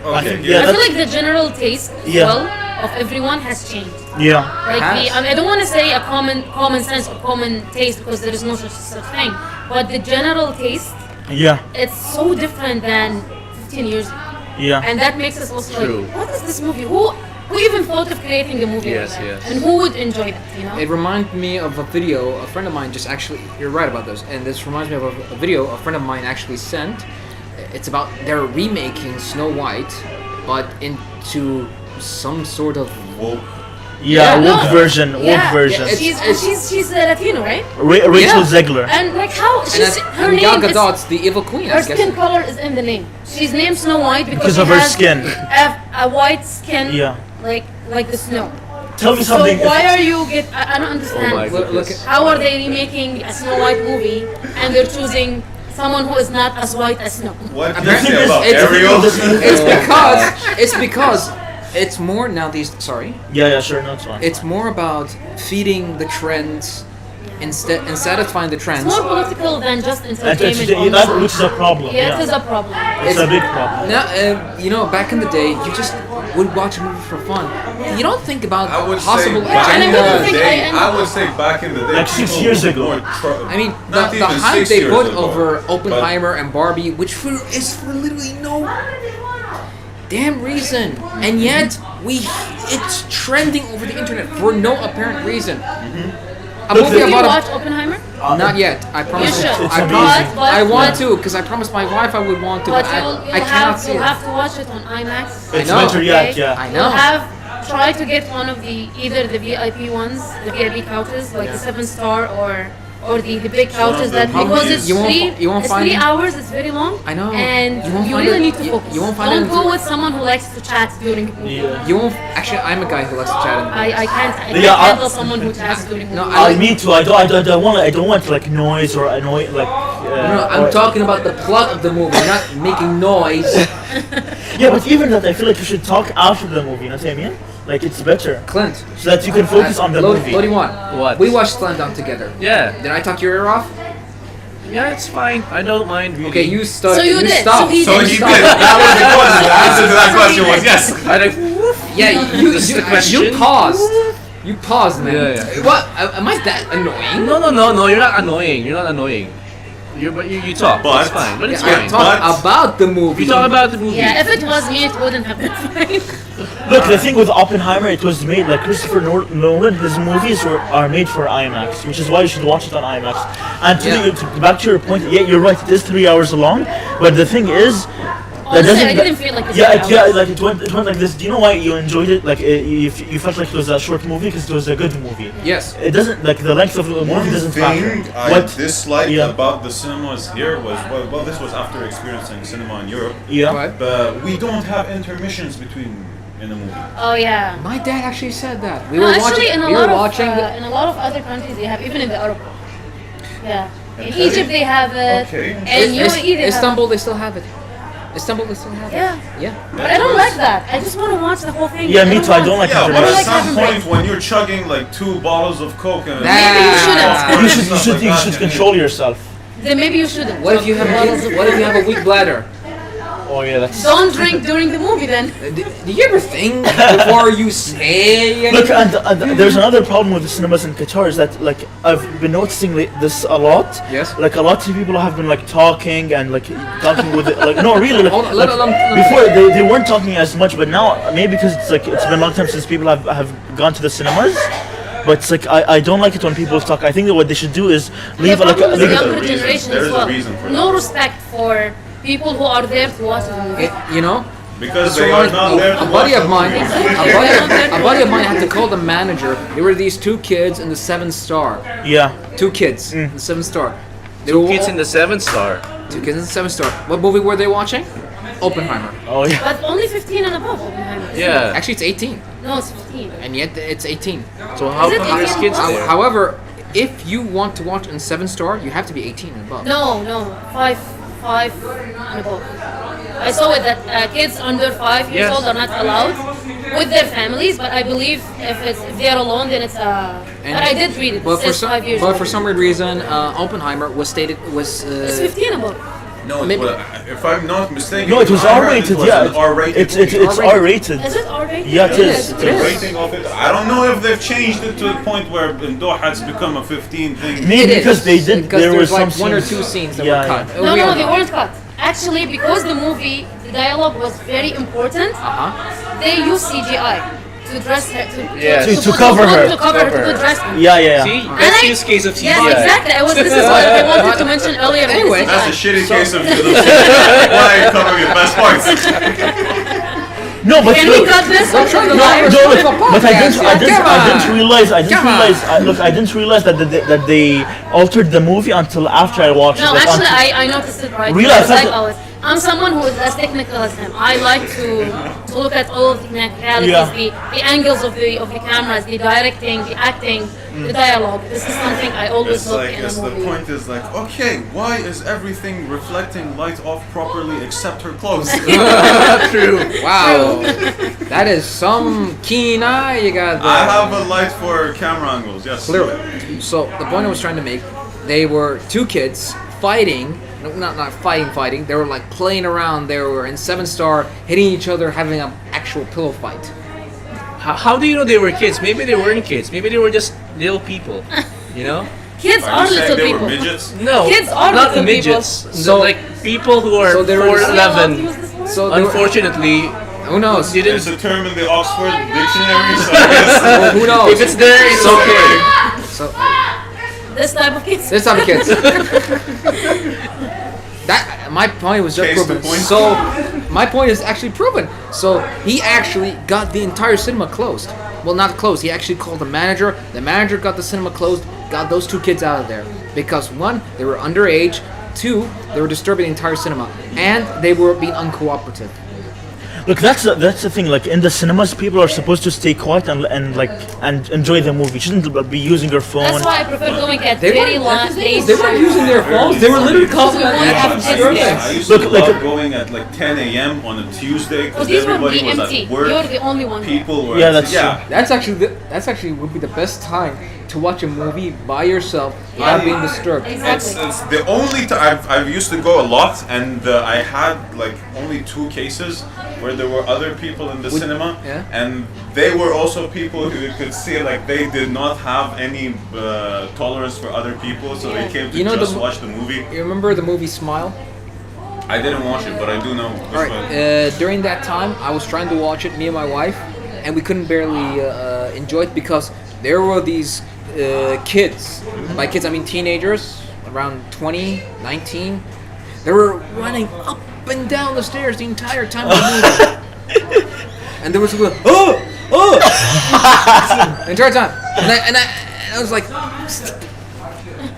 I think, yeah. I feel like the general taste as Yeah. well of everyone has changed. yeah. Like Has. I don't want to say a common sense or common taste because there is no such thing, but the general taste Yeah, it's so different than 15 years ago, yeah. and that makes us also True. like, what is this movie? Who even thought of creating a movie? Yes, like that? yes. And who would enjoy that? You know? It reminds me of a video a friend of mine just actually. You're right about this, and this reminds me of a video a friend of mine actually sent. It's about they're remaking Snow White, but into some sort of Woke. Yeah, no. woke version. She's Latino, right? Rachel Yeah. Zegler. And like how she's her and name Gal is, Gadot's the evil queen. her I guess. skin color is in the name. She's named Snow White because Because of she her has skin. a white skin, Yeah. like the snow. Tell me So something. why are you I don't understand. Oh my Look, goodness. look, How are they remaking a Snow White movie and they're choosing someone who is not as white as snow? What can you Apparently say about it's- Ariel? it's because it's more now these. Sorry. Yeah, sure, no, it's fine. It's more about feeding the trends and satisfying the It's trends. more political than just entertainment. That honestly. which is a problem. Yeah, it is a problem. It's a big problem. Now, back in the day, you just would watch a movie for fun. You don't think about I would possible say back in And I the wouldn't think day. I- I would say back in the day. Like 6 people years were ago. more I mean, not the even hype 6 they years put ago, over Oppenheimer and Barbie, which is for literally no damn reason, and yet it's trending over the internet for no apparent reason. A Look, movie Did you about watch Oppenheimer? not yet. I promise. should. It's I amazing. promise. But- I want to because I promised my wife I would want to, But but you'll I cannot see you'll it. have to watch it on IMAX. It's know. better yet, yeah. I know. You'll have try to get one of the either the VIP ones, the VIP couches, like the 7-star or the big couches that How because many- it's You won't- three you won't it's find 3 it- hours, it's very long. I know. And You won't you find really it- need to you- focus. you won't find Don't it go until- with someone who likes to chat during the movie. Yeah. You won't actually. I'm a guy who likes to chat. I can't Yeah, handle someone who chats during the No, movie. I I like- me too. I don't want like noise or annoy like. No, I'm or- talking about the plot of the movie, not making noise. Yeah, but even that, I feel like you should talk after the movie. You know what I mean? Like it's better Clint, so that you can focus on the movie. What do you want? What? We watched Spellbound together. Yeah. Did I talk your ear off? Yeah, it's fine. I don't mind really. Okay, you start. So you did. Stop. So he So did. he did. That was the question. The answer to that question was yes. I like, Yeah, This is the question? you paused. You paused, man. Yeah. What? Am I that annoying? no. You're not annoying. You're not annoying. But you talk. But- it's fine. But it's Yeah, I fine. talk But- about the movie. You talk about the movie. Yeah, if it was me, it wouldn't have been fine. Look, the thing with Oppenheimer, it was made like Christopher Nolan. His movies are made for IMAX, which is why you should watch it on IMAX. And back to your point, yeah, you're right. It is 3 hours long, but the thing is, Honestly, I didn't feel like it's 3 hours. like it went like this. Do you know why you enjoyed it? Like you felt like it was a short movie because it was a good movie. Yes. It doesn't like the length of the One movie doesn't thing matter. I What? disliked Yeah. about the cinemas here was well, this was after experiencing cinema in Europe. Yeah. What? But we don't have intermissions between in a movie. Oh yeah. My dad actually said that. We No, were actually, watching. in a We lot were of watching. in a lot of other countries, they have even in the Arab world. Yeah. In Okay. Egypt, they have it. Okay. And UAE, they Istanbul, they still have it. Istanbul, they still have Yeah. it. Yeah. But I don't like that. I just want to watch the whole thing. Yeah, me too. I don't like Yeah, but intermissions. at like some having point breaks. when you're chugging like 2 bottles of Coke and Maybe you shouldn't. You should control yourself. Then maybe you shouldn't. What if you have? What if you have a weak bladder? Oh yeah, that's. Don't drink during the movie then. Do you ever think before you say? Look, and there's another problem with the cinemas in Qatar is that like I've been noticing this a lot. Yes. Like a lot of people have been like talking and like talking with like no really like, Hold on, let- like, let- before they weren't talking as much, but now maybe because it's been a long time since people have gone to the cinemas. But it's like I don't like it when people talk. I think that what they should do is leave The like problem is the leave younger reason. generation There as is a well. reason for No that. respect for people who are there to watch the movie. You know, because This they are reminds not me- there to a watch buddy the of mine, movie. a buddy of mine had to call the manager. There were these 2 kids in the 7-star. yeah. 2 kids in the 7-star. They were Kids in the 7-star. 2 kids in the 7-star. What movie were they watching? Oppenheimer. Oh yeah. But only 15 and above. Oppenheimer. Yeah. Actually, it's 18, No, it's 15. and yet it's 18. So how Is it come there's 18 kids plus? there? However, if you want to watch in 7-star, you have to be 18 and above. No, 5 and above. I saw it that kids under 5 years Yes. old are not allowed, with their families. But I believe if they're alone, then it's And- But I did read it. But It for says some, 5 years. but old. for some weird reason, Oppenheimer was stated was. It's 15 about. No, Maybe- well, if I'm not mistaken, No, it was I heard R-rated. it was Yeah, an R-rated it's movie. R-rated. Is it R-rated? Yeah, it is. The rating of it, I don't know if they've changed it to the point where in Doha it's become a 15 thing. Maybe It because is, they did. because There there's was like some one or scenes- two scenes that Yeah, were cut. No, We no, all they know. weren't cut. Actually, because the movie, the dialogue was very important, they used CGI to dress her, Yeah. To put cover the her. woman to cover her, to put dress her. Yeah, yeah. See, And best I- use case of CGI. Yes, exactly. This is what I wanted to mention earlier. with Anyway, the That's a CGI. shitty case of why are you covering the best parts? No, but Can look, we cut this? I'm trying to no, live no, stream a look, but I podcast didn't, here. I didn't, Come I on. didn't realize, Come on. I didn't realize that they altered the movie until after I watched No, it. Like, actually, until- I noticed it right. Really? I I was thought like, that- oh, I'm someone who is as technical as him. I like to look at all of the technicalities, Yeah. the angles of the cameras, the directing, the acting, the dialogue. This is something I always It's look like, in a it's the movie. point is like, okay, why is everything reflecting light off properly except her clothes? True. Wow, that is some keen eye you got there. I have a light for camera angles, yes. Clearly. So the point I was trying to make, they were two kids fighting, no, not fighting. They were like playing around. They were in 7-star, hitting each other, having an actual pillow fight. How do you know they were kids? Maybe they weren't kids. Maybe they were just little people. You know? Kids Are are you saying little they people. were midgets? No, Kids are not little midgets. people. So- Like people who are So they were- Are you allowed to 4'11". use this word? So they were, Unfortunately, who knows? didn't. It's a term in the Oxford Dictionary, so I guess Well, who knows? If it's there, it's okay. So This type of kids. this type of kids. That my point was just Case proven. the point. So my point is actually proven. So he actually got the entire cinema closed. Well, not closed. He actually called the manager. The manager got the cinema closed. Got those two kids out of there because one, they were underage. Two, they were disturbing the entire cinema, and they were being uncooperative. Look, that's the thing. Like in the cinemas, people are supposed to stay quiet and enjoy the movie. You shouldn't be using your phone. That's why I prefer going at They very weren't- late. They weren't using their phones. They were literally calling We out won't have kids there. I used Look, to like- love going at like 10 a.m. on a Tuesday Well, because these would everybody be was empty. at work. You're the only one. People were Yeah, at- that's That's actually would be the best time to watch a movie by yourself without Yeah. being disturbed. Exactly. It's the only time I've used to go a lot, and I had like only 2 cases where there were other people in the cinema, yeah. and they were also people who you could see like they did not have any tolerance for other people, so they Yeah. came to You know just the- watch the movie. You remember the movie Smile? I didn't watch it, but I do know. This All right. During that time, I was trying to watch it, me and my wife, and we couldn't barely enjoy it because there were these kids. By kids, I mean teenagers, around 20, 19. They were running up and down the stairs the entire time of the movie. And there was a the entire time. And I was like,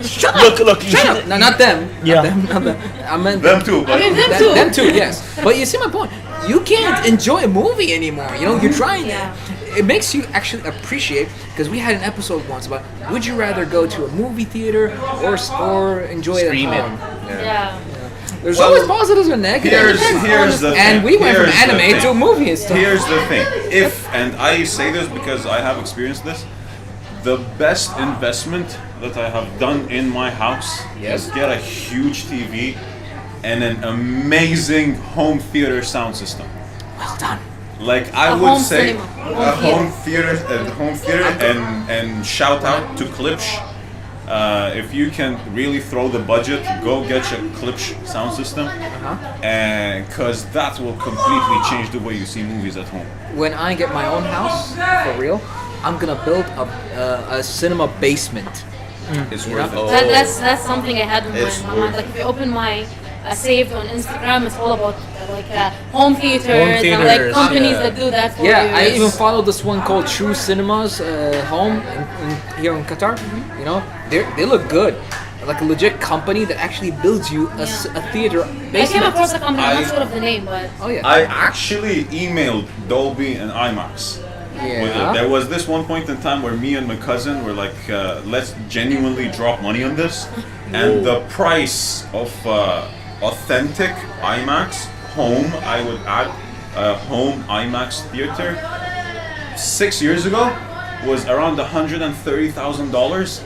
shut up! Look, Shut up! No, not them. Yeah. Not them. I meant them too, but I mean, them That- too. them too, yes. But you see my point. You can't enjoy a movie anymore. You know, you're trying. Yeah. It makes you actually appreciate because we had an episode once about would you rather go to a movie theater or enjoy it Stream at it. home? Yeah. There's Well, always positives and negatives. here's the And thing. we went from Here's the anime to a thing. movie and stuff. Here's the thing. If, and I say this because I have experienced this, the best investment that I have done in my house Yes. is get a huge TV and an amazing home theater sound system. Well done. Like I A would home say, cinema. a home theater, and shout out to Klipsch. If you can really throw the budget, go get your Klipsch sound system, because that will completely change the way you see movies at home. When I get my own house, for real, I'm gonna build a cinema basement. It's Yeah. worth it. That's something I had in It's my mind. worth Like if you open my saved on Instagram, it's all about home theaters and like theaters, companies yeah. that do that for you. Yeah, I It's- even follow this one called True Cinemas Home here in Qatar. You know, they look good. Like a legit company that actually builds you a theater I came basement. across a company, I'm I- not sure of the name, but Oh yeah. I actually emailed Dolby and IMAX. With it. Yeah. There was this one point in time where me and my cousin were like, let's genuinely drop money on this. And the price of authentic IMAX home, I would add home IMAX theater, 6 years ago was around $130,000.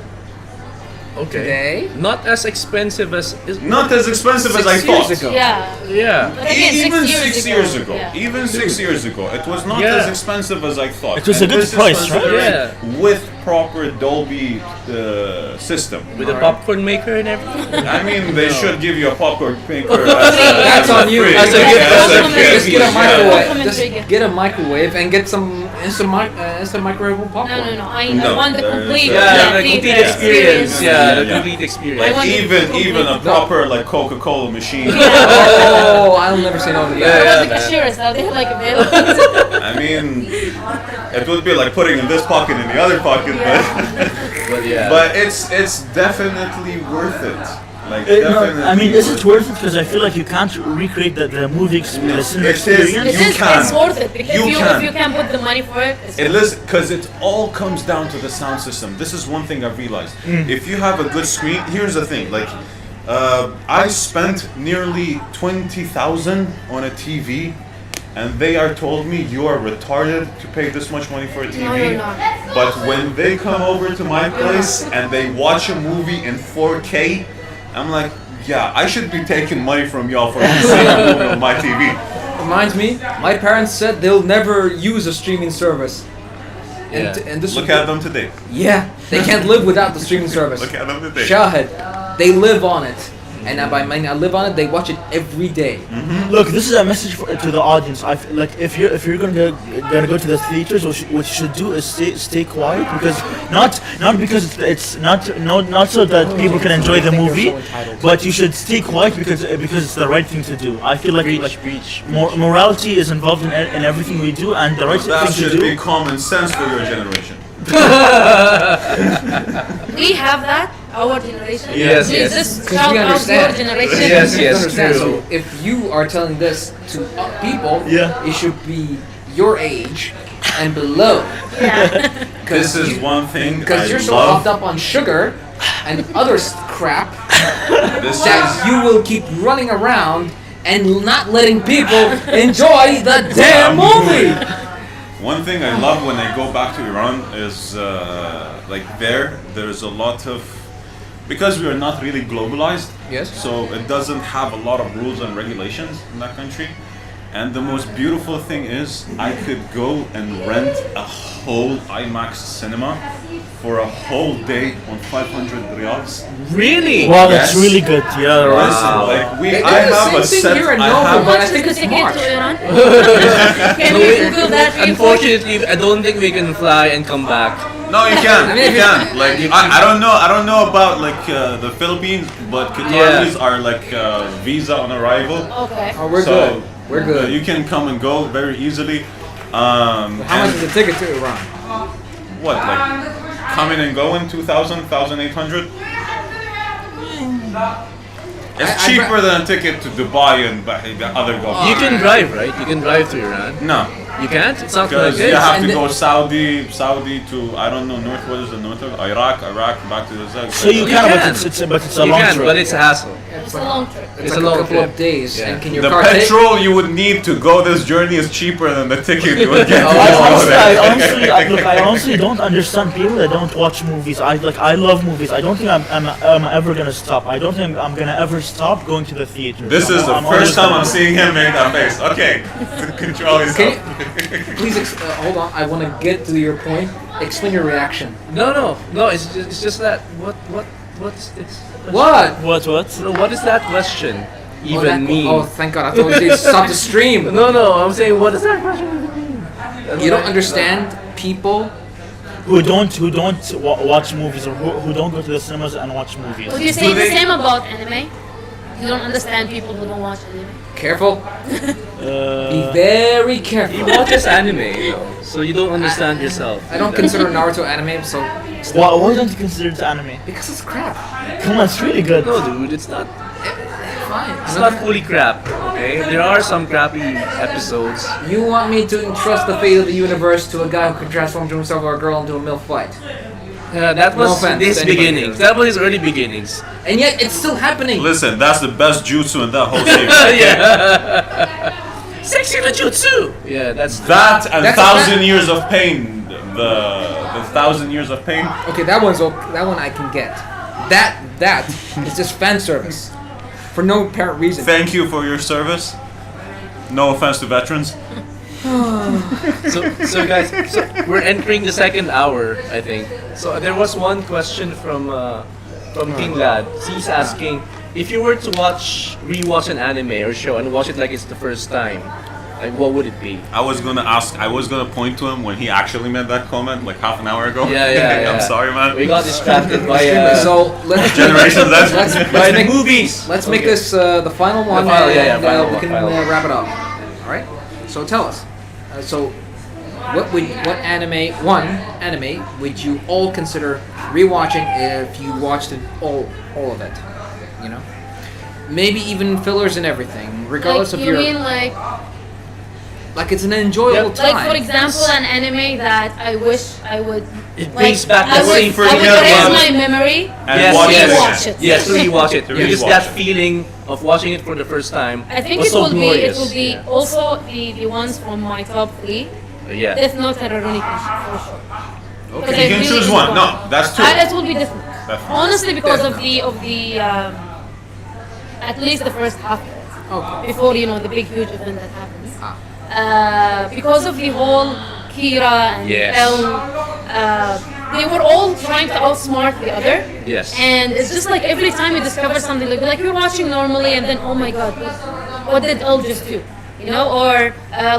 Okay. Today? Not as expensive as. Not as expensive as I 6 years thought. ago. Yeah. Yeah. But again, Even 6 6 years ago, Yeah. even 6 years ago, it was not Yeah. as expensive as I thought. It was And a good this is price, right? considering Yeah. With proper Dolby system. With a popcorn maker and everything. I mean, they should give you a popcorn maker. That's on you. As a gift. Just get a Yeah. microwave. Complimentary Just gift. get a microwave and get some instant microwavable popcorn. No. I No, want the there is complete, a- Yeah, the complete complete experience. Yeah, the Yeah. complete experience. I Like want even a proper like Coca-Cola machine. Oh, I'll never say no to I that. want the man. cashiers now. They have like available. I mean, it would be like putting in this pocket in the other pocket, But yeah. but it's definitely worth it. Like No, definitely. I mean, is it worth it? Because I feel like you can't recreate the movie experience, the cinema it is. experience. It You is. can. It's worth it because You if can. you can put the money for it. It's It is because it all comes down to the sound system. This is one thing I've realized. If you have a good screen, here's the thing. Like, I spent nearly 20,000 on a TV, and they are told me you are retarded to pay this much money for a TV. No, you're not. But when they come over to my place and they watch a movie in 4K, I'm like, yeah, I should be taking money from y'all for seeing a movie on my TV. Reminds me, my parents said they'll never use a streaming service. And, Yeah. and this Look was- at them today. Yeah, they can't live without the streaming service. Look at them today. Shahid, they live on it. And by mean I live on it, they watch it every day. Look, this is a message to the audience. I feel like if you're gonna go to the theaters, what you should do is stay quiet because not because it's not so that people can enjoy the movie, but you should stay quiet because it's the right thing to do. I feel like Preach. morality is involved in everything we do, and the right That thing to should be do. common sense for your generation. We have that, our generation. Yes, Please yes. just Because shout we out understand. your generation. Yes, You yes, understand? true. So if you are telling this to people, Yeah. it should be your age and below. Yeah. This is one thing Because I you're so love. hopped up on sugar and other crap This that is you will keep running around and not letting people enjoy the damn movie. one thing I love when I go back to Iran is like there's a lot of because we are not really globalized. Yes. So it doesn't have a lot of rules and regulations in that country. And the most beautiful thing is I could go and rent a whole IMAX cinema for a whole day on 500 riyals. Really? Wow, that's Yes. really good. Yeah, right. Listen, like They I do the have same a thing set. here in I Nova, have but I What's think the it's ticket March. to Iran? Can we Google that? real quick? Unfortunately, I don't think we can fly and come back. No, you can. You can. Like I don't know. I don't know about like the Philippines, but Qataris are like visa on arrival. Okay. Oh, we're So, good. We're good. You can come and go very easily. How much And is the ticket to Iran? what like coming and going 2,000, 1,800? It's I- cheaper than a ticket to Dubai and the other Gulf. You can drive, right? You can drive to Iran. No, You can't? It's not like because this. you have And to the- go Saudi to I don't know north. What is the north of Iraq back to the south. So you You can, can. but it's a You long can, trip. but it's a hassle. It's a long trip. It's It's like a long couple trip. of days. Yeah. And can your The car take? petrol you would need to go this journey is cheaper than the ticket you would get. to I go honestly, there. I honestly don't understand people that don't watch movies. I love movies. I don't think I'm ever gonna stop. I don't think I'm gonna ever stop going to the theater. This is the I'm first always time gonna- I'm seeing him make that face. Okay, control Can yourself. you, please hold on. I want to get to your point. Explain your reaction. No. It's just that. What's this? What? No, what is that question even that, mean? Oh, thank God! I thought you stop the stream. No. I'm saying, what does that question even mean? That's You don't like- understand people. Who don't watch movies or who don't go to the cinemas and watch movies. Would you say the same about anime? You don't understand people who don't watch anime. Careful. Be very He careful. watches anime, though, so you don't understand yourself. I don't consider Naruto anime, so Why don't you consider it anime? because it's crap. Come on, it's really good. No, dude, it's not. Fine. It's not fully crap. Okay, there are some crappy episodes. You want me to entrust the fate of the universe to a guy who can transform himself or a girl into a MILF fight? That No was offense his to anybody. beginnings. That was his early beginnings. And yet it's still happening. Listen, that's the best jutsu in that whole series. Yeah. Sexy no jutsu. Yeah, that's That and That's Thousand Years of Pain. The Thousand Years of Pain. Okay, that one I can get. That is just fan service, for no apparent reason. Thank you for your service. No offense to veterans. So guys, so we're entering the second hour, I think. So there was one question from King Lad. He's asking if you were to rewatch an anime or show and watch it like it's the first time, like what would it be? I was gonna point to him when he actually made that comment like half an hour ago. Yeah. I'm sorry, man. We got distracted by So let's Generation Z. let's make movies. Let's make this the final one, The final, and final we one, can final one. wrap it up. All right. So tell us. What anime would you all consider rewatching if you watched it all of it? You know, maybe even fillers and everything, regardless Like, of you your mean like it's an enjoyable time. Like for example, an anime that I wish I would. It brings back I that would, same I would forget erase one. my memory. And Yes, watch yes. Rewatch it. Yes, rewatch it. To Because rewatch that it. feeling of watching it for the first time I think was it so will glorious. be Yeah. also the ones from my top 3. Yeah. Death Note and Rurouni Kenshin for sure. Okay. You can choose one. No, that's two. It will be Death Note. Definitely. Honestly, because of the at least the first half of it. Okay. Before the big huge event that happens. Ah. Because of the whole Kira and Yes. they were all trying to outsmart the other. Yes. And it's just like every time you discover something, like you're watching normally, and then oh my god, what did Elle just do? Or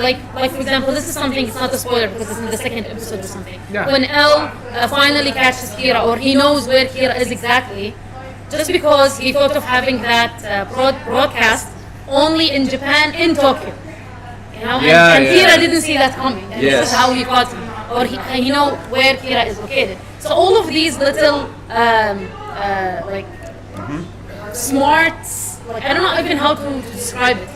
like for example, this is something. It's not a spoiler because it's in the second episode or something. Yeah. When Elle finally catches Kira, or he knows where Kira is exactly, just because he thought of having that broadcast only in Japan, in Tokyo. And Kira didn't see that coming. And Yes. this is how he caught him, or he know where Kira is located. So all of these little like smarts, like I don't know even how to describe it,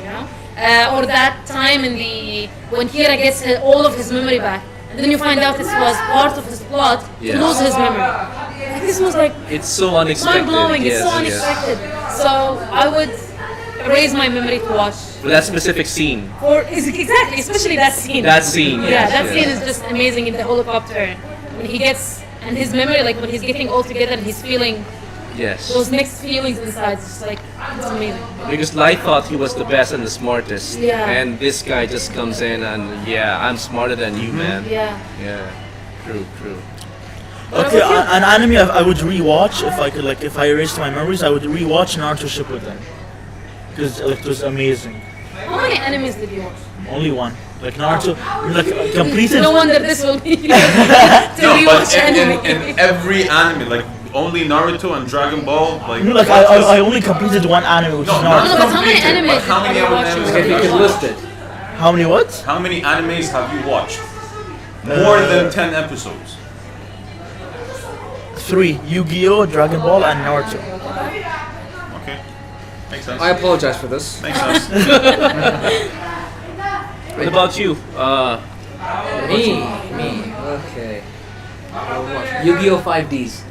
or that time when Kira gets all of his memory back, and then you find out this was part of his plot Yes. to lose his memory. This was like It's so unexpected. mind blowing. Yes, It's so yes. unexpected. So I would erase my memory to watch. For that specific scene. Exactly, especially that scene. That scene, Yeah, yes, that yes. scene is just amazing in the helicopter. When he gets, and his memory, like when he's getting all together and he's feeling Yes. those mixed feelings inside, it's just like, it's amazing. Because Light thought he was the best and the smartest. Yeah. And this guy just comes in and I'm smarter than you, man. Yeah. Yeah. True. Okay, an anime I would rewatch if I could, if I erased my memories, I would rewatch Naruto Shippuden because it was amazing. How many enemies did you watch? Only one, Naruto, completed. No wonder this will be to No, but rewatch anime. in every anime, like only Naruto and Dragon Ball, I only completed one anime, which is No, Naruto. but how many completed, animes but how many are you other watching? animes If you could list it. How many what? How many animes have you watched? More than 10 episodes. 3: Yu-Gi-Oh, Dragon Ball, and Naruto. Okay, makes sense. I apologize for this. Makes sense. What about you? Me. Okay. Yu-Gi-Oh! 5Ds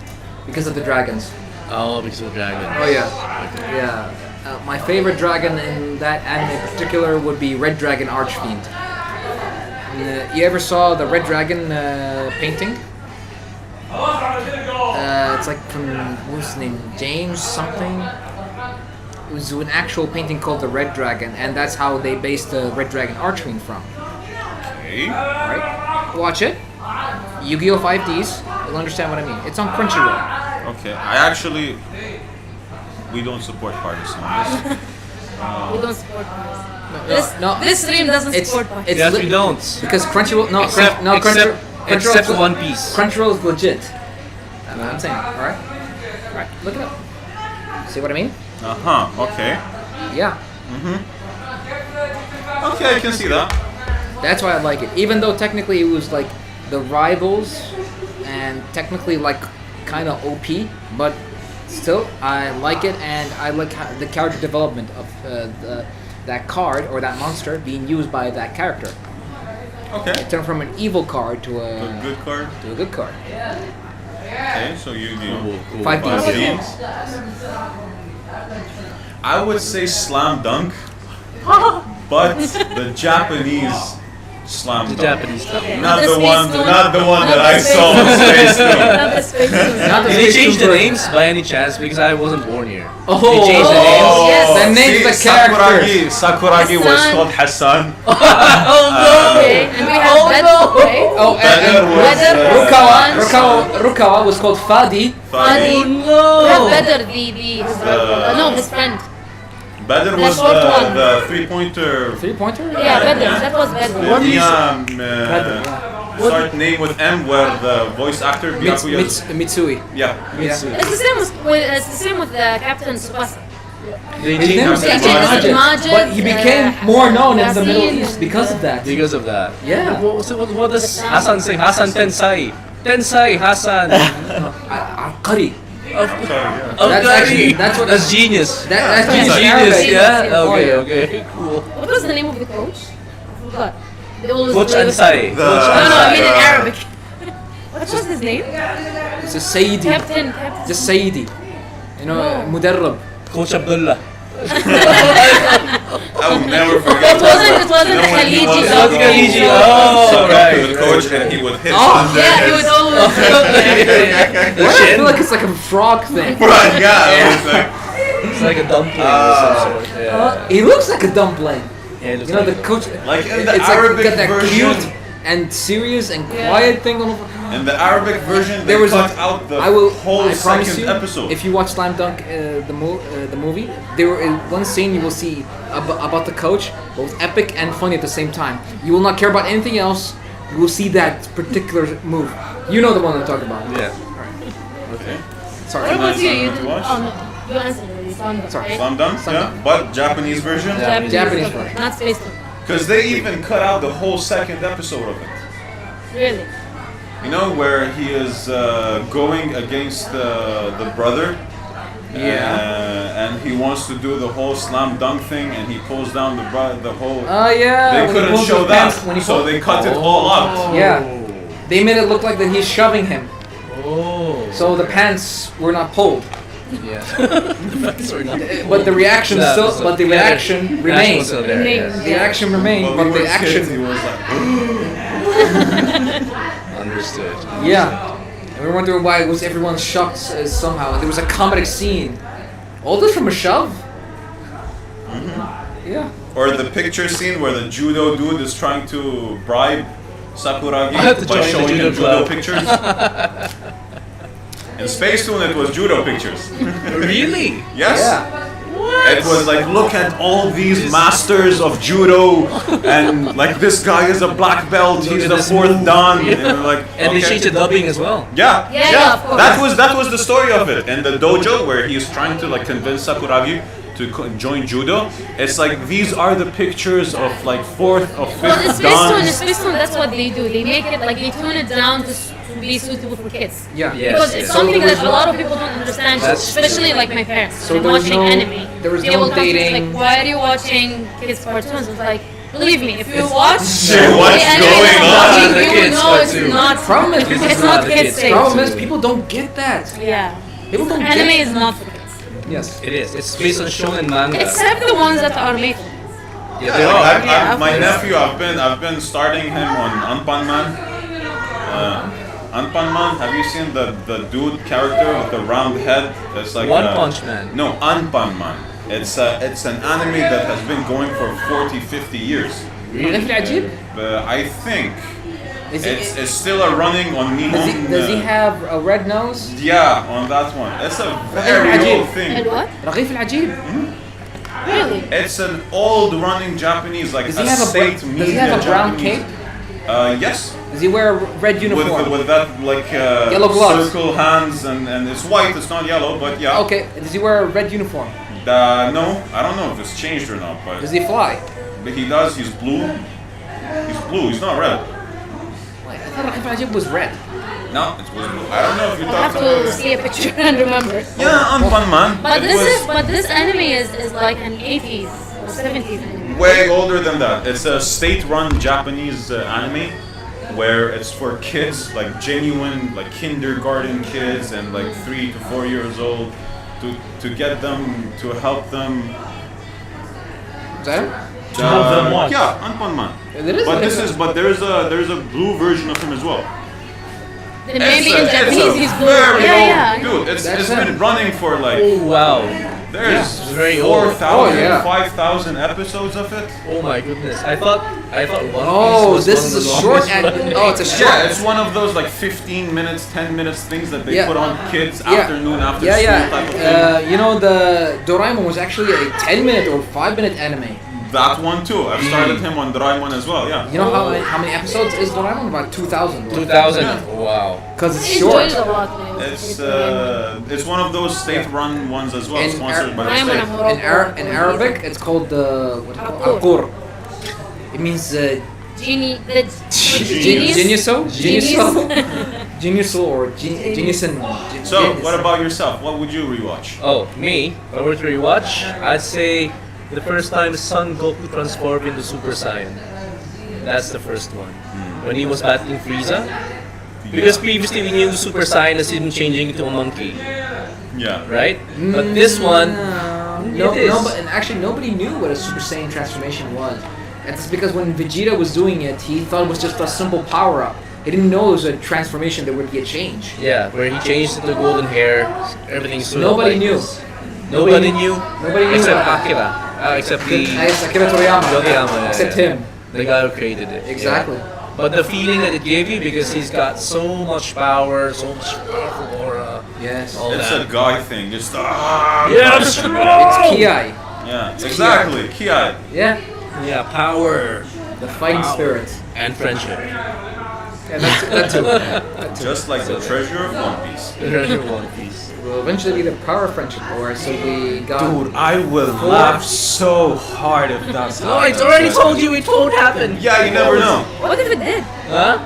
because of the dragons. Oh, because of the dragon. Oh yeah. My favorite dragon in that anime in particular would be Red Dragon Archfiend. You ever saw the Red Dragon painting? It's like from, what's his name? James something? It was an actual painting called the Red Dragon, and that's how they based the Red Dragon Archfiend from. Okay. Alright? Watch it. Yu-Gi-Oh! 5Ds. You'll understand what I mean. It's on Crunchyroll. Okay. We don't support parties on this. We don't support this. No, This stream doesn't it's, support us. it's Yes, lit- we don't. Because Crunchyroll, no, Except, Crunch, no, except, Crunchyroll, except for One Piece. Crunchyroll is legit. That's what I'm saying. All right, look it up. See what I mean? Okay. Yeah, Okay, I can see that. that's why I like it. Even though technically it was like the rivals, and technically like kind of OP, but still I like it, and I like the character development of that card or that monster being used by that character. Okay. It turned from an evil card to A a good card. good card. Okay, so Cool, cool. 5Ds. I would say Slam Dunk. but the Japanese slam The dunk. Japanese stuff. Okay. Not the the one, Space Tune. not the one that Not I the Space saw on Tune. Space Tune. Not the Space Tune. Not the Did they Space change Tune the version. names by any chance? Because I wasn't born here. Oh, They changed the names. Oh, yes. The names of the characters. Sakuragi was Hassan. called Hassan. Okay, and we have Better, right? Oh, Better and was, Rukawa was called Fadi. Fadi. no! We have Better, no, his friend. Better The was short one. the three-pointer. 3-pointer? Yeah, Better. That was Better. Start name with M, where the voice actor Byakuya. Mitsui. Yeah. Yeah. It's the same with the Captain Tsubasa. They His name was changed Captain Captain Majid. Majid, but he became more known in the Middle Yasin. East because of that. because of that. Yeah. What does Hassan say? Hassan Tensai. Tensai Hassan. Qari. Oh, That's genius. That's Yeah. just Genius, Arabic. yeah? Oh, Okay, yeah. okay, cool. What was the name of the coach? I forgot. They always Coach play with- Ansai. The- Coach No, I Ansai. mean in Arabic. What was his name? It's a Sayyidi. Captain. Just Sayyidi. You know, No. Mudarrab. Coach Abdullah. I will never forget. It wasn't You know when he Khaliji. was- dog. Khaliji, So- oh. So right, the coach and he would hit Oh, under Yeah, he his would always. The Why do I shin. feel like it's like a frog thing? front. Yeah, it was like, It's like a dumpling of some sort. Yeah. He looks like a dumpling. Yeah, it looks You know, like the coach. Like in the it's Arabic like got that version. cute and serious and Yeah. quiet thing on. in the Arabic version, they There was cut a- out the I will. whole I promise second you, episode. if you watch Slam Dunk, the movie, there were in one scene you will see about the coach, both epic and funny at the same time. You will not care about anything else. You will see that particular move. You know the one I'm talking about. Yeah. Okay. Sorry. What about you? You Nice didn't. to watch. Oh, no. You answered already. Slam Dunk, Sorry. right? Slam Dunk, yeah, but Japanese version. Yeah. Japanese okay. version. Not Space Tune. Because they even cut out the whole second episode of it. Really? You know, where he is going against the brother. And he wants to do the whole slam dunk thing, and he pulls down the whole. Oh yeah. They when he couldn't pulls show his that, pants- when he so pulls- they cut it all out. Yeah. They made it look like that he's shoving him, Oh. so the pants were not pulled. Yeah. Sorry, not. But the reaction Yeah, still, so- but the yeah, reaction the reaction remains. was still there, Remains. yes. The action remained, When but we were the kids, he action. was like, Understood. Yeah. And we were wondering why was everyone shocked somehow. There was a comedic scene. All this from a shove? Yeah. or the picture scene where the judo dude is trying to bribe Sakuragi To by join the showing judo him judo club. pictures. In Space Tune, it was judo pictures. Really? Yes. Yeah. It was like, look at all these masters of judo, and like this guy is a black belt, he's at the this fourth move. dan. Yeah. And we're like, And they okay. changed the dubbing as well. Yeah, Yeah, of course. That was the story of it. And the dojo where he's trying to like convince Sakuragi to join judo. It's like these are the pictures of like fourth or Well, fifth in dans. Space Tune, that's what they do. They make it like they tune it down to be suitable for kids. Yeah. Yeah. Because Yes, it's yes. something So there that was a lot of people don't understand, That's especially true. like my parents. So They're there was watching no- anime. there was they no will come to us dating. like, why are you watching kids cartoons? It's like, believe me, if you watch What's the anime going that's on? watching, The you will kids know it's cartoon. not. Problem is, This it's is not not the kids kids' safe. Problem is, people don't get that. Yeah. People don't Anime get. is not for kids. Yes. It is. It's based on shonen manga. Except the ones that are made. Yeah, they are. Yeah, My of nephew, I've been starting him on Unpan-man. Unpan-man, have you seen the dude character with the round head? It's like One Punch Man. No, Unpan-man. It's an anime that has been going for 40, 50 years. رغيف العجيب? I think Is he, it's still a running on Nihon. does he have a red nose? Yeah, on that one. It's a very العجيب. old And thing. what? رغيف العجيب. Really? It's an old running Japanese, like Does he have a state does he media have a brown Japanese. cape? Yes. Does he wear a red uniform? With that like Yellow gloves. circle hands and it's white, it's not yellow, but yeah. Okay. Does he wear a red uniform? No, I don't know if it's changed or not, Does but he fly? he does. He's blue. He's blue. He's not red. Wait, I thought رغيف العجيب was red. No, it was blue. I don't know if you're I have talking to about. see a picture and remember. Yeah, Unfun Man. But It this was this anime is like an 80s or 70s anime. way older than that. It's a state-run Japanese anime where it's for kids, like genuine, like kindergarten kids, and like 3 to 4 years old, to get them to help them. Is that him? To have them watch. Yeah, Anpanman. But there's a blue version of him as well. Then maybe in It's a Japanese he's blue. very old, Yeah. dude. It's That's been him. running for like Oh wow. there's very old. 4,000, Oh, yeah. 5,000 episodes of it. Oh my goodness. I thought One Piece Oh, was this one is of a the short. longest running. Oh, it's a short. Yeah, it's one of those like 15 minutes, 10 minutes things that they Yeah. put on kids Yeah. afternoon after Yeah, school type of thing. yeah. You know, the Doraemon was actually a 10-minute or 5-minute anime. That one too. I've started him on Doraemon as well. Yeah. You know how many episodes is Doraemon? About 2,000. 2000. Yeah. Wow. Because it's I enjoyed short. it a lot. Man. It's one of those state-run ones as well, In sponsored by the Doraemon, state. I'm In Arabic, it's called what do you call it? Alqur. It means Genie, the Genius. Geniuso? Genius. Geniuso or Geniusin. So, what about yourself? What would you rewatch? Oh, me? If I were to rewatch, I'd say the first time Son Goku transformed into Super Saiyan. That's the first one. When he was battling Frieza. Because previously we knew Super Saiyan as him changing into a monkey, Yeah. right? But this one, No, it is. and actually nobody knew what a Super Saiyan transformation was. And it's because when Vegeta was doing it, he thought it was just a simple power-up. He didn't know it was a transformation that would be a change. Yeah, where he changed into golden hair, everything stood up Nobody like knew. this. Nobody knew. Nobody knew Except that. Akira. Except the It's Akira Toriyama. Toriyama, yeah, Except yeah. him. The guy who created it. Exactly. Yeah. But the feeling that it gave you, because he's got so much power, so much powerful aura, Yes. all It's that. a guy thing. Just Yeah, It's strong! Kiai. Yeah, exactly. Kiai. Yeah. Yeah, power The fighting Wow. spirit. and friendship. Yeah, that too. That too. Just like the treasure of One Piece. Treasure One Piece. Will eventually be the power of friendship, or so we got. Dude, I will laugh so hard if that's No, it's already told you it won't happen. Yeah, you never know. What if it did? Huh?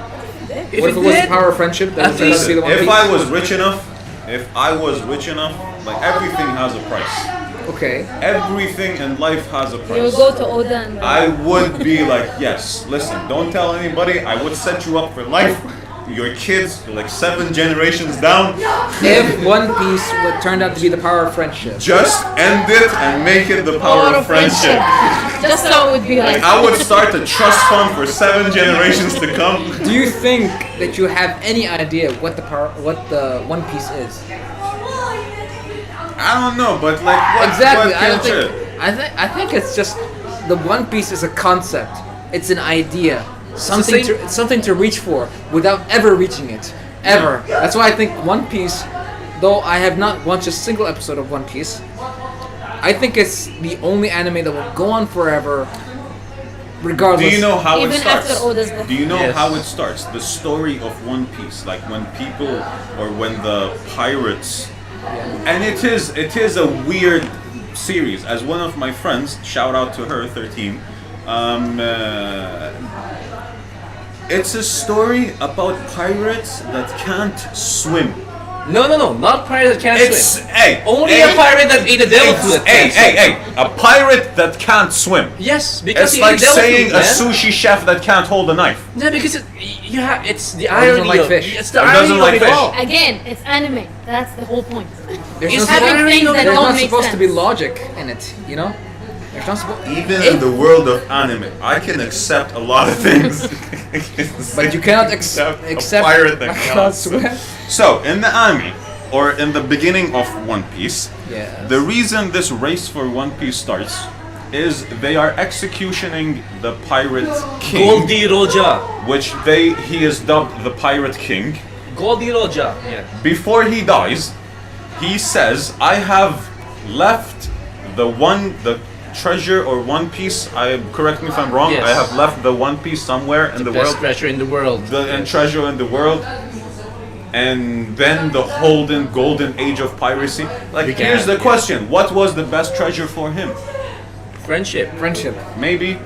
If What if it was the power of friendship? That would least- be the One If Piece. I was rich enough, like everything has a price. Okay. Everything in life has a You price. will go to Oda and I would be like, yes, listen, don't tell anybody. I would set you up for life. Your kids, like 7 generations down, If One Piece would turned out to be the power of friendship. just end it and make it the power of friendship. Just so it would be like. I would start a trust fund for 7 generations to come. Do you think that you have any idea what the One Piece is? I don't know, but like what? Exactly. What I don't culture? think. I think it's just the One Piece is a concept. It's an idea. Something same- to something to reach for without ever reaching it. Ever. That's why I think One Piece, though I have not watched a single episode of One Piece, I think it's the only anime that will go on forever, regardless. Do you know how Even it starts? after Oda's death. Do you know Yes. how it starts? The story of One Piece, like when people or when the pirates, and it is a weird series. As one of my friends, shout out to her, 13. It's a story about pirates that can't swim. No, not pirate that can't It's swim. only Only a pirate that ate a devil food. Hey! A pirate that can't swim. Yes, because It's he like ate devil saying food, a man. sushi chef that can't hold a knife. Yeah, because it's the doesn't irony like of fish. It's the Or irony doesn't of like it fish. all. Again, it's anime. That's the whole point. There's It's not, having things that there's don't not make supposed to be sense. logic in it. You know. There's not supposed. Even in the world of anime, I can accept a lot of things. But you cannot accept a pirate that cannot cannot swim. swim. So, in the anime, or in the beginning of One Piece, Yes. the reason this race for One Piece starts is they are executioning the pirate king, Goldie Roja. which he is dubbed the Pirate King. Goldie Roja. Yeah. Before he dies, he says, "I have left the treasure or One Piece. Correct me if I'm wrong. Yes. I have left the One Piece somewhere in the Best world, treasure in the world. and treasure in the world." And then the golden age of piracy. Like, Began, here's the yeah. question: what was the best treasure for him? Friendship. Friendship. Maybe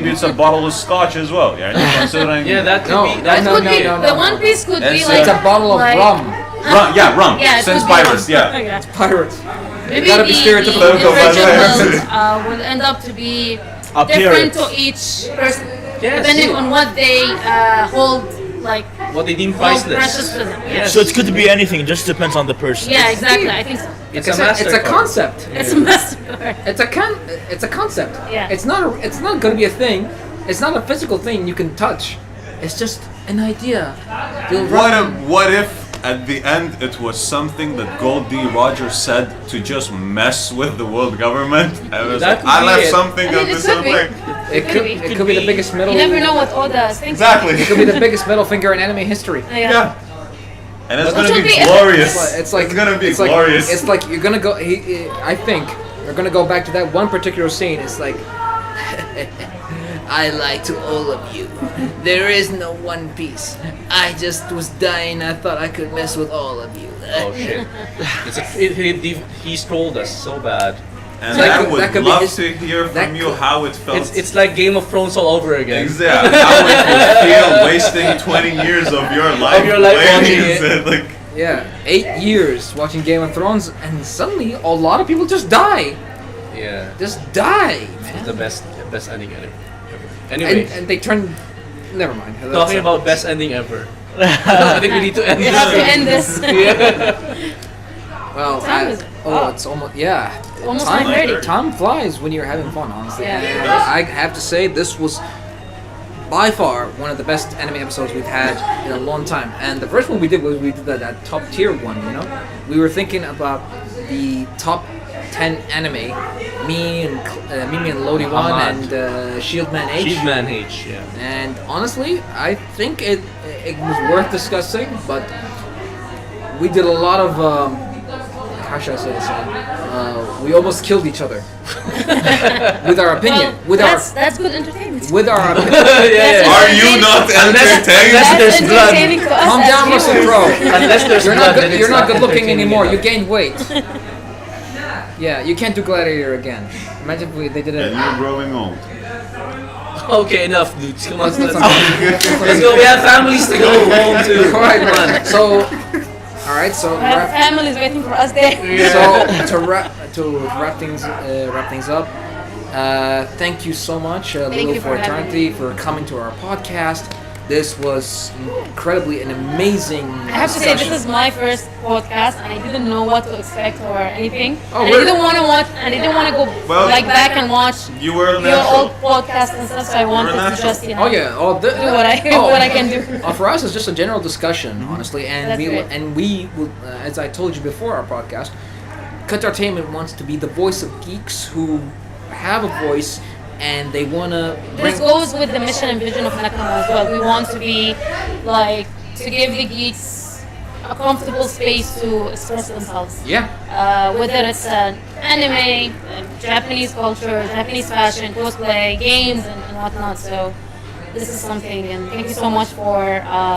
it's a bottle of scotch as well. Yeah, considering. Yeah, that could No, be. It That no, could no, be no, the no, One no. Piece could be It's like It's a bottle of like, rum. Rum, Yeah, it since could be pirates, rum. yeah. Okay. Pirates. Maybe Gotta be stereotypical. the original will end up to be different to each person, Yes, depending you- on what they hold like What they deem more priceless. precious to them. Yes. So it could be anything. It just depends on the person. Yeah, exactly. I think so. It's Like a I said, it's a mastercard. concept. It's a mastercard. It's a concept. Yeah. It's not gonna be a thing. It's not a physical thing you can touch. It's just an idea. You'll run. What if at the end it was something that Gold D. Rogers said to just mess with the world government? I was That like, could I be left it. something I mean, on it this could be. thing. It could be the biggest middle. You never know what Oda is thinking. Exactly. It could be the biggest middle finger in anime history. Yeah. And it's Which gonna will be be- glorious. It's like gonna be it's like- glorious. It's like you're gonna go. I think you're gonna go back to that one particular scene. It's like, I lied to all of you. There is no One Piece. I just was dying. I thought I could mess with all of you. Oh shit! He trolled us so bad. And That I could- that would could be love his- to hear that from you could- how it felt. It's like Game of Thrones all over again. Exactly. How it would feel wasting 20 years of your life, watching it. it. Like, Yeah, 8 years watching Game of Thrones, and suddenly a lot of people just die. Yeah. Just die, It's man. the best ending ever. Anyway, And they turn. Never mind. talking about best ending ever. I think we need to end We this. have to end this. Well, Time is- it's almost Almost time, 9:30. time flies when you're having fun, honestly. Yeah. And I have to say this was by far one of the best anime episodes we've had in a long time. And the first one we did was we did that top tier one. You know, we were thinking about the top 10 anime. Mimi and Lodi one Ahmad. and Shieldman H. Shieldman H. Yeah. And honestly, I think it was worth discussing, but we did a lot of how should I say this? We almost killed each other with our opinion. Well, that's good entertainment. With our opinion. Yeah. are you not entertained? unless That's there's blood. entertaining to us Calm as down, Russell viewers. Crowe. Unless there's You're blood, not good. then You're it's not good looking entertaining anymore. You enough. gained weight. Yeah, you can't do Gladiator again. Imagine if they did it. And you're growing old. Okay, enough, dudes. Come on, Let's let's, not- let's go. We have families to go home to. All right, Come on. man. So, all right. So, We have families waiting for us there. so to wrap things up. Thank you so much, Lulu you for for having Eternity, for coming to our podcast. This was incredibly an amazing. I have to say, this is my first podcast, and I didn't know what to expect or anything. Oh, and I we're- didn't want to watch, and I didn't want to go Well, back and watch You were your old natural. podcast and stuff. So I wanted to natural. just Oh yeah. Oh, do what I can do. For us, it's just a general discussion, honestly, and That's we great. will, as I told you before our podcast, Qatartainment wants to be the voice of geeks who have a voice and they wanna bring. This goes with the mission and vision of Nakama as well. We want to be like to give the geeks a comfortable space to express themselves. Yeah. Whether it's anime, Japanese culture, Japanese fashion, cosplay, games, and whatnot. So this is something, and thank you so much for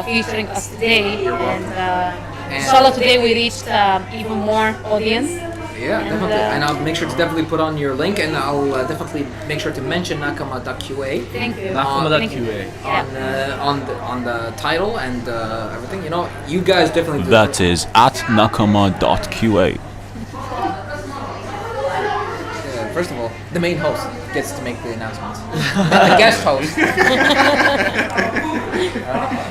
featuring us today. And inshallah, today we reached even more audience. Yeah, And, definitely. And I'll make sure to definitely put on your link, and I'll definitely make sure to mention Nakama.qa Thank you. Nakama.qa. Thank you. on the title and everything. You know, you guys definitely. That is at nakama.qa. First of all, the main host gets to make the announcements. The guest host.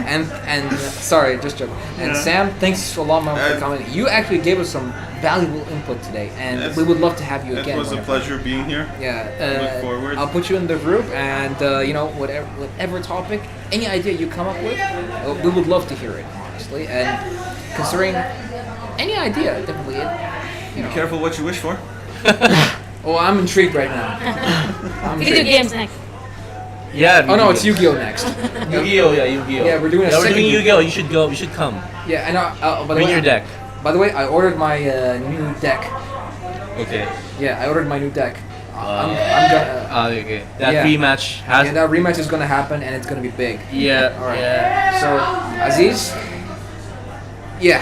and sorry, just joking. And Sam, thanks a lot for coming. You actually gave us some valuable input today, and Yes. we would love to have you It again. was a whenever. pleasure being here. Yeah, Look forward. I'll put you in the group, and you know, whatever topic, any idea you come up with, we would love to hear it, honestly. And considering any idea, definitely, you know. Be careful what you wish for. Oh, I'm intrigued right now. I'm Video intrigued. games next. Yeah. Oh no, it's Yu-Gi-Oh next. Yu-Gi-Oh. Yeah, Yu-Gi-Oh. Yeah, we're doing a We're second doing Yu-Gi-Oh. You should go. You should come. Yeah, and by the Bring way, your deck. By the way, I ordered my new deck. Okay. Yeah, I ordered my new deck. I'm gonna. Okay. That Yeah. rematch has. Yeah, that rematch is gonna happen, and it's gonna be big. Yeah. All right. Yeah. So, Aziz. Yeah.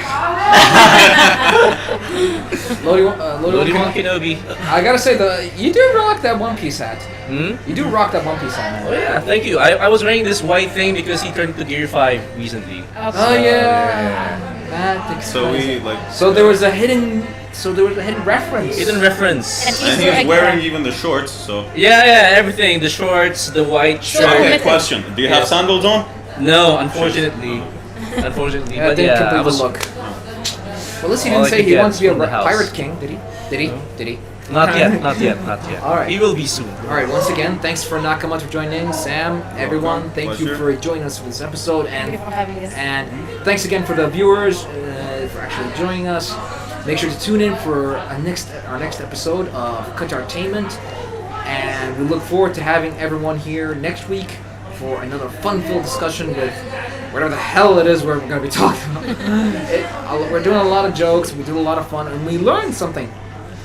Lodi Obi-Wan Kenobi. I gotta say, you do rock that One Piece hat. Hmm? You do rock that One Piece hat, Oh man. yeah, thank you. I was wearing this white thing because he turned to Gear 5 recently. Oh yeah. That So explains we it. like. So there was a hidden reference. Hidden reference. And And Easter he's egg wearing there. even the shorts. So. Yeah, everything. The shorts, the white So shirt. Okay, limited. question. Do you have Yes. sandals on? No, unfortunately. Unfortunately. Yeah, But didn't yeah, I complete was the look. Well, at least he All didn't I say could he get wants to be a from the house. pirate king, did he? Did he? Did he? not yet, not yet, not yet. All right. He will be soon. All right. Once again, thanks for Nakama for joining, Sam, everyone. Thank you Pleasure. for joining us for this episode, Thank you for having us. and thanks again for the viewers for actually joining us. Make sure to tune in for our next episode of Qatartainment, and we look forward to having everyone here next week for another fun-filled discussion with whatever the hell it is we're going to be talking about. We're doing a lot of jokes, we do a lot of fun, and we learned something.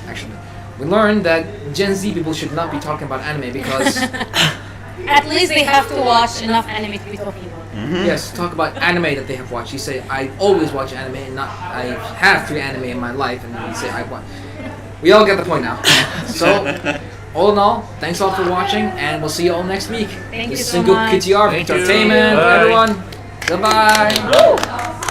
Actually, we learned that Gen Z people should not be talking about anime because At least they have to watch enough anime to be talking about. yes, talk about anime that they have watched. You say I always watch anime, and not I have 3 anime in my life, and then you say I watch. We all get the point now. So, all in all, thanks all for watching, and we'll see you all next week. Thank This you is so Single much. KTR, Thank you. Entertainment, Bye. everyone. Goodbye.